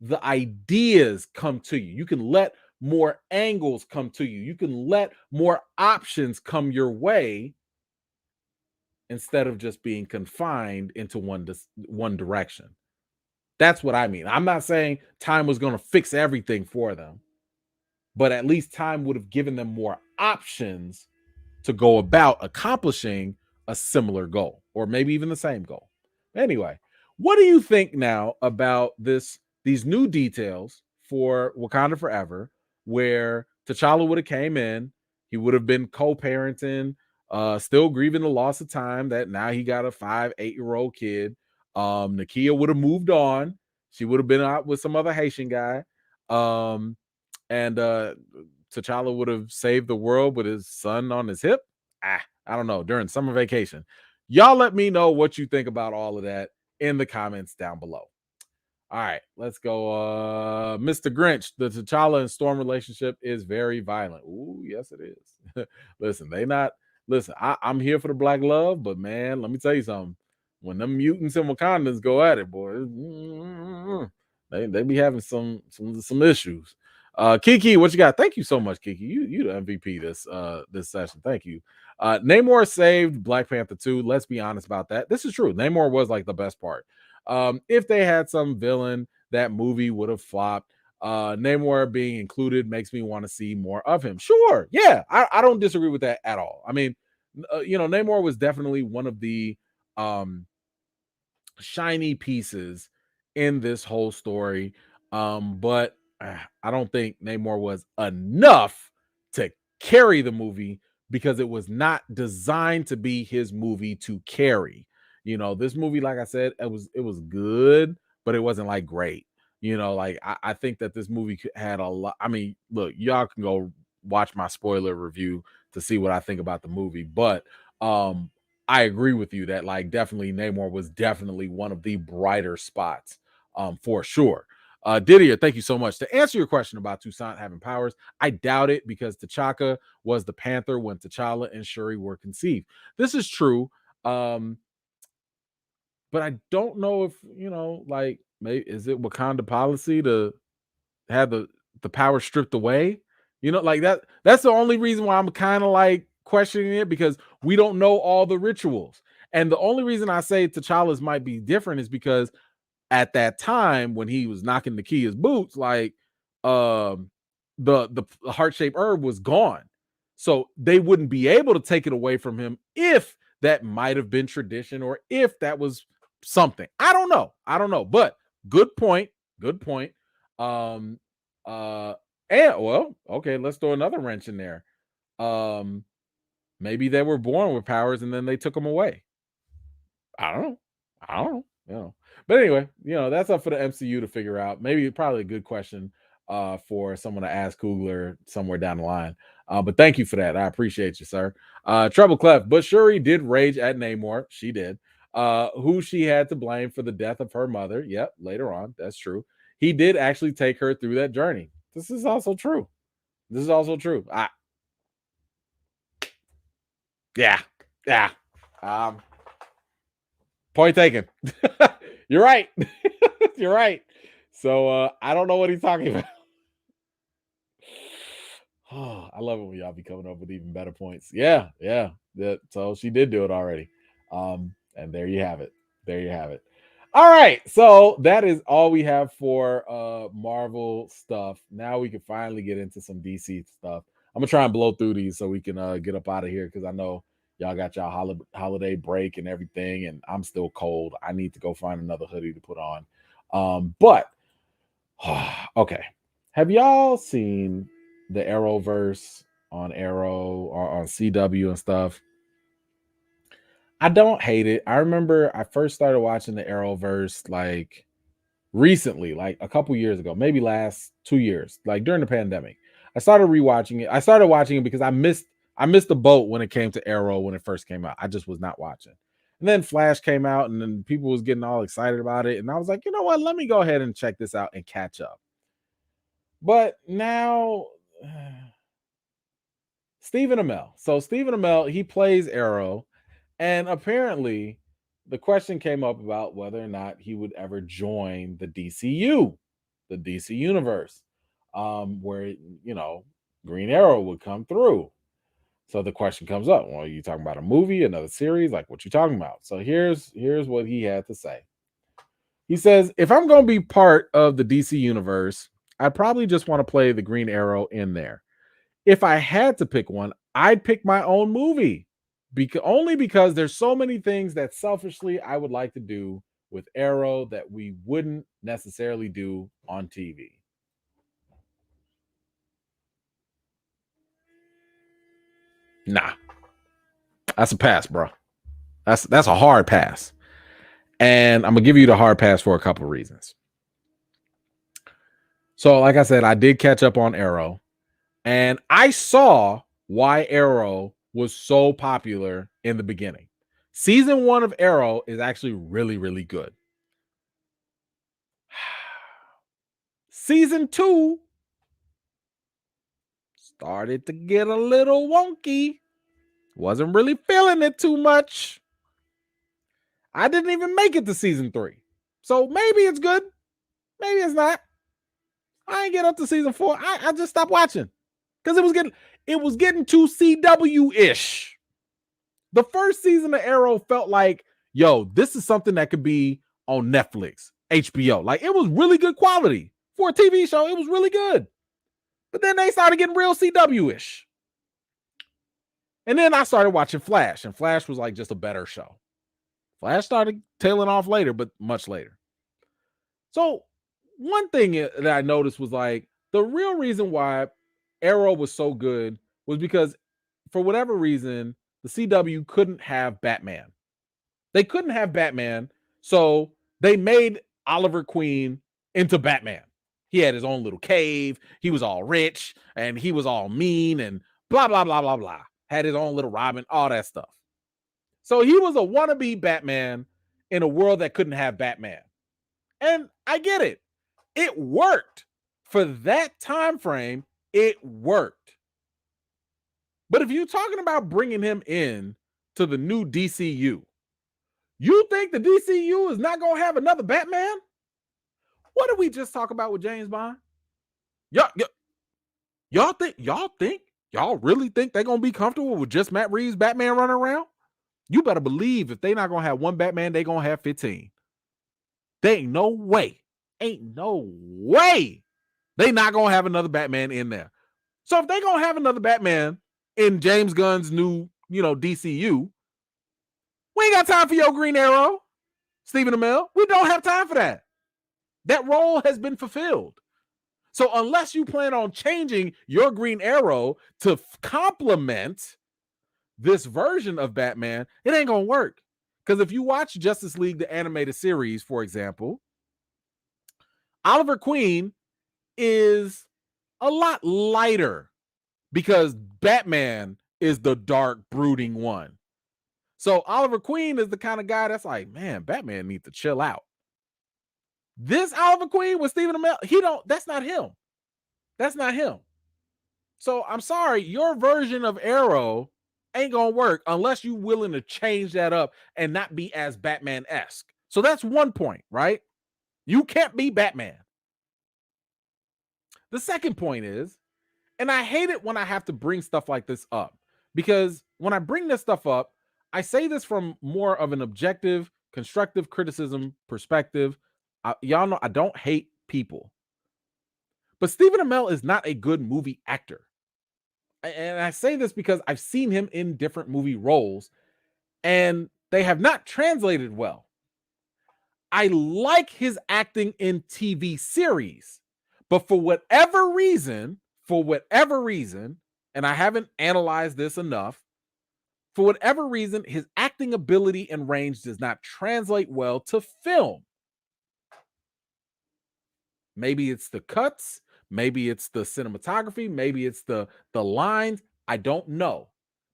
the ideas come to you. You can let more angles come to you. You can let more options come your way instead of just being confined into one direction. That's what I mean. I'm not saying time was going to fix everything for them, but at least time would have given them more options to go about accomplishing a similar goal or maybe even the same goal. Anyway, what do you think now about these new details for Wakanda Forever where T'Challa would have came in, he would have been co-parenting, still grieving the loss of time that now he got a 5-8-year-old kid. Nakia would have moved on. She would have been out with some other Haitian guy. And T'Challa would have saved the world with his son on his hip. I don't know, during summer vacation. Y'all let me know what you think about all of that in the comments down below. All right, let's go. Mr. Grinch, the T'Challa and Storm relationship is very violent. Ooh, yes, it is. Listen, I'm here for the black love, but man, let me tell you something. When them mutants and Wakandans go at it, boy, they be having some issues. Kiki, what you got? Thank you so much, Kiki. You the MVP this session. Thank you. Namor saved Black Panther 2. Let's be honest about that. This is true. Namor was like the best part. If they had some villain, that movie would have flopped. Namor being included makes me want to see more of him. Sure, yeah, I don't disagree with that at all. I mean, Namor was definitely one of the shiny pieces in this whole story. But I don't think Namor was enough to carry the movie because it was not designed to be his movie to carry. This movie, like I said, it was good, but it wasn't like great. Like I think that this movie had a lot. I mean, look, y'all can go watch my spoiler review to see what I think about the movie, but I agree with you that like definitely Namor was definitely one of the brighter spots for sure. Didier, thank you so much. To answer your question about Toussaint having powers, I doubt it because T'Chaka was the Panther when T'Challa and Shuri were conceived. This is true. But I don't know if, like, maybe is it Wakanda policy to have the power stripped away? Like that's the only reason why I'm kind of like questioning it because we don't know all the rituals. And the only reason I say T'Challa's might be different is because at that time when he was knocking Nakia's boots, like the heart-shaped herb was gone. So they wouldn't be able to take it away from him if that might have been tradition or if that was something. I don't know. But good point. Good point. Um and well, okay, let's throw another wrench in there. Um Maybe they were born with powers and then they took them away. I don't know. I don't know. But anyway, that's up for the MCU to figure out. Maybe probably a good question for someone to ask Coogler somewhere down the line. But thank you for that. I appreciate you, sir. Treble Clef, but Shuri did rage at Namor. She did. Who she had to blame for the death of her mother. Yep, later on. That's true. He did actually take her through that journey. This is also true. Yeah. Yeah. Um, Point taken. You're right. You're right. So I don't know what he's talking about. Oh, I love it when y'all be coming up with even better points. Yeah. So she did do it already. And there you have it. All right. So that is all we have for Marvel stuff. Now we can finally get into some DC stuff. I'm gonna try and blow through these so we can get up out of here because I know y'all got y'all holiday break and everything, and I'm still cold. I need to go find another hoodie to put on. But okay. Have y'all seen the Arrowverse on Arrow or on CW and stuff. I don't hate it. I remember I first started watching the Arrowverse like recently, like a couple years ago, maybe last 2 years, like during the pandemic. I started rewatching it. I started watching it because I missed the boat when it came to Arrow when it first came out. I just was not watching. And then Flash came out and then people was getting all excited about it. And I was like, you know what? Let me go ahead and check this out and catch up. But now Stephen Amell. So Stephen Amell, he plays Arrow, and apparently the question came up about whether or not he would ever join the DCU, the DC universe, where Green Arrow would come through. So the question comes up: well, are you talking about a movie, another series? Like, what you talking about? So here's what he had to say. He says, if I'm going to be part of the DC universe, I probably just want to play the Green Arrow in there. If I had to pick one, I'd pick my own movie. Only because there's so many things that selfishly I would like to do with Arrow that we wouldn't necessarily do on TV. Nah, that's a pass, bro. That's a hard pass. And I'm gonna give you the hard pass for a couple reasons. So, like I said, I did catch up on Arrow, and I saw why Arrow was so popular in the beginning. Season 1 of Arrow is actually really, really good. Season 2 started to get a little wonky. Wasn't really feeling it too much. I didn't even make it to season 3. So maybe it's good. Maybe it's not. I ain't get up to season 4. I just stopped watching. Because it was getting too CW-ish. The first season of Arrow felt like, yo, this is something that could be on Netflix, HBO. Like, it was really good quality. For a TV show, it was really good. But then they started getting real CW-ish. And then I started watching Flash, and Flash was like just a better show. Flash started tailing off later, but much later. So one thing that I noticed was like the real reason why Arrow was so good was because for whatever reason, the CW couldn't have Batman. They couldn't have Batman, so they made Oliver Queen into Batman. He had his own little cave. He was all rich and he was all mean and blah, blah, blah, blah, blah. Had his own little Robin, all that stuff. So he was a wannabe Batman in a world that couldn't have Batman. And I get it. It worked. For that time frame, it worked. But if you're talking about bringing him in to the new DCU, you think the DCU is not going to have another Batman? What did we just talk about with James Bond? Y'all really think they're going to be comfortable with just Matt Reeves' Batman running around? You better believe if they're not going to have one Batman, they're going to have 15. There ain't no way. Ain't no way they not going to have another Batman in there. So if they're going to have another Batman in James Gunn's new, DCU, we ain't got time for your Green Arrow, Stephen Amell. We don't have time for that. That role has been fulfilled. So unless you plan on changing your Green Arrow to complement this version of Batman, it ain't going to work. Because if you watch Justice League, the animated series, for example, Oliver Queen is a lot lighter because Batman is the dark, brooding one. So Oliver Queen is the kind of guy that's like, man, Batman needs to chill out. This Oliver Queen with Stephen Amell, that's not him. That's not him. So I'm sorry, your version of Arrow ain't gonna work unless you're willing to change that up and not be as Batman-esque. So that's one point, right? You can't be Batman. The second point is, and I hate it when I have to bring stuff like this up, because when I bring this stuff up, I say this from more of an objective, constructive criticism perspective. Y'all know I don't hate people. But Stephen Amell is not a good movie actor. And I say this because I've seen him in different movie roles, and they have not translated well. I like his acting in TV series, but for whatever reason, and I haven't analyzed this enough, for whatever reason, his acting ability and range does not translate well to film. Maybe it's the cuts, maybe it's the cinematography, maybe it's the lines. I don't know.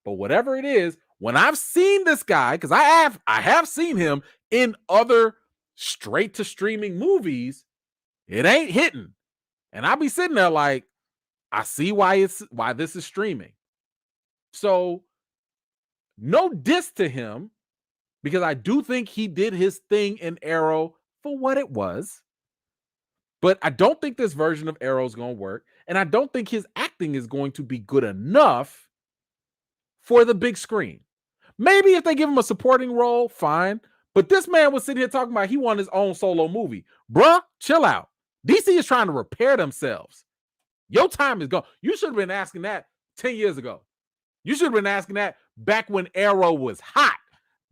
But whatever it is, when I've seen this guy, because I have seen him in other straight to streaming movies, it ain't hitting. And I'll be sitting there like, I see why this is streaming. So no diss to him, because I do think he did his thing in Arrow for what it was. But I don't think this version of Arrow is going to work. And I don't think his acting is going to be good enough for the big screen. Maybe if they give him a supporting role, fine. But this man was sitting here talking about he wanted his own solo movie. Bruh, chill out. DC is trying to repair themselves. Your time is gone. You should have been asking that 10 years ago. You should have been asking that back when Arrow was hot.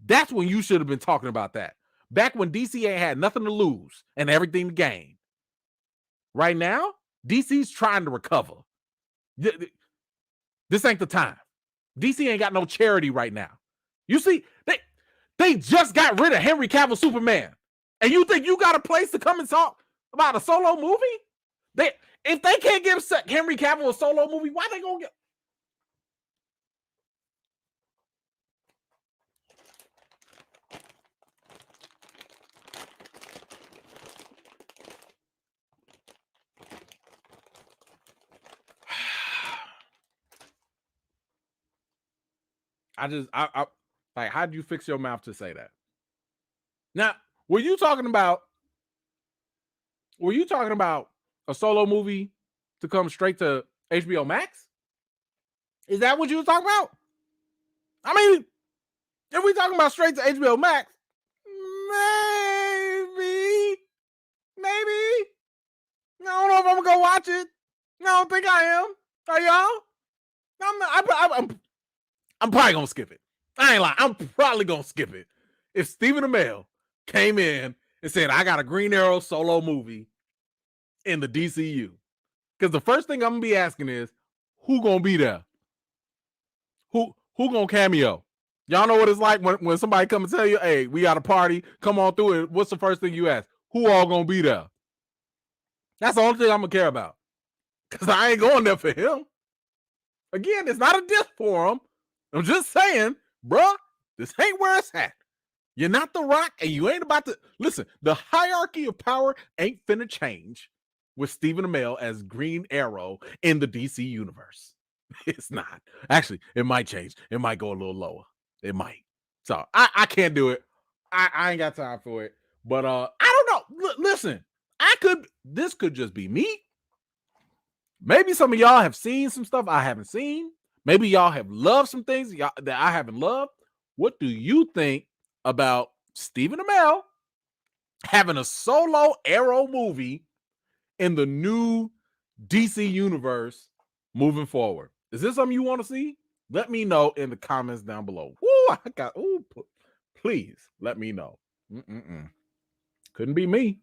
That's when you should have been talking about that. Back when DC ain't had nothing to lose and everything to gain. Right now, DC's trying to recover. This ain't the time. DC ain't got no charity right now. You see, they just got rid of Henry Cavill Superman. And you think you got a place to come and talk about a solo movie? If they can't give Henry Cavill a solo movie, why they gonna get... I like, how do you fix your mouth to say that? Now, were you talking about a solo movie to come straight to HBO Max? Is that what you were talking about? I mean, if we talking about straight to HBO Max, maybe. I don't know if I'm gonna go watch it. I don't think I am. Are y'all? I'm probably gonna skip it. I ain't lying. I'm probably gonna skip it. If Stephen Amell came in and said, I got a Green Arrow solo movie in the DCU, because the first thing I'm gonna be asking is, who gonna be there? Who gonna cameo? Y'all know what it's like when somebody come and tell you, hey, we got a party, come on through it. What's the first thing you ask? Who all gonna be there? That's the only thing I'm gonna care about. Because I ain't going there for him. Again, it's not a diss for him. I'm just saying, bruh, this ain't where it's at. You're not The Rock, and you ain't about to... Listen, the hierarchy of power ain't finna change with Stephen Amell as Green Arrow in the DC universe. It's not. Actually, it might change. It might go a little lower. It might. So, I can't do it. I ain't got time for it. But I don't know. Listen, this could just be me. Maybe some of y'all have seen some stuff I haven't seen. Maybe y'all have loved some things that I haven't loved. What do you think about Stephen Amell having a solo Arrow movie in the new DC universe moving forward? Is this something you want to see? Let me know in the comments down below. Please let me know. Couldn't be me.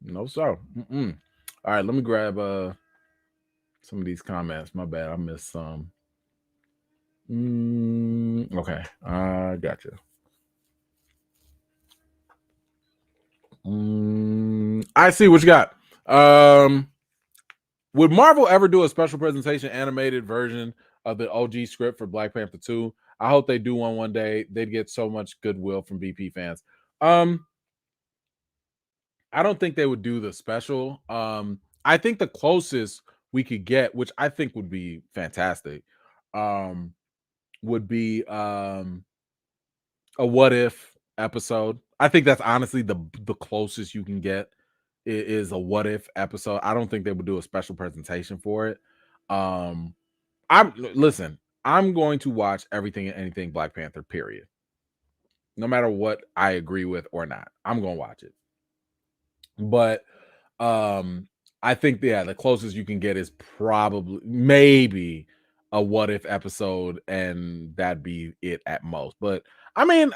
No, sir. All right, let me grab some of these comments. My bad, I missed some. Okay, I got you. I see what you got. Would Marvel ever do a special presentation animated version of the OG script for Black Panther 2? I hope they do one day. They'd get so much goodwill from BP fans. I don't think they would do the special. I think the closest we could get, which I think would be fantastic, would be a what if episode. I think that's honestly the closest you can get is a what if episode. I don't think they would do a special presentation for it. I'm going to watch everything and anything Black Panther, period. No matter what I agree with or not, I'm gonna watch it. But I think the closest you can get is probably maybe a what if episode, and that'd be it at most. But I mean,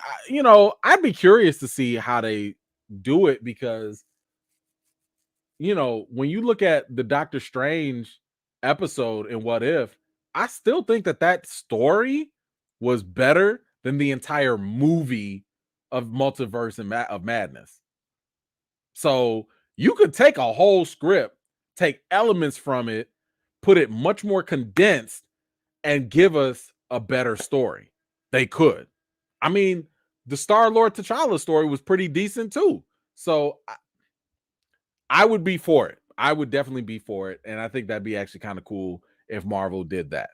I'd be curious to see how they do it, because when you look at the Doctor Strange episode in What If, I still think that story was better than the entire movie of Multiverse and of Madness. So you could take a whole script, take elements from it, put it much more condensed, and give us a better story. They could. I mean, the Star-Lord T'Challa story was pretty decent too. So I would be for it. I would definitely be for it. And I think that'd be actually kind of cool if Marvel did that.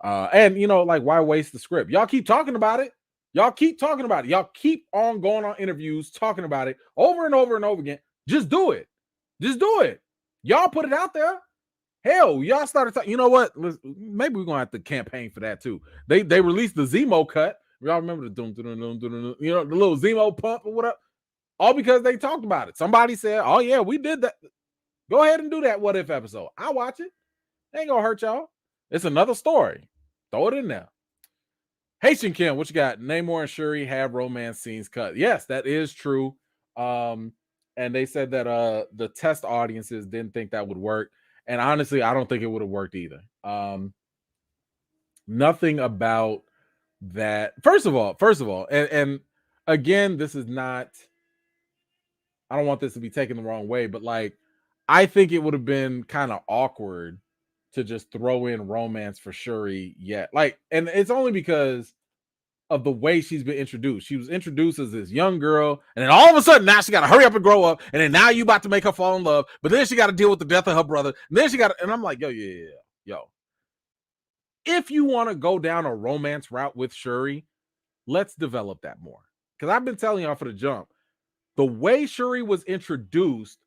And like, why waste the script? Y'all keep talking about it. Y'all keep talking about it. Y'all keep on going on interviews talking about it over and over and over again. Just do it. Just do it. Y'all put it out there. Hell, y'all started talking. You know what? Maybe we're gonna have to campaign for that too. They released the Zemo cut. Y'all remember the the little Zemo pump or whatever? All because they talked about it. Somebody said, "Oh yeah, we did that." Go ahead and do that what if episode. I'll watch it. Ain't gonna hurt y'all. It's another story. Throw it in there. Haitian Kim, what you got? Namor and Shuri have romance scenes cut. Yes, that is true. And they said that the test audiences didn't think that would work. And honestly, I don't think it would have worked either. Nothing about that. First of all, and again, this is not, I don't want this to be taken the wrong way, but like, I think it would have been kind of awkward to just throw in romance for Shuri yet. Like, and it's only because of the way she's been introduced. She was introduced as this young girl, and then all of a sudden now she got to hurry up and grow up, and then now you about to make her fall in love, but then she got to deal with the death of her brother, and then she got to, and I'm like, yo. If you want to go down a romance route with Shuri, let's develop that more. Because I've been telling y'all for the jump, the way Shuri was introduced,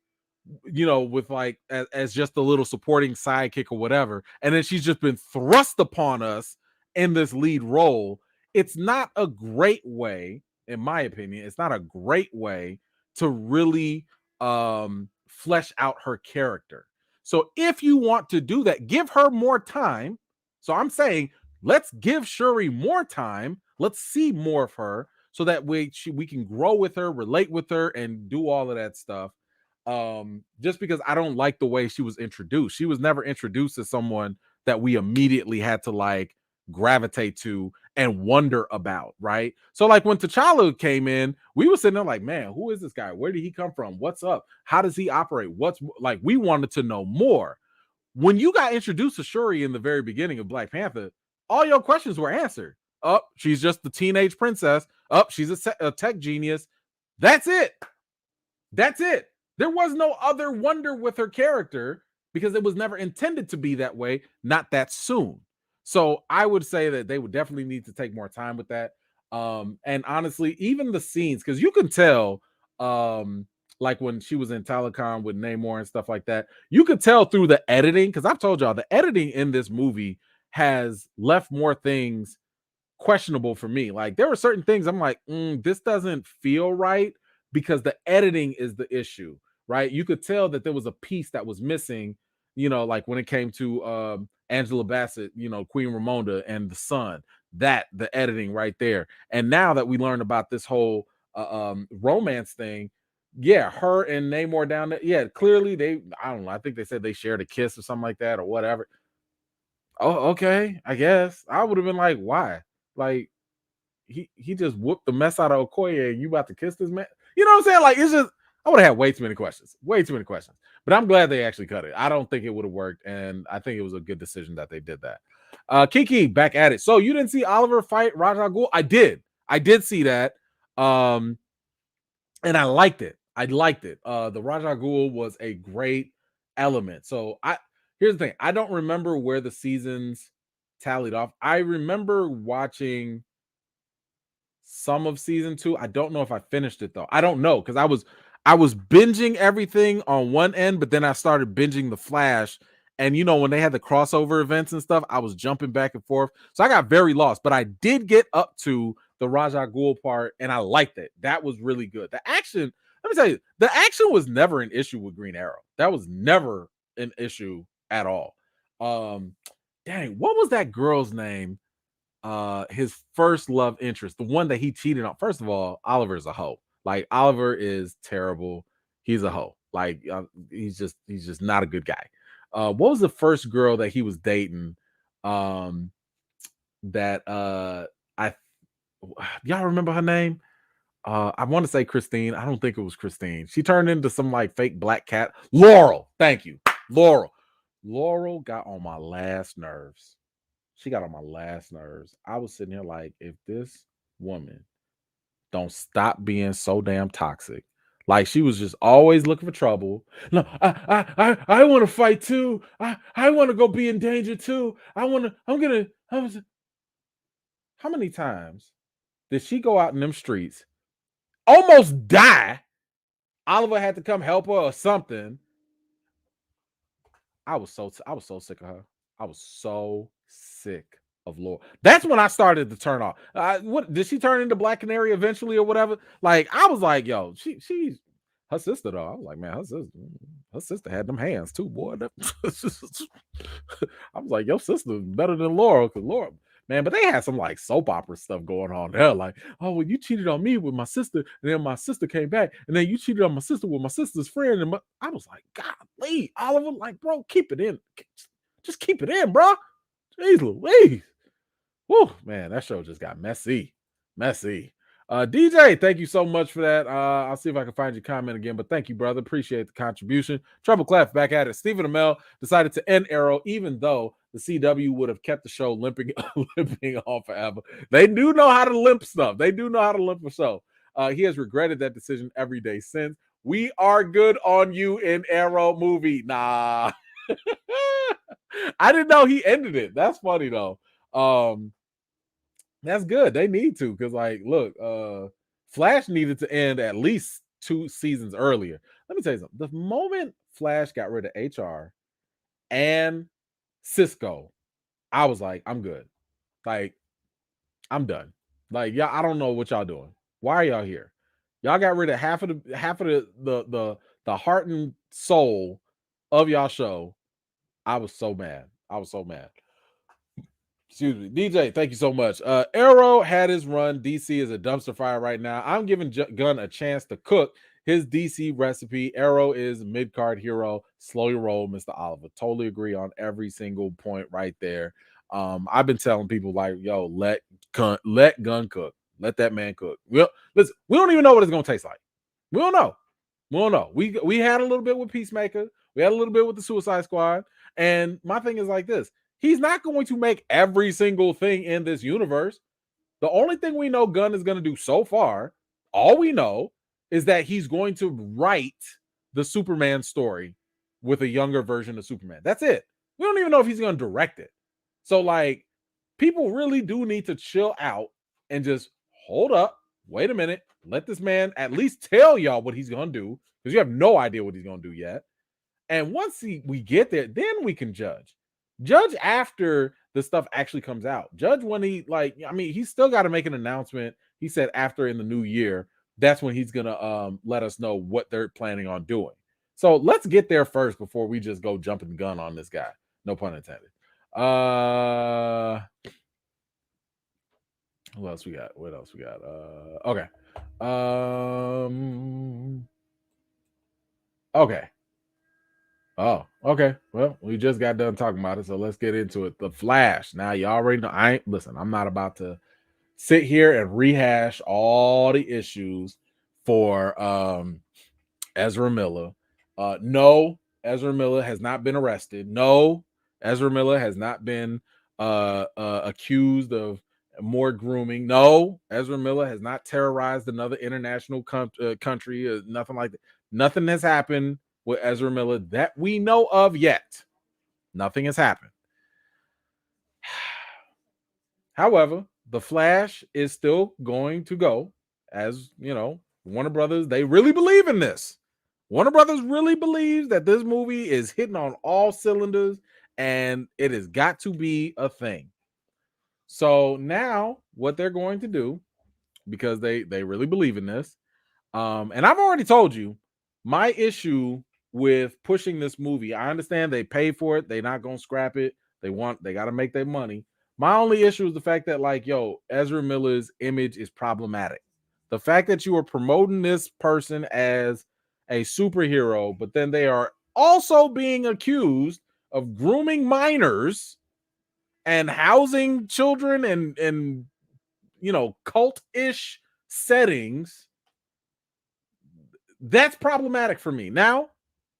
with like as just a little supporting sidekick or whatever, and then she's just been thrust upon us in this lead role. It's not a great way, in my opinion. It's not a great way to really flesh out her character. So if you want to do that, give her more time. So I'm saying, let's give Shuri more time. Let's see more of her so that we can grow with her, relate with her, and do all of that stuff. Just because I don't like the way she was introduced. She was never introduced as someone that we immediately had to like gravitate to and wonder about, right? So like when T'Challa came in, we were sitting there like, man, who is this guy? Where did he come from? What's up? How does he operate? What's like, we wanted to know more. When you got introduced to Shuri in the very beginning of Black Panther, all your questions were answered. Oh, she's just the teenage princess. Oh, she's a tech genius. That's it. That's it. There was no other wonder with her character because it was never intended to be that way, not that soon. So I would say that they would definitely need to take more time with that. And honestly, even the scenes, because you can tell, like when she was in Telecom with Namor and stuff like that, you could tell through the editing, because I've told y'all the editing in this movie has left more things questionable for me. Like there were certain things I'm like, this doesn't feel right because the editing is the issue, right? You could tell that there was a piece that was missing, like when it came to Angela Bassett, Queen Ramonda and the son, that the editing right there. And now that we learned about this whole romance thing, yeah, her and Namor down there, yeah, clearly I don't know, I think they said they shared a kiss or something like that or whatever. Oh, okay, I guess. I would have been like, why? Like, he just whooped the mess out of Okoye and you about to kiss this man? You know what I'm saying? Like, it's just, I would have had way too many questions. Way too many questions. But I'm glad they actually cut it. I don't think it would have worked, and I think it was a good decision that they did that. Kiki, back at it. So you didn't see Oliver fight Ra's al Ghul? I did. I did see that. And I liked it. I liked it. The Ra's al Ghul was a great element. So here's the thing. I don't remember where the seasons tallied off. I remember watching some of season 2. I don't know if I finished it though. I don't know because I was binging everything on one end, but then I started binging the Flash. And when they had the crossover events and stuff, I was jumping back and forth. So I got very lost, but I did get up to the Ra's al Ghul part and I liked it. That was really good. The action, let me tell you, the action was never an issue with Green Arrow. That was never an issue at all. Dang, what was that girl's name? His first love interest, the one that he cheated on. First of all, Oliver's a hoe. Like Oliver is terrible. He's a hoe. Like he's just not a good guy. What was the first girl that he was dating? that I y'all remember her name? I want to say Christine. I don't think it was Christine. She turned into some like fake black cat. Laurel. Thank you. Laurel. Laurel got on my last nerves. She got on my last nerves. I was sitting here like, if this woman don't stop being so damn toxic. Like she was just always looking for trouble. No, I want to fight too. I want to go be in danger too. How many times did she go out in them streets, almost die? Oliver had to come help her or something. I was so sick of her. I was so sick of Laura. That's when I started to turn off. What did she turn into Black Canary eventually or whatever? Like I was like, yo, she's her sister though. I was like, man, her sister had them hands too, boy. I was like, your sister's better than Laura because Laura, man, but they had some like soap opera stuff going on there. Like, oh, well, you cheated on me with my sister, and then my sister came back, and then you cheated on my sister with my sister's friend. And I was like, golly, Oliver, like, bro, keep it in. Just keep it in, bro. Jeez Louise. Woo, man, that show just got messy. Messy. DJ, thank you so much for that. I'll see if I can find your comment again, but thank you, brother. Appreciate the contribution. Trouble Clef back at it. Stephen Amell decided to end Arrow, even though the CW would have kept the show limping on forever. They do know how to limp stuff. They do know how to limp a show. He has regretted that decision every day since. We are good on you in Arrow movie. Nah. I didn't know he ended it. That's funny though. That's good. They need to, because like, look, Flash needed to end at least 2 seasons earlier. Let me tell you something. The moment Flash got rid of HR and Cisco, I was like, I'm good. Like, I'm done. Like, y'all, I don't know what y'all doing. Why are y'all here? Y'all got rid of half of the heart and soul of y'all show. I was so mad. Excuse me. DJ, thank you so much. Arrow had his run. DC is a dumpster fire right now. I'm giving Gunn a chance to cook his DC recipe. Arrow is mid-card hero. Slow your roll, Mr. Oliver. Totally agree on every single point right there. I've been telling people like, yo, let Gunn cook. Let that man cook. Listen, we don't even know what it's gonna taste like. We don't know. We had a little bit with Peacemaker. We had a little bit with the Suicide Squad. And my thing is like this. He's not going to make every single thing in this universe. The only thing we know Gunn is going to do so far, all we know, is that he's going to write the Superman story with a younger version of Superman. That's it. We don't even know if he's going to direct it. So, like, people really do need to chill out and just hold up. Wait a minute. Let this man at least tell y'all what he's going to do, because you have no idea what he's going to do yet. And once we get there, then we can judge. Judge after the stuff actually comes out. Judge when he's still got to make an announcement. He said after in the new year, that's when he's gonna let us know what they're planning on doing. So let's get there first before we just go jumping gun on this guy. No pun intended. What else we got? Okay. Okay. Oh, okay. Well, we just got done talking about it, so let's get into it. The Flash. Now, you already know. I'm not about to sit here and rehash all the issues for Ezra Miller. No, Ezra Miller has not been arrested. No, Ezra Miller has not been accused of more grooming. No, Ezra Miller has not terrorized another international country. Nothing like that. Nothing has happened with Ezra Miller that we know of yet. Nothing has happened. However, the Flash is still going to go, as you know, Warner Brothers, they really believe in this. Warner Brothers really believes that this movie is hitting on all cylinders and it has got to be a thing. So now what they're going to do, because they really believe in this, and I've already told you my issue with pushing this movie. I understand they pay for it. They're not going to scrap it. They got to make their money. My only issue is the fact that, like, yo, Ezra Miller's image is problematic. The fact that you are promoting this person as a superhero, but then they are also being accused of grooming minors. and housing children and cult-ish settings, that's problematic for me. Now,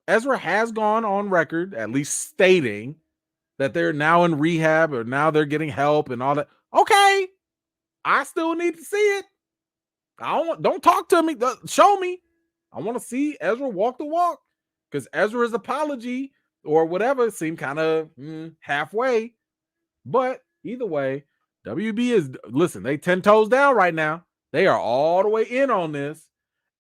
Ezra has gone on record, at least stating that they're now in rehab or now they're getting help and all that. Okay, I still need to see it. Don't talk to me. Show me. I want to see Ezra walk the walk because Ezra's apology or whatever seemed kind of halfway. But either way, WB is listen. They 10 toes down right now. They are all the way in on this,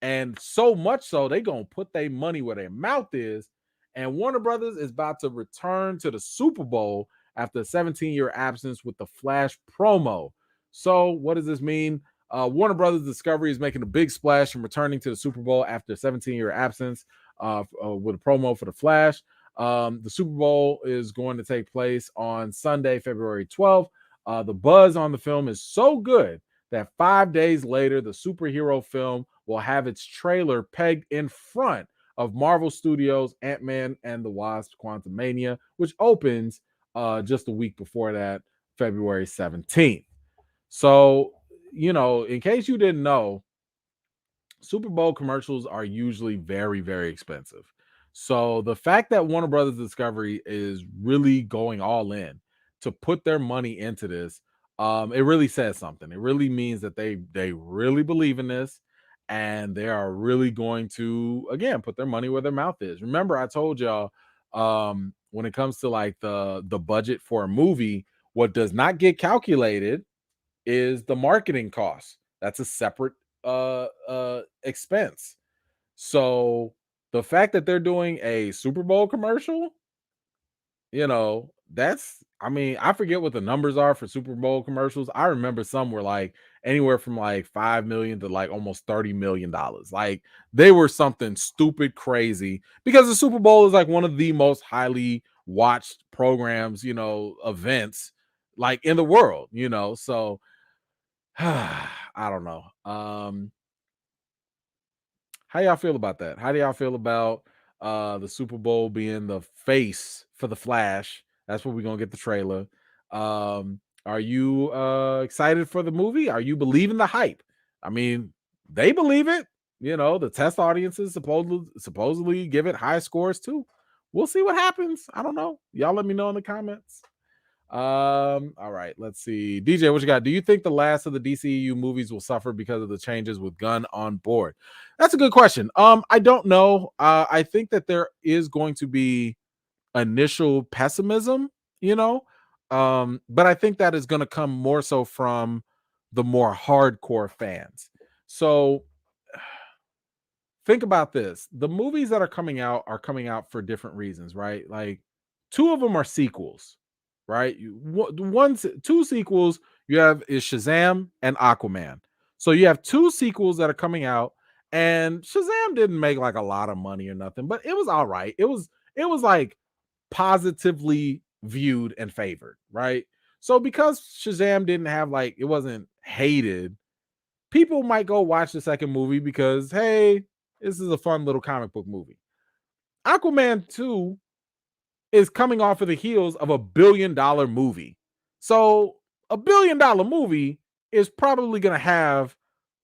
and so much so they gonna put their money where their mouth is. And Warner Brothers is about to return to the Super Bowl after a 17-year absence with the Flash promo. So what does this mean? Warner Brothers Discovery is making a big splash and returning to the Super Bowl after a 17-year absence with a promo for the Flash. The Super Bowl is going to take place on Sunday, February 12th. The buzz on the film is so good that 5 days later, the superhero film will have its trailer pegged in front of Marvel Studios' Ant-Man and the Wasp: Quantumania, which opens just a week before that, February 17th. So, in case you didn't know, Super Bowl commercials are usually very, very expensive. So the fact that Warner Brothers Discovery is really going all in to put their money into this, it really says something. It really means that they really believe in this, and they are really going to again put their money where their mouth is. Remember, I told y'all when it comes to like the budget for a movie, what does not get calculated is the marketing costs. That's a separate expense. So the fact that they're doing a Super Bowl commercial, that's I mean, I forget what the numbers are for Super Bowl commercials. I remember some were like anywhere from like 5 million to like almost $30 million. Like they were something stupid crazy because the Super Bowl is like one of the most highly watched programs, events like in the world. So I don't know. How y'all feel about that? How do y'all feel about the Super Bowl being the face for the Flash? That's what we're gonna get the trailer. Are you excited for the movie? Are you believing the hype? I mean, they believe it. The test audiences supposedly give it high scores too. We'll see what happens. I don't know. Y'all let me know in the comments. All right, let's see. DJ, what you got? Do you think the last of the DCEU movies will suffer because of the changes with Gunn on board? That's a good question. I don't know. I think that there is going to be initial pessimism, you know, but I think that is going to come more so from the more hardcore fans. So think about this. The movies that are coming out for different reasons, right? Like two of them are sequels, right? Two sequels you have is Shazam and Aquaman. So you have two sequels that are coming out, and Shazam didn't make like a lot of money or nothing, but it was all right. It was like positively viewed and favored, right? So because Shazam didn't have like it wasn't hated, people might go watch the second movie because hey, this is a fun little comic book movie. Aquaman 2 is coming off of the heels of $1 billion movie. So $1 billion movie is probably going to have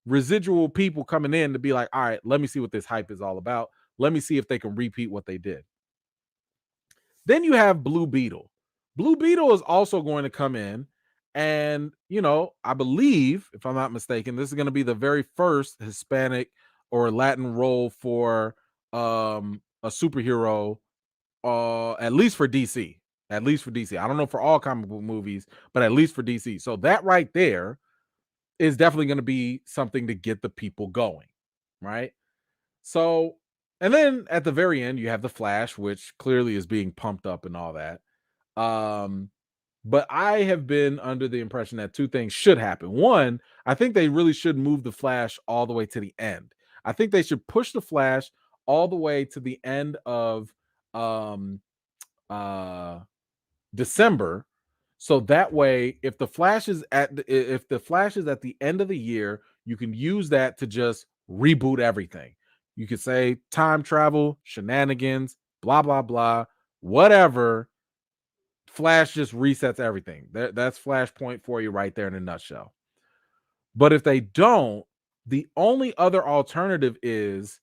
residual people coming in to be like, all right, let me see what this hype is all about. Let me see if they can repeat what they did. Then you have Blue Beetle. Blue Beetle is also going to come in. And, I believe, if I'm not mistaken, this is going to be the very first Hispanic or Latin role for a superhero, at least for DC. At least for DC. I don't know for all comic book movies, but at least for DC. So that right there is definitely going to be something to get the people going, right? So, and then at the very end, you have the Flash, which clearly is being pumped up and all that. But I have been under the impression that two things should happen. One, I think they really should move the Flash all the way to the end. I think they should push the Flash all the way to the end of uh December. So that way, if the Flash is at the end of the year, you can use that to just reboot everything. You could say time travel, shenanigans, blah blah blah, whatever. Flash just resets everything. That's Flashpoint for you right there in a nutshell. But if they don't, the only other alternative is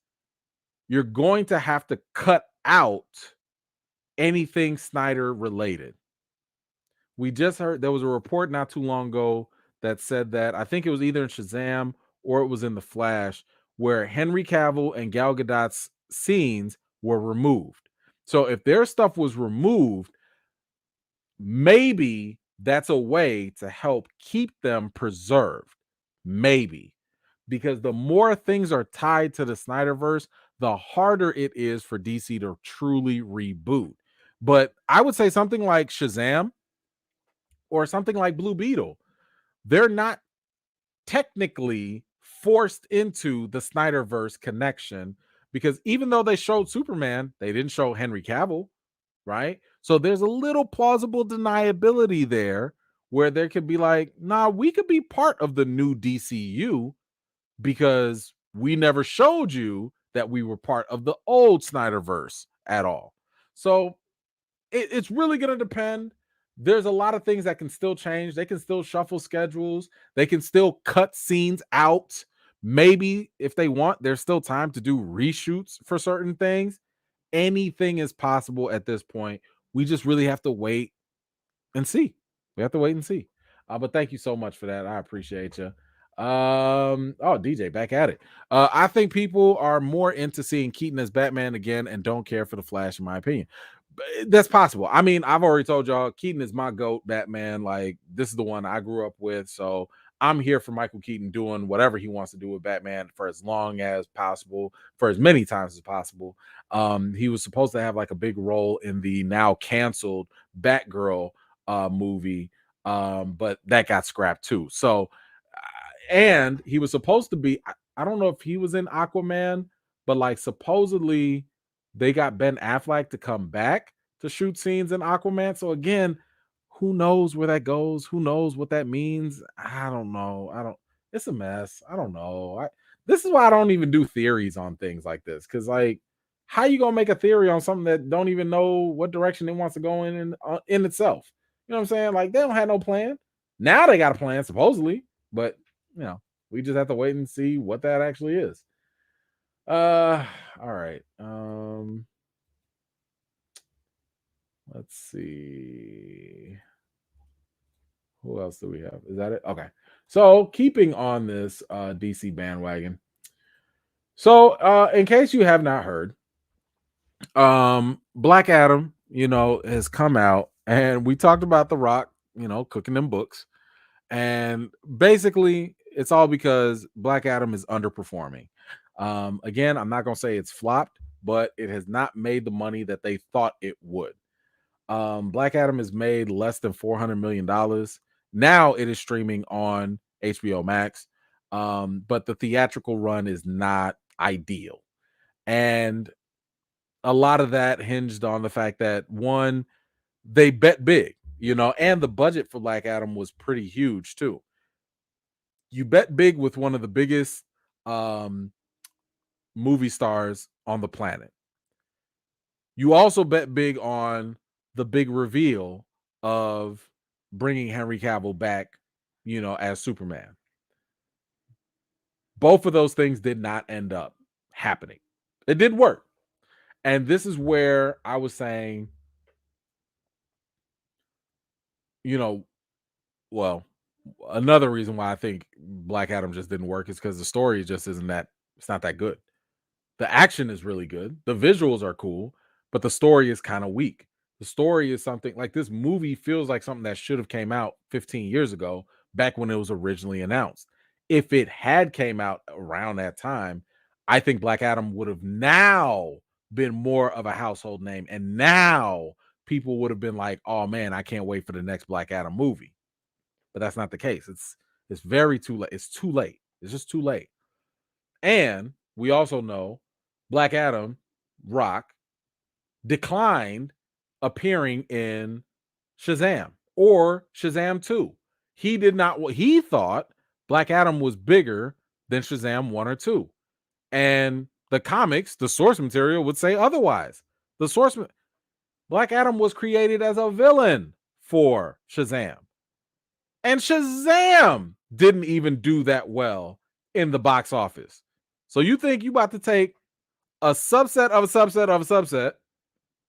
you're going to have to cut out anything Snyder related. We just heard there was a report not too long ago that said that I think it was either in Shazam or it was in The Flash where Henry Cavill and Gal Gadot's scenes were removed. So if their stuff was removed, maybe that's a way to help keep them preserved. Maybe. Because the more things are tied to the Snyderverse, the harder it is for DC to truly reboot. But I would say something like Shazam or something like Blue Beetle, they're not technically forced into the Snyderverse connection because even though they showed Superman, they didn't show Henry Cavill, right? So there's a little plausible deniability there where there could be like, nah, we could be part of the new DCU because we never showed you that we were part of the old Snyderverse at all. So it's really going to depend. There's a lot of things that can still change. They can still shuffle schedules. They can still cut scenes out. Maybe if they want, there's still time to do reshoots for certain things. Anything is possible at this point. We just really have to wait and see. We have to wait and see. But thank you so much for that. I appreciate you. Oh, DJ, back at it. I think people are more into seeing Keaton as Batman again and don't care for the Flash, in my opinion. That's possible. I mean, I've already told y'all Keaton is my GOAT Batman. Like, this is the one I grew up with. So I'm here for Michael Keaton doing whatever he wants to do with Batman for as long as possible, for as many times as possible. He was supposed to have like a big role in the now canceled Batgirl movie, but that got scrapped too. So, and he was supposed to be, I don't know if he was in Aquaman, but like supposedly they got Ben Affleck to come back to shoot scenes in Aquaman. So again, who knows where that goes? Who knows what that means? I don't know. It's a mess. I don't know. This is why I don't even do theories on things like this. Cause like, how you gonna make a theory on something that don't even know what direction it wants to go in itself? You know what I'm saying? Like they don't have no plan. Now they got a plan, supposedly, but we just have to wait and see what that actually is. All right. Let's see. Who else do we have? Is that it? Okay. So keeping on this DC bandwagon. So in case you have not heard, Black Adam, has come out and we talked about The Rock, cooking them books. And basically, it's all because Black Adam is underperforming. Again, I'm not going to say it's flopped, but it has not made the money that they thought it would. Black Adam has made less than $400 million. Now it is streaming on HBO Max, but the theatrical run is not ideal. And a lot of that hinged on the fact that, one, they bet big, and the budget for Black Adam was pretty huge too. You bet big with one of the biggest movie stars on the planet. You also bet big on the big reveal of bringing Henry Cavill back, as Superman. Both of those things did not end up happening. It did work. And this is where I was saying, well, another reason why I think Black Adam just didn't work is because the story just it's not that good. The action is really good. The visuals are cool, but the story is kind of weak. The story is something like this movie feels like something that should have came out 15 years ago, back when it was originally announced. If it had came out around that time, I think Black Adam would have now been more of a household name. And now people would have been like, oh man, I can't wait for the next Black Adam movie. But that's not the case. It's very too late. It's too late. It's just too late. And we also know Black Adam, Rock, declined appearing in Shazam or Shazam 2. He thought Black Adam was bigger than Shazam 1 or 2. And the comics, the source material would say otherwise. Black Adam was created as a villain for Shazam. And Shazam didn't even do that well in the box office. So you think you about to take a subset of a subset of a subset,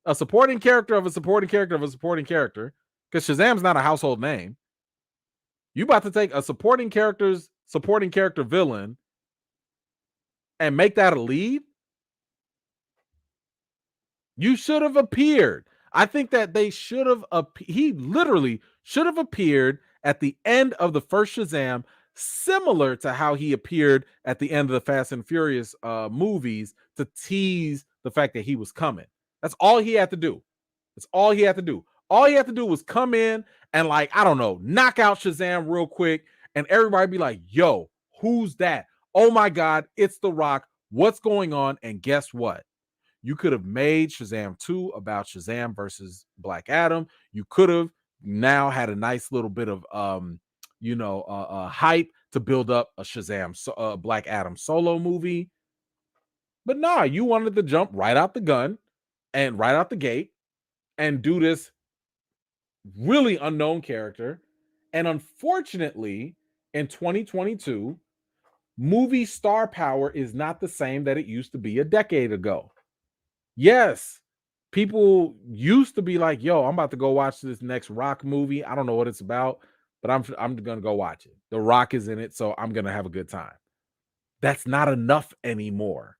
a supporting character of a supporting character of a supporting character, because Shazam's not a household name. You about to take a supporting character villain and make that a lead? You should have appeared. I think that they should have. He literally should have appeared at the end of the first Shazam, similar to how he appeared at the end of the Fast and Furious movies to tease the fact that he was coming. That's all he had to do. That's all he had to do. All he had to do was come in and, like, I don't know, knock out Shazam real quick, and everybody be like, yo, who's that? Oh my God, it's The Rock. What's going on? And guess what? You could have made Shazam 2 about Shazam versus Black Adam. You could have now had a nice little bit of hype to build up a Shazam Black Adam solo movie. But nah, you wanted to jump right out the gun and right out the gate and do this really unknown character. And unfortunately, in 2022, movie star power is not the same that it used to be a decade ago. Yes, people used to be like, yo, I'm about to go watch this next Rock movie. I don't know what it's about, but I'm gonna go watch it. The Rock is in it, so I'm gonna have a good time. That's not enough anymore.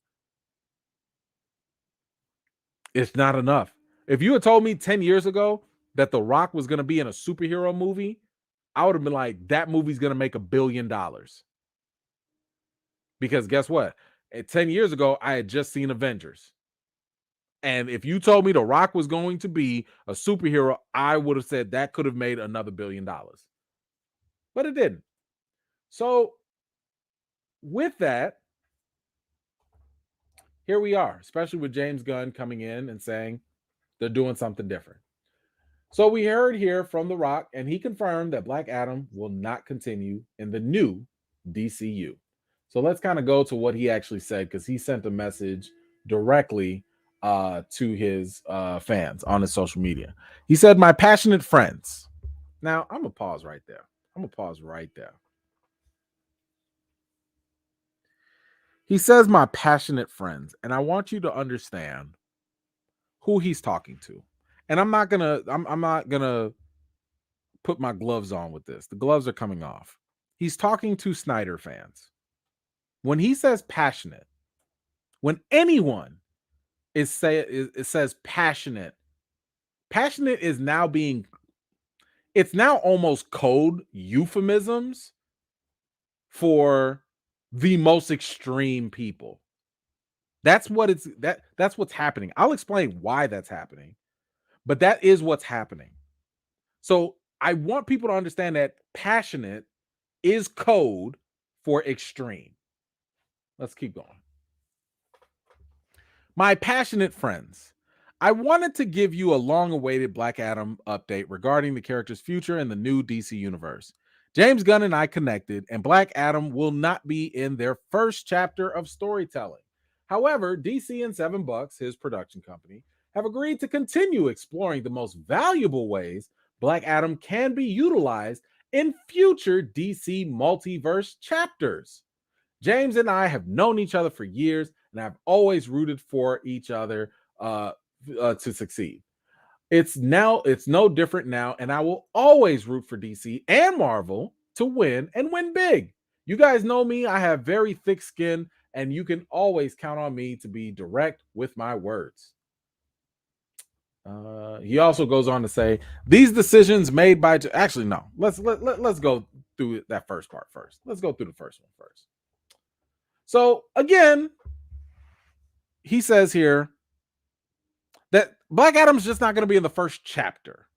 It's not enough. If you had told me 10 years ago that The Rock was gonna be in a superhero movie, I would have been like, that movie's gonna make $1 billion. Because guess what? 10 years ago, I had just seen Avengers. And if you told me The Rock was going to be a superhero, I would have said that could have made another $1 billion. But it didn't. So with that, here we are, especially with James Gunn coming in and saying they're doing something different. So we heard here from The Rock, and he confirmed that Black Adam will not continue in the new DCU. So let's kind of go to what he actually said, because he sent a message directly to his fans on his social media. He said, "My passionate friends." Now, I'm going to pause right there. He says, "My passionate friends," and I want you to understand who he's talking to. And I'm not gonna put my gloves on with this. The gloves are coming off. He's talking to Snyder fans. When he says passionate, when anyone it says passionate is now it's now almost code euphemisms for the most extreme people. That's what's happening. I'll explain why that's happening, but that is what's happening. So I want people to understand that passionate is code for extreme. Let's keep going. My passionate friends, I wanted to give you a long-awaited Black Adam update regarding the character's future in the new DC universe. James Gunn and I connected, and Black Adam will not be in their first chapter of storytelling. However, DC and $7, his production company, have agreed to continue exploring the most valuable ways Black Adam can be utilized in future DC multiverse chapters. James and I have known each other for years, and I've always rooted for each other to succeed. It's no different now, and I will always root for DC and Marvel to win and win big. You guys know me, I have very thick skin, and you can always count on me to be direct with my words. He also goes on to say, these decisions made by actually no, let's go through that first part first. Let's go through the first one first. So again, he says here that Black Adam's just not going to be in the first chapter.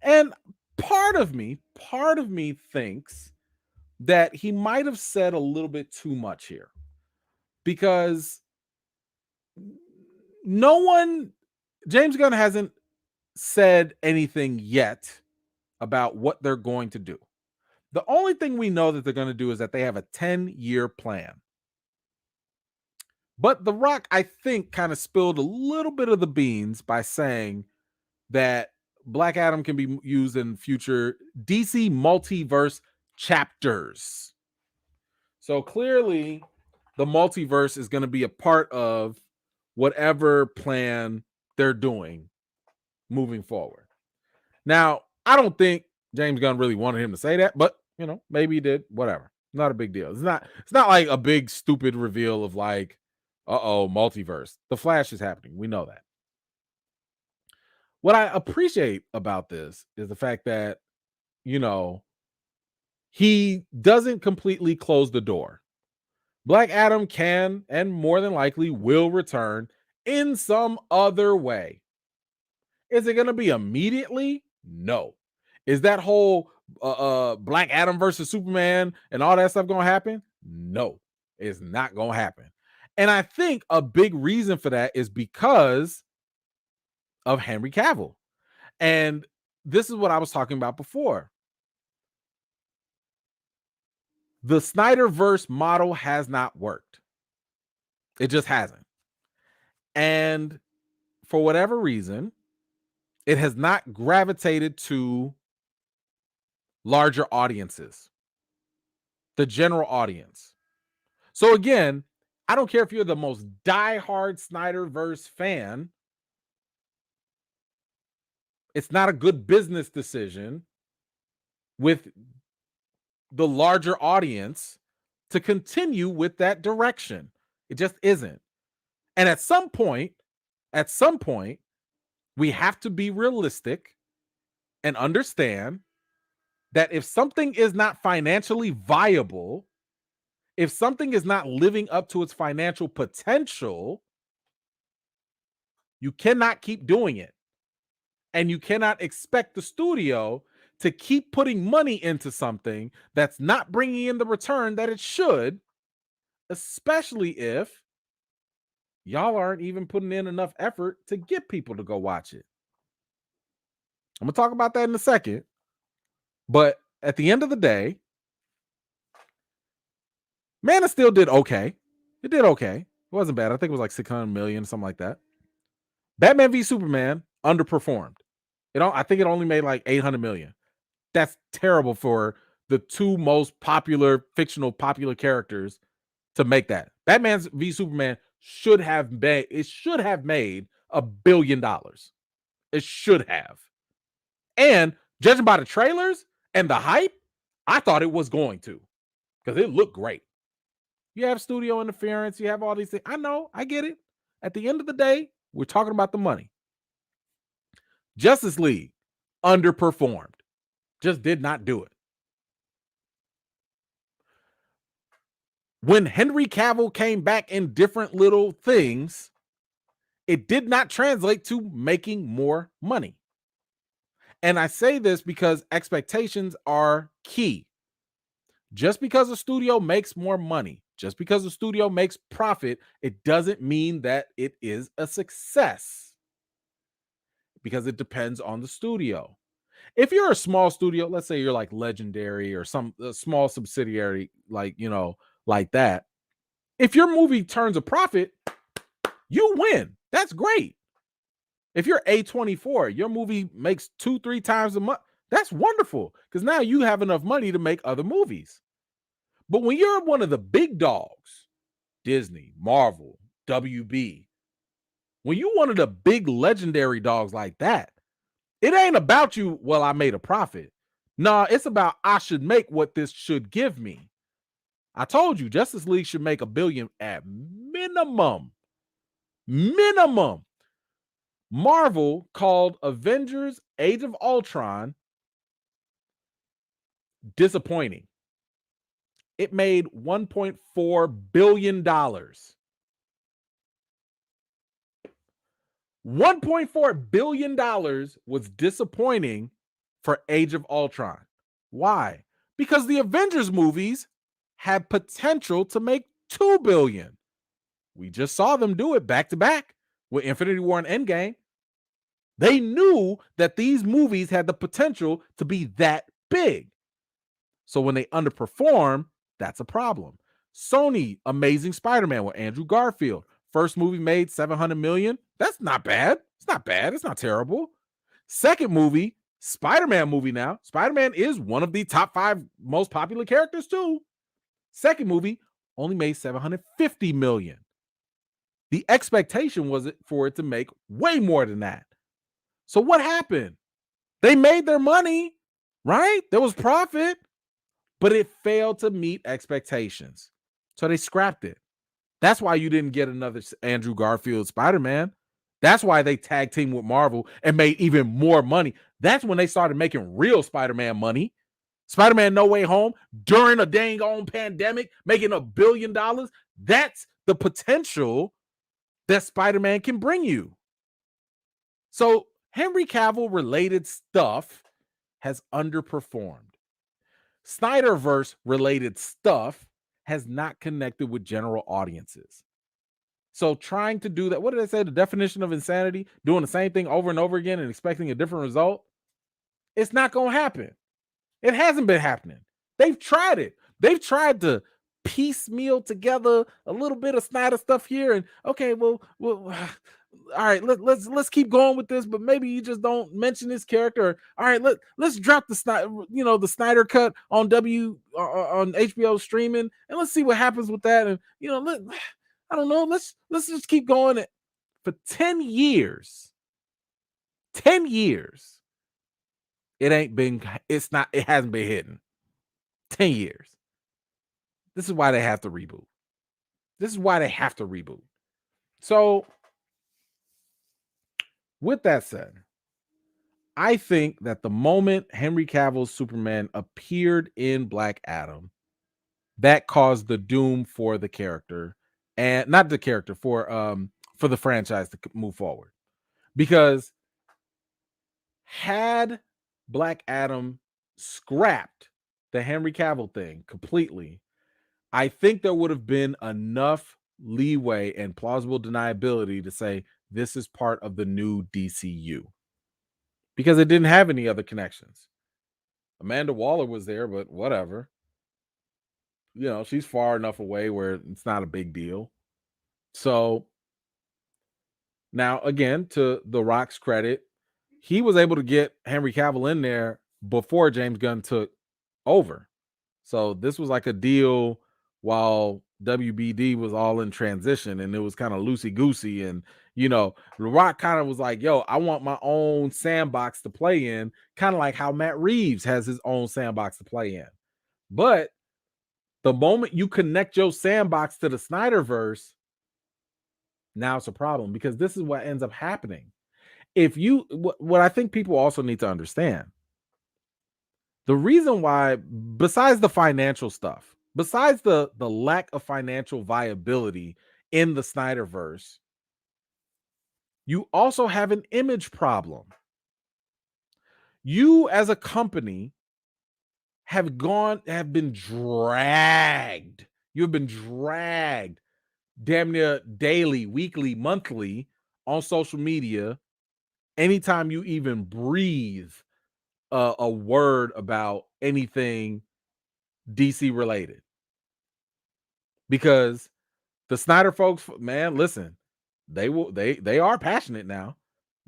And part of me thinks that he might have said a little bit too much here, because James Gunn hasn't said anything yet about what they're going to do. The only thing we know that they're going to do is that they have a 10-year plan. But The Rock, I think, kind of spilled a little bit of the beans by saying that Black Adam can be used in future DC multiverse chapters. So clearly, the multiverse is going to be a part of whatever plan they're doing moving forward. Now, I don't think James Gunn really wanted him to say that, but maybe he did. Whatever. Not a big deal. It's not like a big stupid reveal of like, multiverse. The Flash is happening. We know that. What I appreciate about this is the fact that, he doesn't completely close the door. Black Adam can and more than likely will return in some other way. Is it going to be immediately? No. Is that whole Black Adam versus Superman and all that stuff going to happen? No, it's not going to happen. And I think a big reason for that is because of Henry Cavill. And this is what I was talking about before. The Snyderverse model has not worked. It just hasn't. And for whatever reason, it has not gravitated to larger audiences, the general audience. So again, I don't care if you're the most diehard Snyderverse fan. It's not a good business decision with the larger audience to continue with that direction. It just isn't. And at some point, we have to be realistic and understand that if something is not financially viable, if something is not living up to its financial potential, you cannot keep doing it. And you cannot expect the studio to keep putting money into something that's not bringing in the return that it should, especially if y'all aren't even putting in enough effort to get people to go watch it. I'm going to talk about that in a second. But at the end of the day, Man of Steel did okay. It did okay. It wasn't bad. I think it was like 600 million, something like that. Batman v Superman underperformed. I think it only made like 800 million. That's terrible for the two most popular fictional characters to make that. Batman v Superman should have made $1 billion. It should have. And judging by the trailers and the hype, I thought it was going to, because it looked great. You have studio interference, you have all these things. I know, I get it. At the end of the day, we're talking about the money. Justice League underperformed. Just did not do it. When Henry Cavill came back in different little things, it did not translate to making more money. And I say this because expectations are key. Just because a studio makes more money, just because a studio makes profit, it doesn't mean that it is a success, because it depends on the studio. If you're a small studio, let's say you're like Legendary or some small subsidiary, like that. If your movie turns a profit, you win. That's great. If you're A24, your movie makes 2-3 times a month. That's wonderful, because now you have enough money to make other movies. But when you're one of the big dogs, Disney, Marvel, WB, when you're one of the big legendary dogs like that, it ain't about you, well, I made a profit. Nah, it's about I should make what this should give me. I told you, Justice League should make $1 billion at minimum. Minimum. Marvel called Avengers Age of Ultron disappointing. It made $1.4 billion. $1.4 billion was disappointing for Age of Ultron. Why? Because the Avengers movies had potential to make $2 billion. We just saw them do it back to back with Infinity War and Endgame. They knew that these movies had the potential to be that big. So when they underperform, that's a problem. Sony, Amazing Spider-Man with Andrew Garfield. First movie made $700 million. That's not bad. It's not bad. It's not terrible. Second movie, Spider-Man movie now. Spider-Man is one of the top 5 most popular characters too. Second movie only made $750 million. The expectation was for it to make way more than that. So what happened? They made their money, right? There was profit, but it failed to meet expectations. So they scrapped it. That's why you didn't get another Andrew Garfield Spider-Man. That's why they tag team with Marvel and made even more money. That's when they started making real Spider-Man money. Spider-Man No Way Home during a dang on pandemic, making $1 billion. That's the potential that Spider-Man can bring you. So Henry Cavill related stuff has underperformed. Snyderverse related stuff has not connected with general audiences. So trying to do that, what did I say? The definition of insanity, doing the same thing over and over again and expecting a different result. It's not going to happen. It hasn't been happening. They've tried it. They've tried to piecemeal together a little bit of Snyder stuff here, and okay, well, all right, let's keep going with this, but maybe you just don't mention this character. All right, let's drop the Snyder, the Snyder cut on on HBO streaming, and let's see what happens with that. And I don't know, let's just keep going. For 10 years, 10 years, it hasn't been hitting. 10 years. This is why they have to reboot. So, with that said, I think that the moment Henry Cavill's Superman appeared in Black Adam, that caused the doom for the character, and not the character, for the franchise to move forward. Because had Black Adam scrapped the Henry Cavill thing completely, I think there would have been enough leeway and plausible deniability to say this is part of the new DCU, because it didn't have any other connections. Amanda Waller was there, but whatever. She's far enough away where it's not a big deal. So now, again, to The Rock's credit, he was able to get Henry Cavill in there before James Gunn took over. So this was like a deal while WBD was all in transition, and it was kind of loosey-goosey. And, The Rock kind of was like, yo, I want my own sandbox to play in, kind of like how Matt Reeves has his own sandbox to play in. But the moment you connect your sandbox to the Snyderverse, now it's a problem, because this is what ends up happening. What I think people also need to understand, the reason why, besides the financial stuff, besides the lack of financial viability in the Snyderverse, you also have an image problem. You as a company have been dragged. You've been dragged damn near daily, weekly, monthly on social media. Anytime you even breathe a word about anything DC related, because the Snyder folks, man, listen, they are passionate now.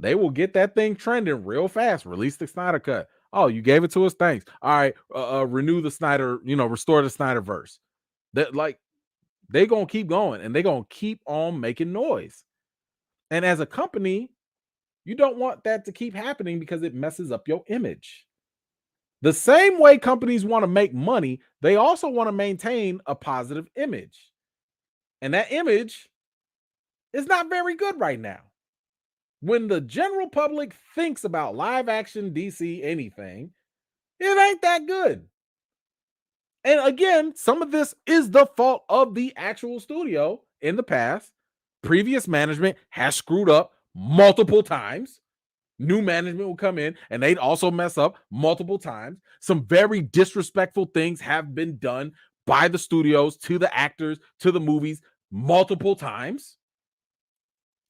They will get that thing trending real fast. Release the Snyder cut. Oh, you gave it to us, thanks. All right, renew the Snyder, restore the Snyderverse. They gonna keep going, and they gonna keep on making noise. And as a company, you don't want that to keep happening, because it messes up your image. The same way companies want to make money, they also want to maintain a positive image. And that image is not very good right now. When the general public thinks about live action DC anything, it ain't that good. And again, some of this is the fault of the actual studio in the past. Previous management has screwed up multiple times. New management will come in and they'd also mess up multiple times. Some very disrespectful things have been done by the studios to the actors, to the movies multiple times.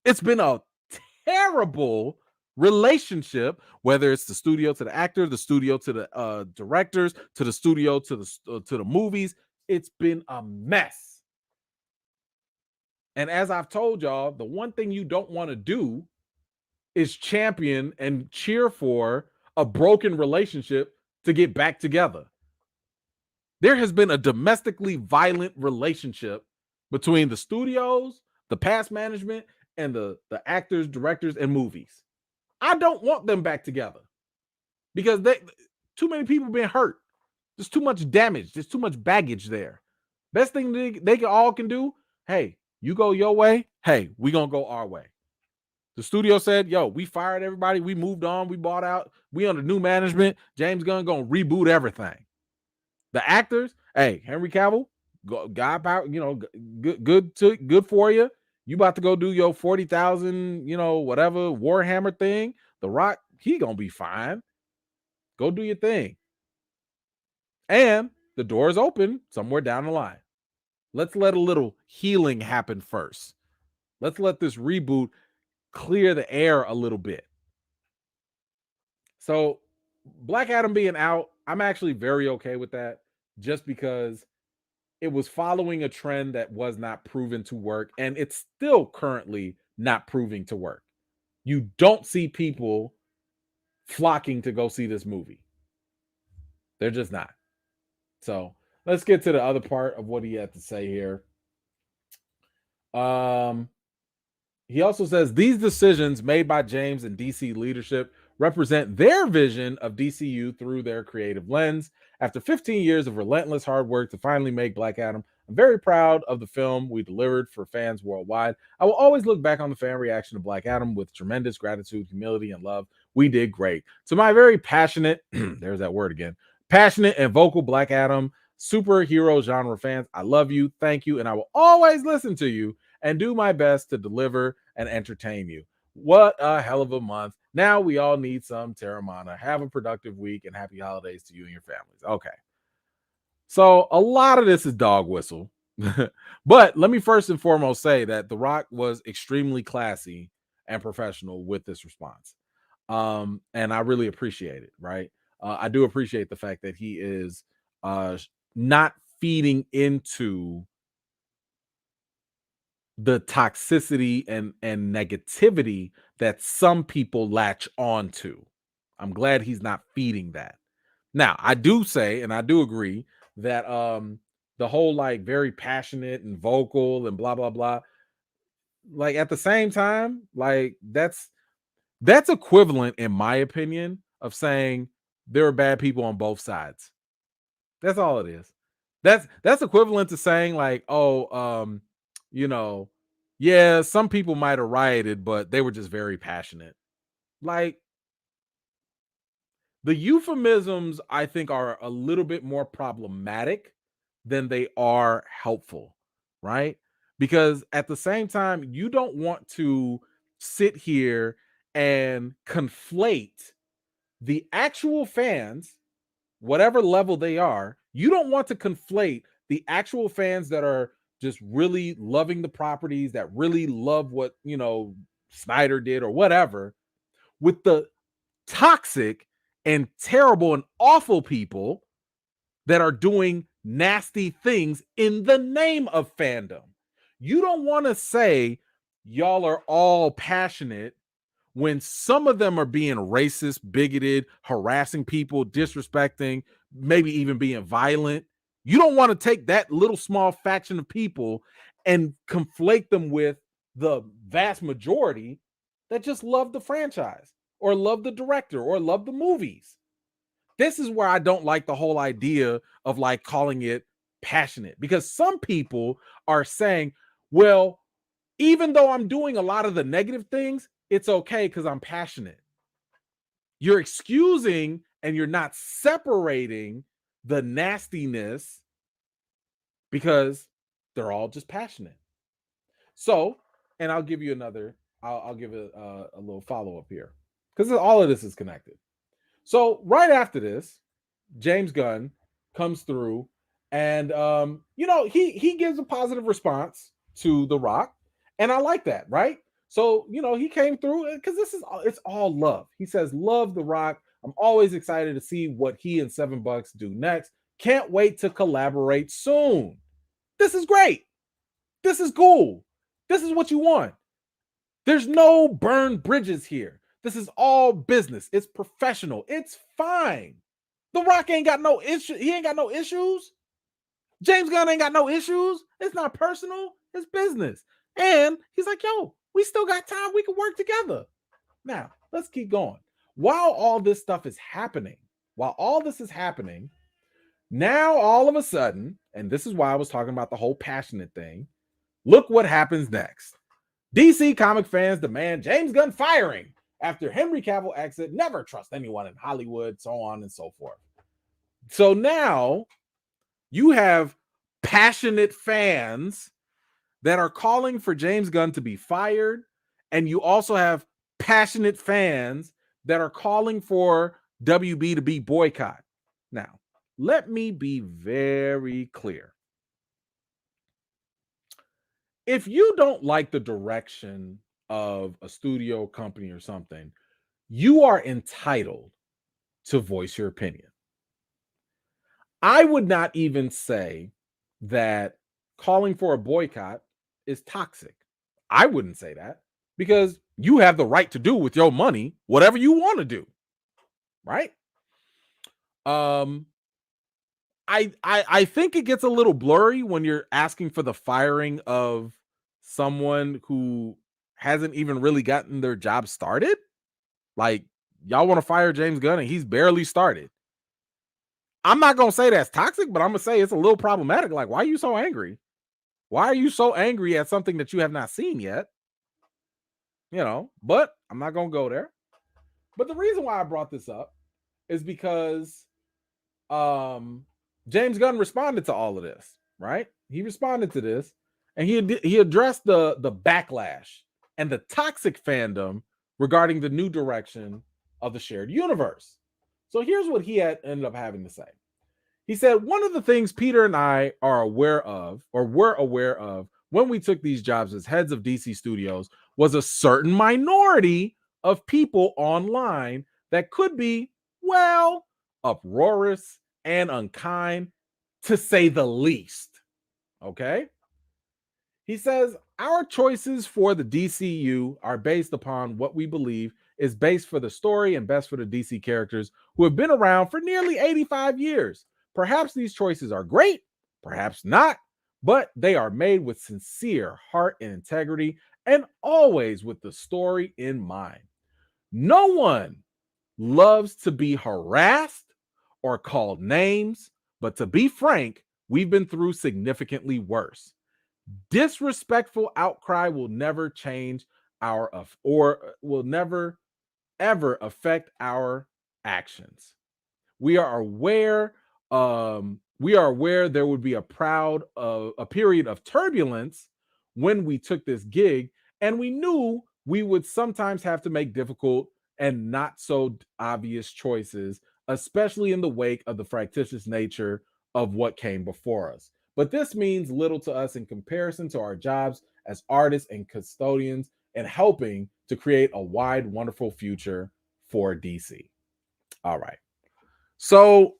It's been a terrible relationship, whether it's the studio to the actor, the studio to the directors, to the studio to the movies. It's been a mess. And as I've told y'all, the one thing you don't want to do is champion and cheer for a broken relationship to get back together. There has been a domestically violent relationship between the studios, the past management, and the actors, directors, and movies. I don't want them back together because too many people been hurt. There's too much damage. There's too much baggage there. Best thing they all can do, hey, you go your way. Hey, we gonna go our way. The studio said, yo, we fired everybody. We moved on. We bought out. We under new management. James Gunn gonna reboot everything. The actors, hey, Henry Cavill, God power, good for you. You about to go do your 40,000, whatever Warhammer thing. The Rock, he gonna be fine. Go do your thing. And the door is open somewhere down the line. Let's let a little healing happen first. Let's let this reboot clear the air a little bit. So Black Adam being out, I'm actually very okay with that, just because it was following a trend that was not proven to work, and it's still currently not proving to work. You don't see people flocking to go see this movie. They're just not. So let's get to the other part of what he had to say here. He also says these decisions made by James and DC leadership represent their vision of DCU through their creative lens. After 15 years of relentless hard work to finally make Black Adam, I'm very proud of the film we delivered for fans worldwide. I will always look back on the fan reaction to Black Adam with tremendous gratitude, humility, and love. We did great. To my very passionate, there's that word again, passionate and vocal Black Adam superhero genre fans, I love you, thank you, and I will always listen to you and do my best to deliver and entertain you. What a hell of a month. Now we all need some Terramana. Have a productive week and happy holidays to you and your families. Okay. So a lot of this is dog whistle. But let me first and foremost say that The Rock was extremely classy and professional with this response. And I really appreciate it, right? I do appreciate the fact that he is not feeding into the toxicity and negativity that some people latch onto. I'm glad he's not feeding that. Now, I do say, and I do agree that the whole like very passionate and vocal and blah blah blah, like at the same time, like that's equivalent, in my opinion, of saying there are bad people on both sides. That's all it is. That's equivalent to saying like, oh, yeah, some people might have rioted, but they were just very passionate. Like the euphemisms, I think, are a little bit more problematic than they are helpful, right? Because at the same time, you don't want to sit here and conflate the actual fans, whatever level they are. You don't want to conflate the actual fans that are just really loving the properties, that really love what, Snyder did or whatever, with the toxic and terrible and awful people that are doing nasty things in the name of fandom. You don't want to say y'all are all passionate when some of them are being racist, bigoted, harassing people, disrespecting, maybe even being violent. You don't want to take that little small faction of people and conflate them with the vast majority that just love the franchise or love the director or love the movies. This is where I don't like the whole idea of like calling it passionate, because some people are saying, well, even though I'm doing a lot of the negative things, it's okay because I'm passionate. You're excusing and you're not separating the nastiness because they're all just passionate. So, and I'll give you I'll give it a little follow up here because all of this is connected. So, right after this, James Gunn comes through and, he gives a positive response to The Rock. And I like that, right? So, he came through because it's all love. He says, love The Rock. I'm always excited to see what he and Seven Bucks do next. Can't wait to collaborate soon. This is great. This is cool. This is what you want. There's no burned bridges here. This is all business. It's professional. It's fine. The Rock ain't got no issue. He ain't got no issues. James Gunn ain't got no issues. It's not personal. It's business. And he's like, yo, we still got time. We can work together. Now, let's keep going. While all this stuff is happening, now all of a sudden, and this is why I was talking about the whole passionate thing, look what happens next. DC comic fans demand James Gunn firing after Henry Cavill exit. Never trust anyone in Hollywood, so on and so forth. So now you have passionate fans that are calling for James Gunn to be fired, and you also have passionate fans that are calling for WB to be boycott. Now, let me be very clear. If you don't like the direction of a studio company or something, you are entitled to voice your opinion. I would not even say that calling for a boycott is toxic. I wouldn't say that, because you have the right to do with your money whatever you want to do, right? I think it gets a little blurry when you're asking for the firing of someone who hasn't even really gotten their job started. Like, y'all want to fire James Gunn and he's barely started. I'm not going to say that's toxic, but I'm going to say it's a little problematic. Like, why are you so angry? Why are you so angry at something that you have not seen yet? You know, but I'm not going to go there. But the reason why I brought this up is because James Gunn responded to all of this, right? He responded to this, and he addressed the backlash and the toxic fandom regarding the new direction of the shared universe. So here's what he had ended up having to say. He said, one of the things Peter and I are aware of, or were aware of, when we took these jobs as heads of DC Studios, was a certain minority of people online that could be, well, uproarious and unkind, to say the least. Okay? He says, our choices for the DCU are based upon what we believe is best for the story and best for the DC characters who have been around for nearly 85 years. Perhaps these choices are great, perhaps not, but they are made with sincere heart and integrity, and always with the story in mind. No one loves to be harassed or called names, but to be frank, we've been through significantly worse. Disrespectful outcry will never change or will never ever affect our actions. We are aware there would be a period of turbulence when we took this gig, and we knew we would sometimes have to make difficult and not so obvious choices, especially in the wake of the fractious nature of what came before us. But this means little to us in comparison to our jobs as artists and custodians and helping to create a wide, wonderful future for DC. All right. So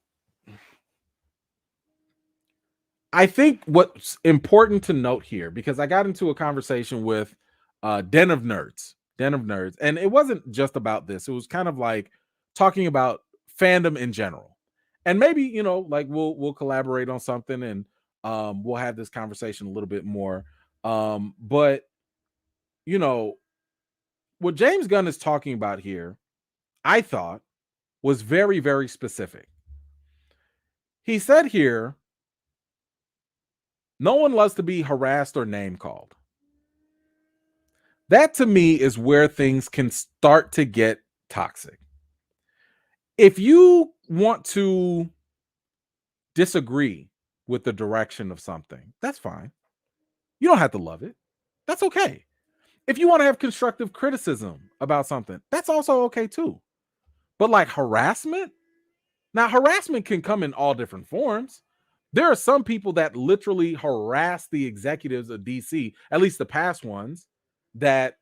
I think what's important to note here, because I got into a conversation with Den of Nerds, and it wasn't just about this. It was kind of like talking about fandom in general. And maybe, you know, like we'll collaborate on something, and we'll have this conversation a little bit more. But you know, what James Gunn is talking about here, I thought, was very, very specific. He said here, no one loves to be harassed or name called. That to me is where things can start to get toxic. If you want to disagree with the direction of something, that's fine. You don't have to love it. That's okay. If you want to have constructive criticism about something, that's also okay too. But like harassment, now harassment can come in all different forms. There are some people that literally harass the executives of DC, at least the past ones, that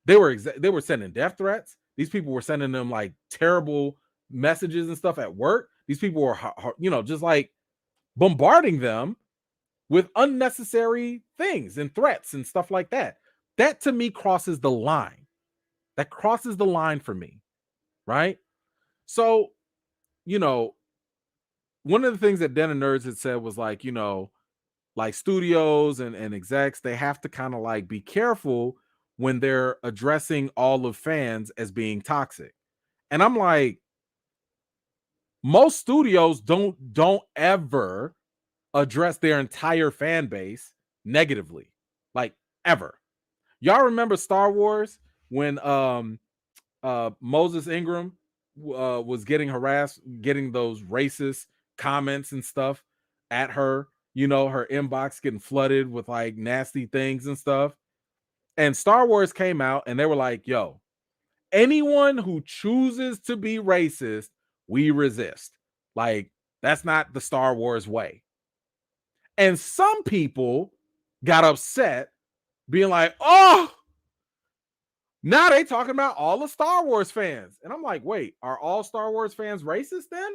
they were sending death threats. These people were sending them like terrible messages and stuff at work. These people were, you know, just like bombarding them with unnecessary things and threats and stuff like that. That to me crosses the line. That crosses the line for me, right? So, you know, one of the things that Den of Nerds had said was like, like studios and execs, they have to kind of like be careful when they're addressing all of fans as being toxic. And I'm like, most studios don't ever address their entire fan base negatively, like ever. Y'all remember Star Wars when Moses Ingram was getting harassed, getting those racist comments and stuff at her, her inbox getting flooded with like nasty things and stuff. And Star Wars came out and they were like, yo, anyone who chooses to be racist, we resist. Like, that's not the Star Wars way. And some people got upset, being like, oh, now they talking about all the Star Wars fans. And I'm like, wait, are all Star Wars fans racist then?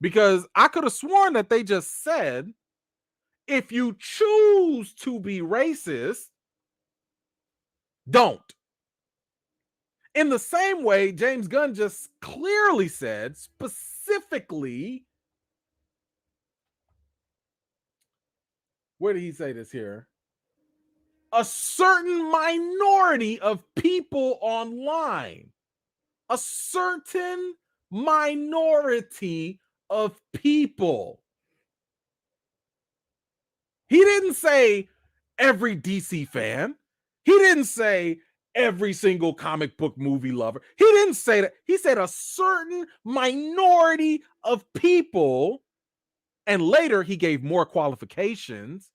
Because I could have sworn that they just said, if you choose to be racist, don't. In the same way, James Gunn just clearly said, specifically, where did he say this here? A certain minority of people online. A certain minority of people. He didn't say every DC fan. He didn't say every single comic book movie lover. He didn't say that. He said a certain minority of people. And later he gave more qualifications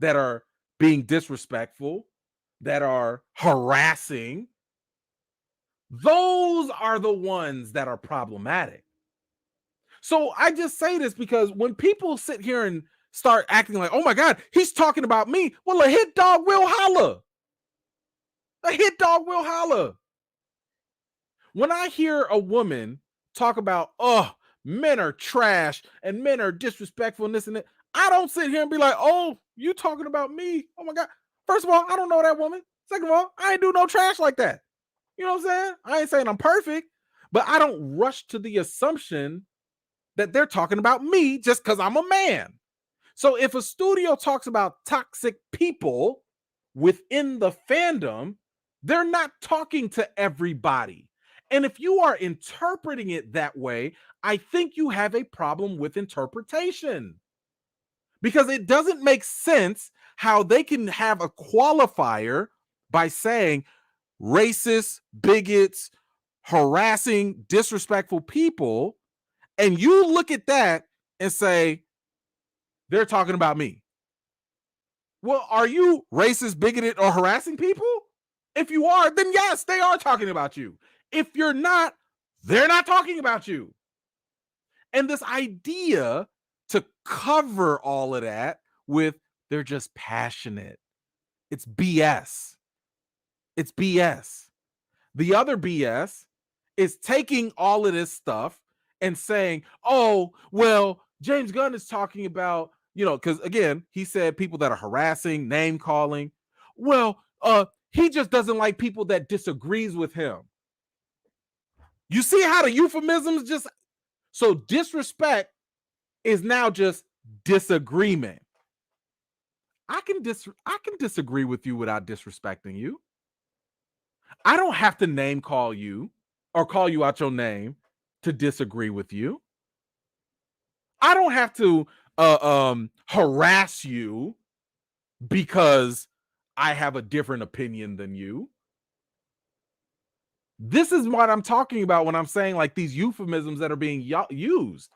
that are being disrespectful, that are harassing. Those are the ones that are problematic. So I just say this because when people sit here and start acting like, oh my God, he's talking about me. Well, a hit dog will holler. A hit dog will holler. When I hear a woman talk about, oh, men are trash and men are disrespectful and this and that, I don't sit here and be like, oh, you talking about me? Oh my God. First of all, I don't know that woman. Second of all, I ain't do no trash like that. You know what I'm saying? I ain't saying I'm perfect, but I don't rush to the assumption that they're talking about me just because I'm a man. So if a studio talks about toxic people within the fandom, they're not talking to everybody. And if you are interpreting it that way, I think you have a problem with interpretation. Because it doesn't make sense how they can have a qualifier by saying racist, bigots, harassing, disrespectful people, and you look at that and say, they're talking about me. Well, are you racist, bigoted, or harassing people? If you are, then yes, they are talking about you. If you're not, they're not talking about you. And this idea to cover all of that with they're just passionate. It's BS. It's BS. The other BS is taking all of this stuff and saying, oh, well, James Gunn is talking about, because again, he said people that are harassing, name calling. Well, he just doesn't like people that disagrees with him. You see how the euphemisms just, so disrespect is now just disagreement. I can disagree with you without disrespecting you. I don't have to name call you or call you out your name to disagree with you. I don't have to harass you because I have a different opinion than you. This is what I'm talking about when I'm saying like these euphemisms that are being used.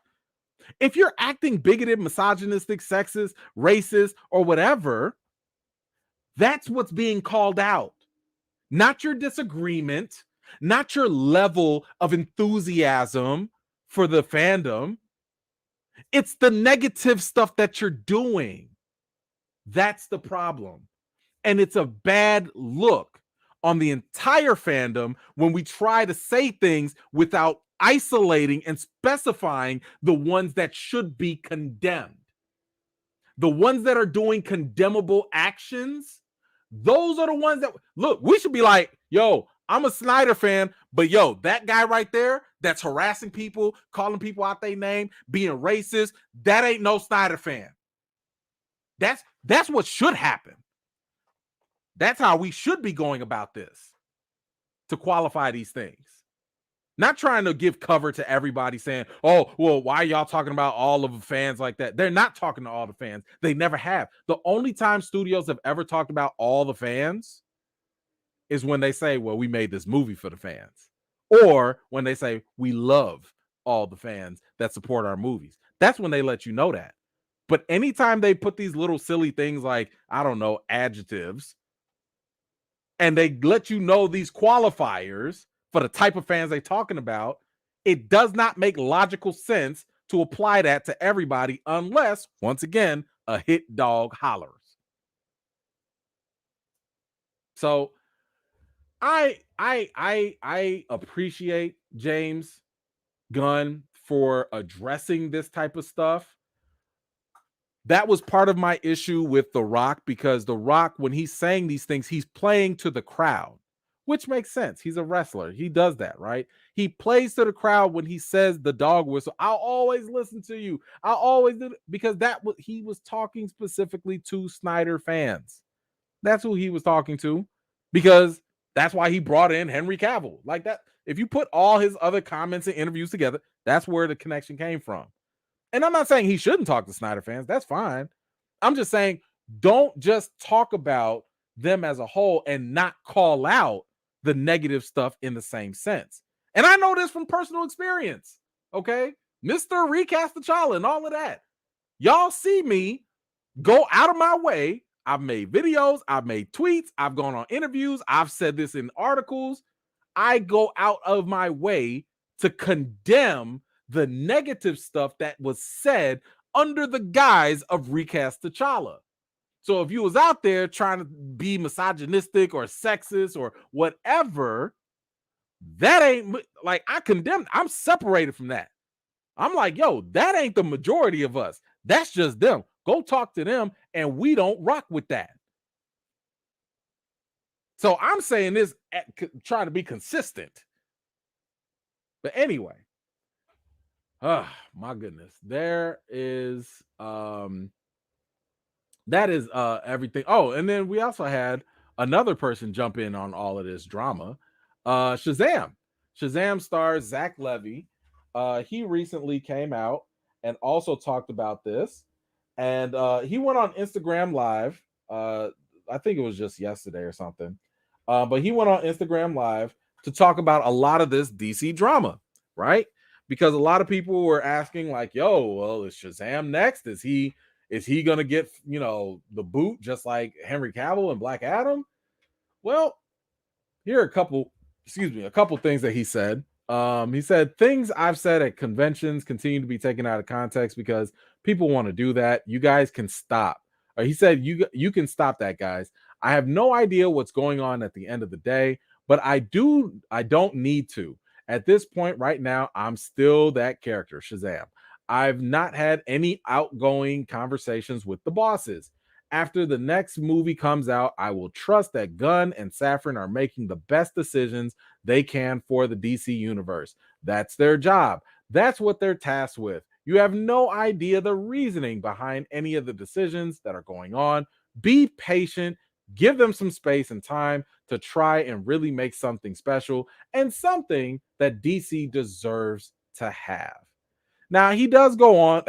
If you're acting bigoted, misogynistic, sexist, racist, or whatever, that's what's being called out. Not your disagreement, not your level of enthusiasm for the fandom. It's the negative stuff that you're doing. That's the problem. And it's a bad look on the entire fandom when we try to say things without isolating and specifying the ones that should be condemned. The ones that are doing condemnable actions, those are the ones that, look, we should be like, yo, I'm a Snyder fan, but yo, that guy right there that's harassing people, calling people out their name, being racist, that ain't no Snyder fan. That's what should happen. That's how we should be going about this to qualify these things. Not trying to give cover to everybody saying, oh, well, why are y'all talking about all of the fans like that? They're not talking to all the fans. They never have. The only time studios have ever talked about all the fans is when they say, well, we made this movie for the fans. Or when they say, we love all the fans that support our movies. That's when they let you know that. But anytime they put these little silly things like, I don't know, adjectives, and they let you know these qualifiers for the type of fans they're talking about, it does not make logical sense to apply that to everybody unless, once again, a hit dog hollers. So I appreciate James Gunn for addressing this type of stuff. That was part of my issue with The Rock, because The Rock, when he's saying these things, he's playing to the crowd, which makes sense. He's a wrestler. He does that, right? He plays to the crowd when he says the dog whistle. I'll always listen to you. I'll always do it, because he was talking specifically to Snyder fans. That's who he was talking to, because that's why he brought in Henry Cavill. Like that. If you put all his other comments and interviews together, that's where the connection came from. And I'm not saying he shouldn't talk to Snyder fans. That's fine. I'm just saying, don't just talk about them as a whole and not call out the negative stuff in the same sense. And I know this from personal experience. Okay. Mr. Recast T'Challa and all of that. Y'all see me go out of my way. I've made videos. I've made tweets. I've gone on interviews. I've said this in articles. I go out of my way to condemn the negative stuff that was said under the guise of Recast T'Challa. So if you was out there trying to be misogynistic or sexist or whatever, that ain't like, I condemn. I'm separated from that. I'm like, yo, that ain't the majority of us. That's just them. Go talk to them, and we don't rock with that. So I'm saying this, trying to be consistent. But anyway, oh my goodness, there is that is everything. Oh, and then we also had another person jump in on all of this drama. Shazam stars Zach Levy. He recently came out and also talked about this, and he went on Instagram Live. I think it was just yesterday or something, but he went on Instagram Live to talk about a lot of this DC drama, right? Because a lot of people were asking, like, yo, well, is Shazam next? Is he gonna get, the boot just like Henry Cavill and Black Adam? Well, here are a couple things that he said. He said, things I've said at conventions continue to be taken out of context because people want to do that. You guys can stop. He said, you can stop that, guys. I have no idea what's going on at the end of the day, but I don't need to. At this point right now, I'm still that character, Shazam. I've not had any outgoing conversations with the bosses. After the next movie comes out, I will trust that Gunn and Safran are making the best decisions they can for the DC universe. That's their job. That's what they're tasked with. You have no idea the reasoning behind any of the decisions that are going on. Be patient. Give them some space and time to try and really make something special and something that DC deserves to have. Now, he does go on,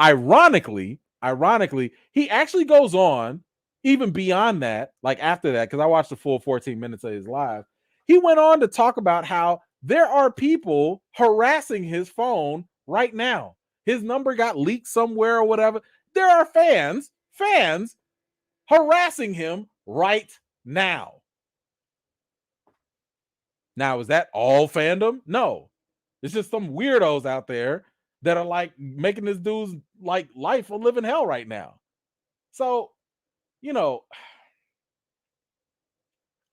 ironically, he actually goes on even beyond that, like after that, because I watched the full 14 minutes of his live. He went on to talk about how there are people harassing his phone right now. His number got leaked somewhere or whatever. There are fans harassing him right now. Now, is that all fandom? No. It's just some weirdos out there that are like making this dude's like life a living hell right now. So,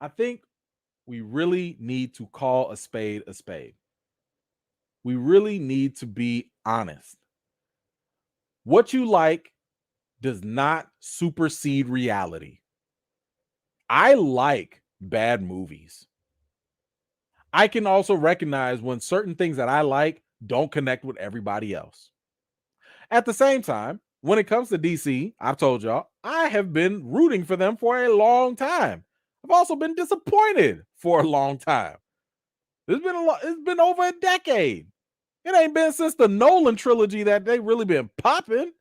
I think we really need to call a spade a spade. We really need to be honest. What you like does not supersede reality. I like bad movies. I can also recognize when certain things that I like don't connect with everybody else. At the same time, when it comes to DC, I've told y'all, I have been rooting for them for a long time. I've also been disappointed for a long time. It's been over a decade. It ain't been since the Nolan trilogy that they really been popping.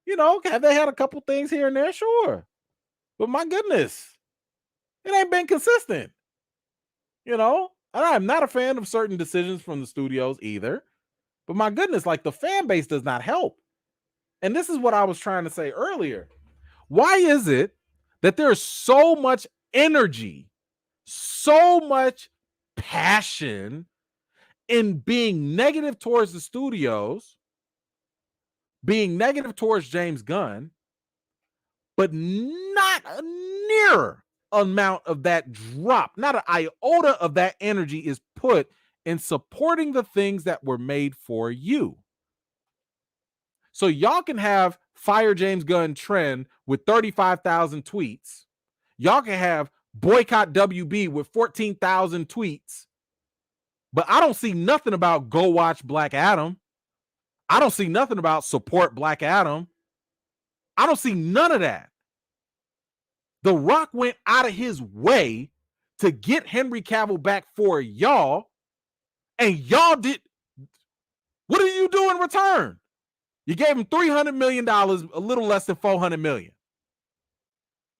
You know, have they had a couple things here and there? Sure. But my goodness, it ain't been consistent. You know, and I'm not a fan of certain decisions from the studios either. But my goodness, like the fan base does not help. And this is what I was trying to say earlier. Why is it that there's so much energy, so much passion in being negative towards the studios, being negative towards James Gunn, but not a near amount of that drop, not an iota of that energy is put in supporting the things that were made for you? So y'all can have Fire James Gunn trend with 35,000 tweets. Y'all can have boycott WB with 14,000 tweets. But I don't see nothing about go watch Black Adam. I don't see nothing about support Black Adam. I don't see none of that. The Rock went out of his way to get Henry Cavill back for y'all, and y'all did. What did you do in return? You gave him $300 million, a little less than $400 million.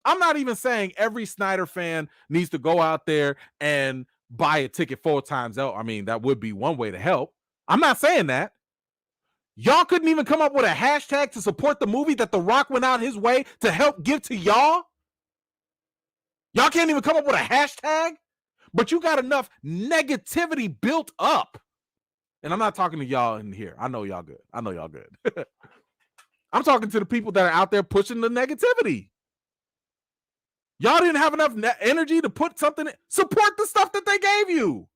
I'm not even saying every Snyder fan needs to go out there and buy a ticket 4 times out. I mean, that would be one way to help. I'm not saying that. Y'all couldn't even come up with a hashtag to support the movie that The Rock went out his way to help give to y'all? Y'all can't even come up with a hashtag? But you got enough negativity built up. And I'm not talking to y'all in here. I know y'all good. I'm talking to the people that are out there pushing the negativity. Y'all didn't have enough energy to put something in. Support the stuff that they gave you.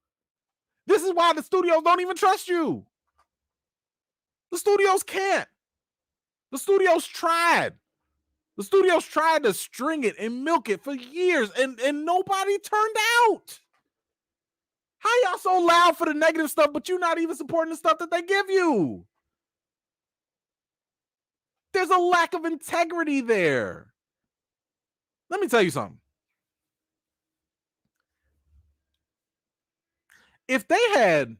This is why the studios don't even trust you. The studios can't. The studios tried. The studios tried to string it and milk it for years, and nobody turned out. How y'all so loud for the negative stuff, but you're not even supporting the stuff that they give you? There's a lack of integrity there. Let me tell you something. If they had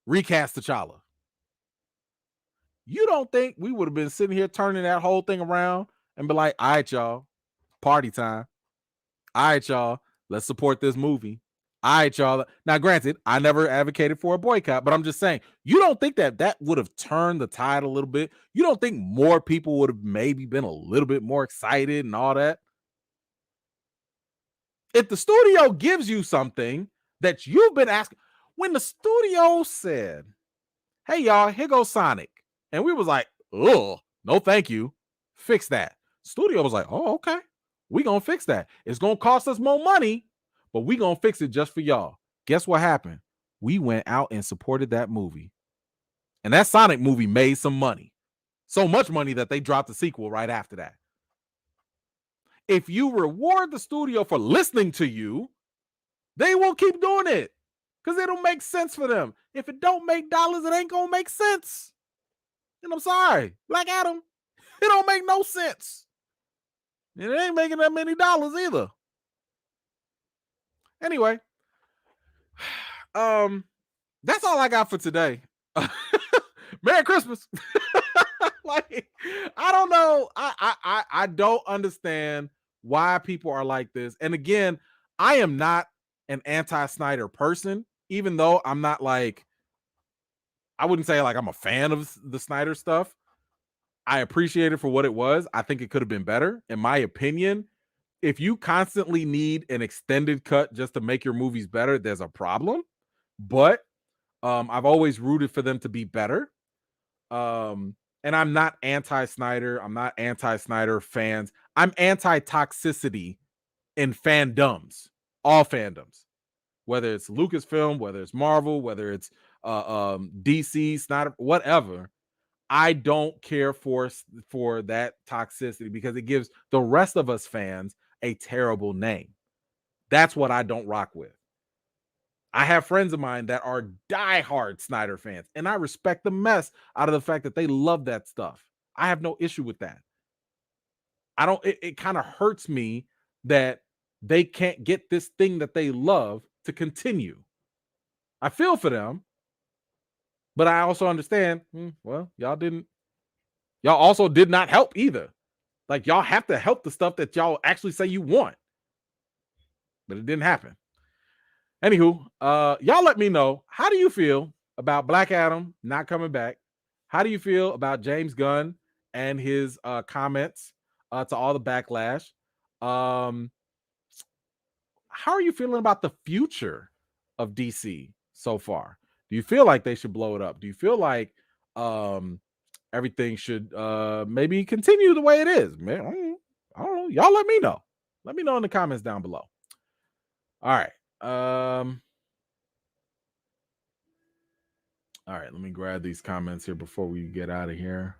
recast T'Challa, you don't think we would have been sitting here turning that whole thing around and be like, all right, y'all, party time. All right, y'all, let's support this movie. All right, y'all. Now, granted, I never advocated for a boycott, but I'm just saying, you don't think that would have turned the tide a little bit? You don't think more people would have maybe been a little bit more excited and all that? If the studio gives you something that you've been asking, when the studio said, hey, y'all, here goes Sonic. And we was like, oh, no, thank you. Fix that. Studio was like, oh, okay. We gonna fix that. It's gonna cost us more money, but we gonna fix it just for y'all. Guess what happened? We went out and supported that movie. And that Sonic movie made some money. So much money that they dropped the sequel right after that. If you reward the studio for listening to you, they will keep doing it because it'll make sense for them. If it don't make dollars, it ain't gonna make sense. And I'm sorry, Black Adam, it don't make no sense. And it ain't making that many dollars either. Anyway, that's all I got for today. Merry Christmas. Like, I don't know. I don't understand why people are like this. And again, I am not an anti-Snyder person, even though I'm not like, I wouldn't say like I'm a fan of the Snyder stuff. I appreciate it for what it was. I think it could have been better. In my opinion, if you constantly need an extended cut just to make your movies better, there's a problem. But I've always rooted for them to be better. And I'm not anti-Snyder. I'm not anti-Snyder fans. I'm anti-toxicity in fandoms, all fandoms, whether it's Lucasfilm, whether it's Marvel, whether it's DC, Snyder, whatever. I don't care for that toxicity because it gives the rest of us fans a terrible name. That's what I don't rock with. I have friends of mine that are diehard Snyder fans, and I respect the mess out of the fact that they love that stuff. I have no issue with that. I don't, it kind of hurts me that they can't get this thing that they love to continue. I feel for them, but I also understand, well, y'all also did not help either. Like, y'all have to help the stuff that y'all actually say you want, but it didn't happen. Anywho, y'all let me know, how do you feel about Black Adam not coming back? How do you feel about James Gunn and his comments to all the backlash? Um, how are you feeling about the future of DC so far? Do you feel like they should blow it up? Do you feel like everything should maybe continue the way it is? Man, I don't know. Y'all let me know. Let me know in the comments down below. All right. All right, let me grab these comments here before we get out of here.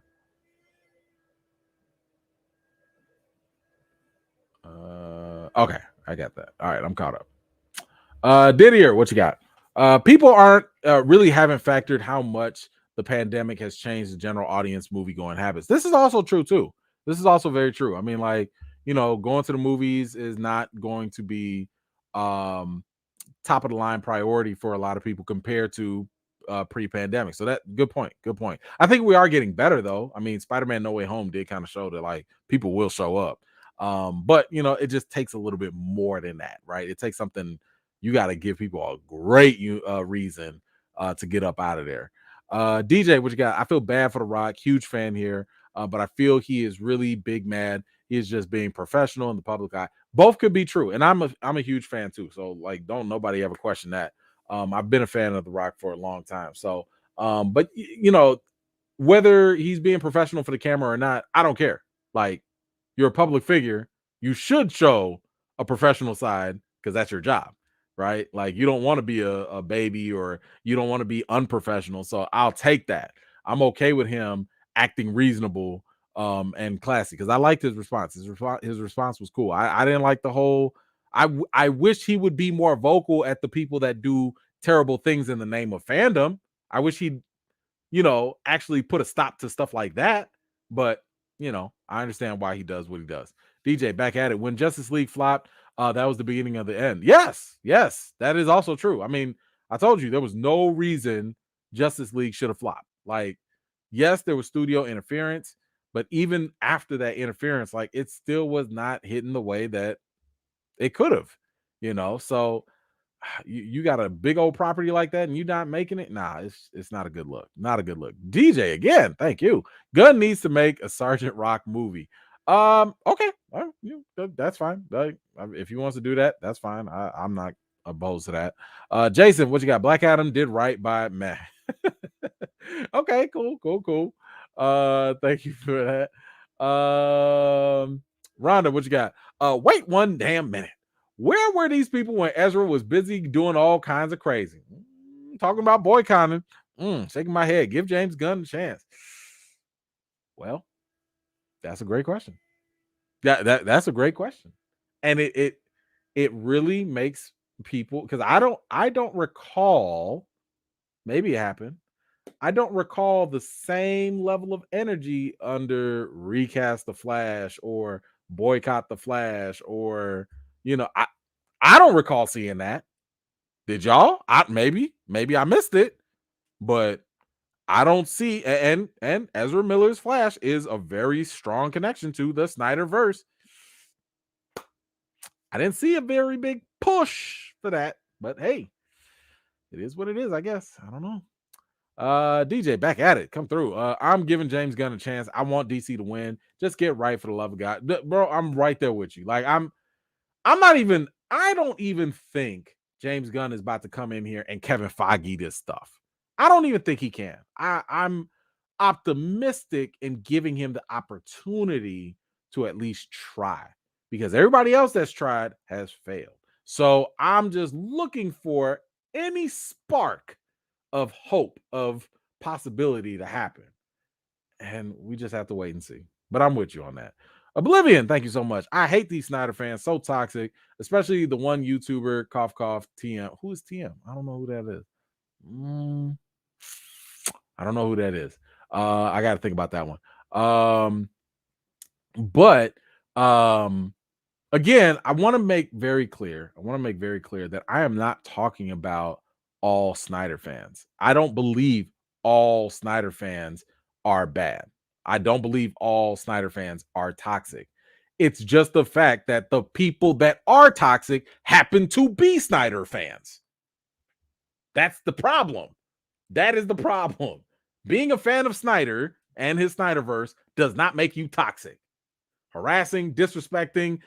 Okay, I got that. All right, I'm caught up. Didier, what you got? People aren't really haven't factored how much the pandemic has changed the general audience movie going habits. This is also true too. This is also very true. I mean, like, going to the movies is not going to be top of the line priority for a lot of people compared to pre-pandemic. So that good point. Good point. I think we are getting better though. I mean, Spider-Man No Way Home did kind of show that like people will show up. But it just takes a little bit more than that, right? It takes something. You got to give people a great reason to get up out of there. DJ, what you got? I feel bad for The Rock. Huge fan here, but I feel he is really big mad. He is just being professional in the public eye. Both could be true, and I'm a huge fan too. So like, don't nobody ever question that. I've been a fan of The Rock for a long time. So, but whether he's being professional for the camera or not, I don't care. Like, you're a public figure, you should show a professional side because that's your job, right? Like, you don't want to be a baby, or you don't want to be unprofessional. So I'll take that. I'm okay with him acting reasonable and classy because I liked his response. His response was cool. I didn't like the whole. I wish he would be more vocal at the people that do terrible things in the name of fandom. I wish he'd actually put a stop to stuff like that. But I understand why he does what he does. DJ, back at it. When Justice League flopped, that was the beginning of the end. Yes, that is also true. I mean, I told you there was no reason Justice League should have flopped. Like, yes, there was studio interference, but even after that interference, like, it still was not hitting the way that it could have. So you got a big old property like that and you not making it. Nah, it's not a good look. Not a good look. DJ, again, thank you. Gunn needs to make a Sergeant Rock movie. Okay, that's fine. If he wants to do that, that's fine. I'm not opposed to that. Jason, what you got? Black Adam did right by meh. Okay, cool. Thank you for that. Rhonda, what you got? Wait one damn minute. Where were these people when Ezra was busy doing all kinds of crazy? Talking about boycotting. Shaking my head. Give James Gunn a chance. Well, that's a great question. That's a great question. And it really makes people, because I don't recall, maybe it happened. I don't recall the same level of energy under recast the Flash or boycott the Flash, or I don't recall seeing that. Did y'all? Maybe I missed it, but I don't see. And Ezra Miller's Flash is a very strong connection to the Snyderverse. I didn't see a very big push for that, but hey, it is what it is, I guess. I don't know. DJ, back at it. Come through. I'm giving James Gunn a chance. I want DC to win. Just get right, for the love of God. Bro, I'm right there with you. Like, I don't even think James Gunn is about to come in here and Kevin Feige this stuff. I don't even think he can. I'm optimistic in giving him the opportunity to at least try, because everybody else that's tried has failed. So I'm just looking for any spark of hope, of possibility to happen. And we just have to wait and see. But I'm with you on that. Oblivion, thank you so much. I hate these Snyder fans, so toxic, especially the one YouTuber, cough cough, TM. Who is TM? I don't know who that is. I don't know who that is. I got to think about that one. But again, I want to make very clear. That I am not talking about all Snyder fans. I don't believe all Snyder fans are bad. I don't believe all Snyder fans are toxic. It's just the fact that the people that are toxic happen to be Snyder fans. That's the problem. That is the problem. Being a fan of Snyder and his Snyderverse does not make you toxic. Harassing, disrespecting,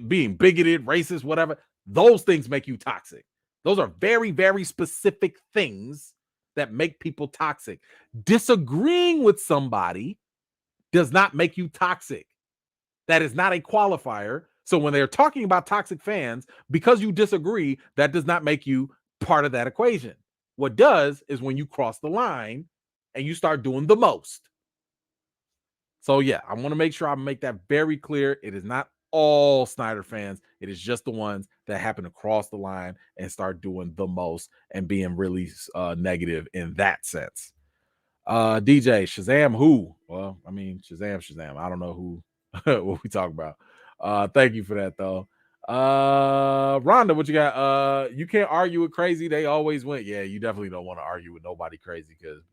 being bigoted, racist, whatever. Those things make you toxic. Those are very, very specific things that make people toxic. Disagreeing with somebody does not make you toxic. That is not a qualifier. So when they're talking about toxic fans, because you disagree, that does not make you part of that equation. What does is when you cross the line and you start doing the most. So yeah, I want to make sure I make that very clear. It is not all Snyder fans. It is just the ones that happen to cross the line and start doing the most and being really negative in that sense. DJ Shazam, who? Well, I mean Shazam. I don't know who what we talk about. Thank you for that though. Rhonda, what you got? You can't argue with crazy. They always win. Yeah, you definitely don't want to argue with nobody crazy because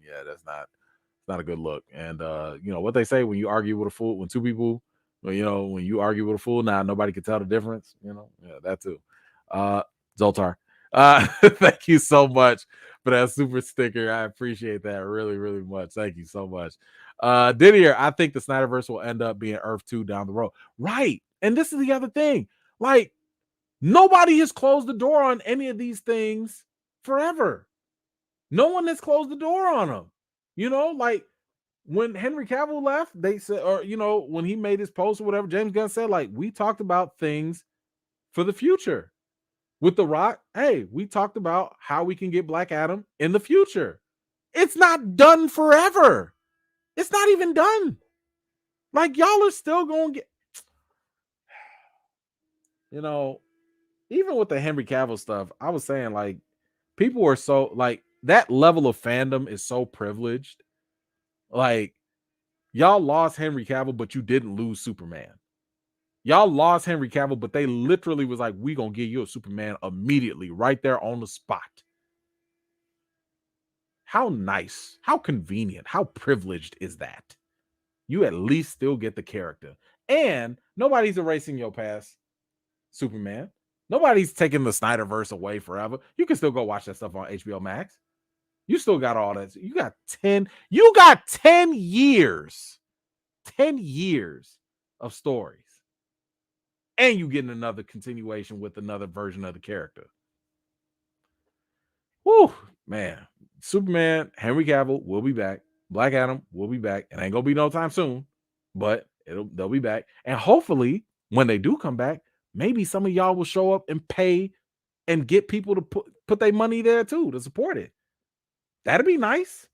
yeah, that's not a good look. And you know what they say when you argue with a fool, when two people, well, you know, when you argue with a fool, now nobody can tell the difference. You know, yeah, that too. Zoltar, thank you so much for that super sticker. I appreciate that really, really much. Thank you so much. Didier, I think the Snyderverse will end up being Earth 2 down the road. Right. And this is the other thing. Like, nobody has closed the door on any of these things forever. No one has closed the door on them. You know, like when Henry Cavill left, they said, or you know, when he made his post or whatever, James Gunn said, like, we talked about things for the future. With The Rock, hey, we talked about how we can get Black Adam in the future. It's not done forever. It's not even done. Like, y'all are still going to get, you know, even with the Henry Cavill stuff, I was saying, like, people are so, like, that level of fandom is so privileged. Like, y'all lost Henry Cavill, but you didn't lose Superman. Y'all lost Henry Cavill, but they literally was like, we gonna give you a Superman immediately, right there on the spot. How nice, how convenient, how privileged is that? You at least still get the character. And nobody's erasing your past, Superman. Nobody's taking the Snyderverse away forever. You can still go watch that stuff on HBO Max. You still got all that. You got 10 years. 10 years of stories. And you getting another continuation with another version of the character. Woo, man. Superman, Henry Cavill will be back. Black Adam will be back. It ain't gonna be no time soon, but they'll be back. And hopefully, when they do come back, maybe some of y'all will show up and pay and get people to put their money there too to support it. That'd be nice.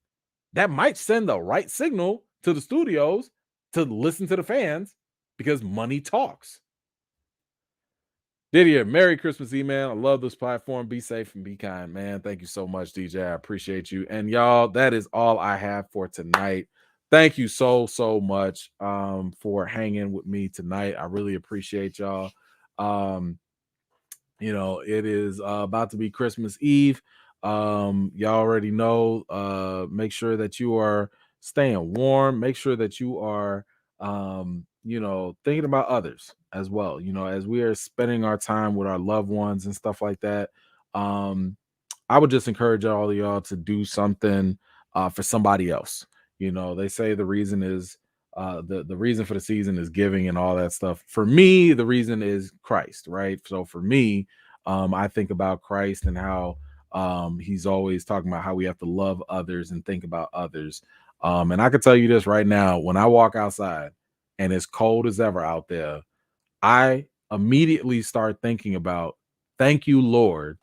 That might send the right signal to the studios to listen to the fans because money talks. Didier, Merry Christmas email. I love this platform. Be safe and be kind, man. Thank you so much, DJ. I appreciate you. And y'all, that is all I have for tonight. Thank you so much for hanging with me tonight. I really appreciate y'all. You know, it is about to be Christmas Eve. Y'all already know. Make sure that you are staying warm. Make sure that you are you know, thinking about others as well, you know, as we are spending our time with our loved ones and stuff like that. I would just encourage all of y'all to do something for somebody else. You know, they say the reason is the reason for the season is giving and all that stuff. For me, the reason is Christ, right? So for me, I think about Christ and how he's always talking about how we have to love others and think about others. And I can tell you this right now, when I walk outside and it's cold as ever out there, I immediately start thinking about, thank you, Lord.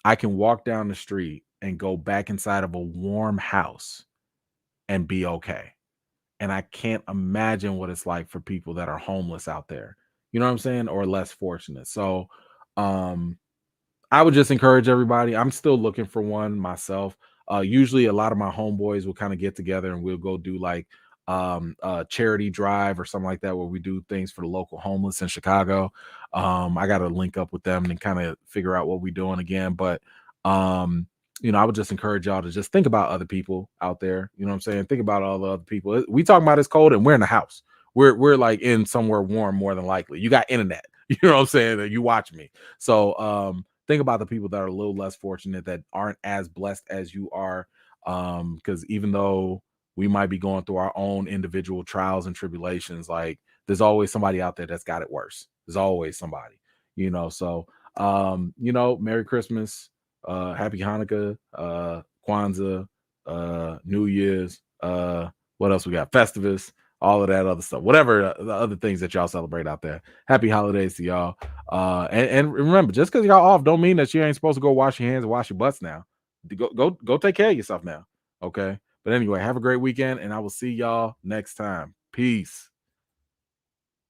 I can walk down the street and go back inside of a warm house and be okay. And I can't imagine what it's like for people that are homeless out there. You know what I'm saying? Or less fortunate. So um I would just encourage everybody. I'm still looking for one myself. Usually a lot of my homeboys will kind of get together and we'll go do like a charity drive or something like that where we do things for the local homeless in Chicago. I got to link up with them and kind of figure out what we're doing again. But um, I would just encourage y'all to just think about other people out there. You know what I'm saying? Think about all the other people. We talking about it's cold and we're in the house. We're like in somewhere warm more than likely. You got internet. You know what I'm saying? That you watch me. So think about the people that are a little less fortunate, that aren't as blessed as you are. Because even though we might be going through our own individual trials and tribulations, like there's always somebody out there that's got it worse. There's always somebody, so Merry Christmas, Happy Hanukkah, Kwanzaa, New Year's, what else we got? Festivus, all of that other stuff, whatever the other things that y'all celebrate out there. Happy holidays to y'all. And remember, just because y'all off don't mean that you ain't supposed to go wash your hands and wash your butts now. Go take care of yourself now. Okay. But anyway, have a great weekend, and I will see y'all next time. Peace.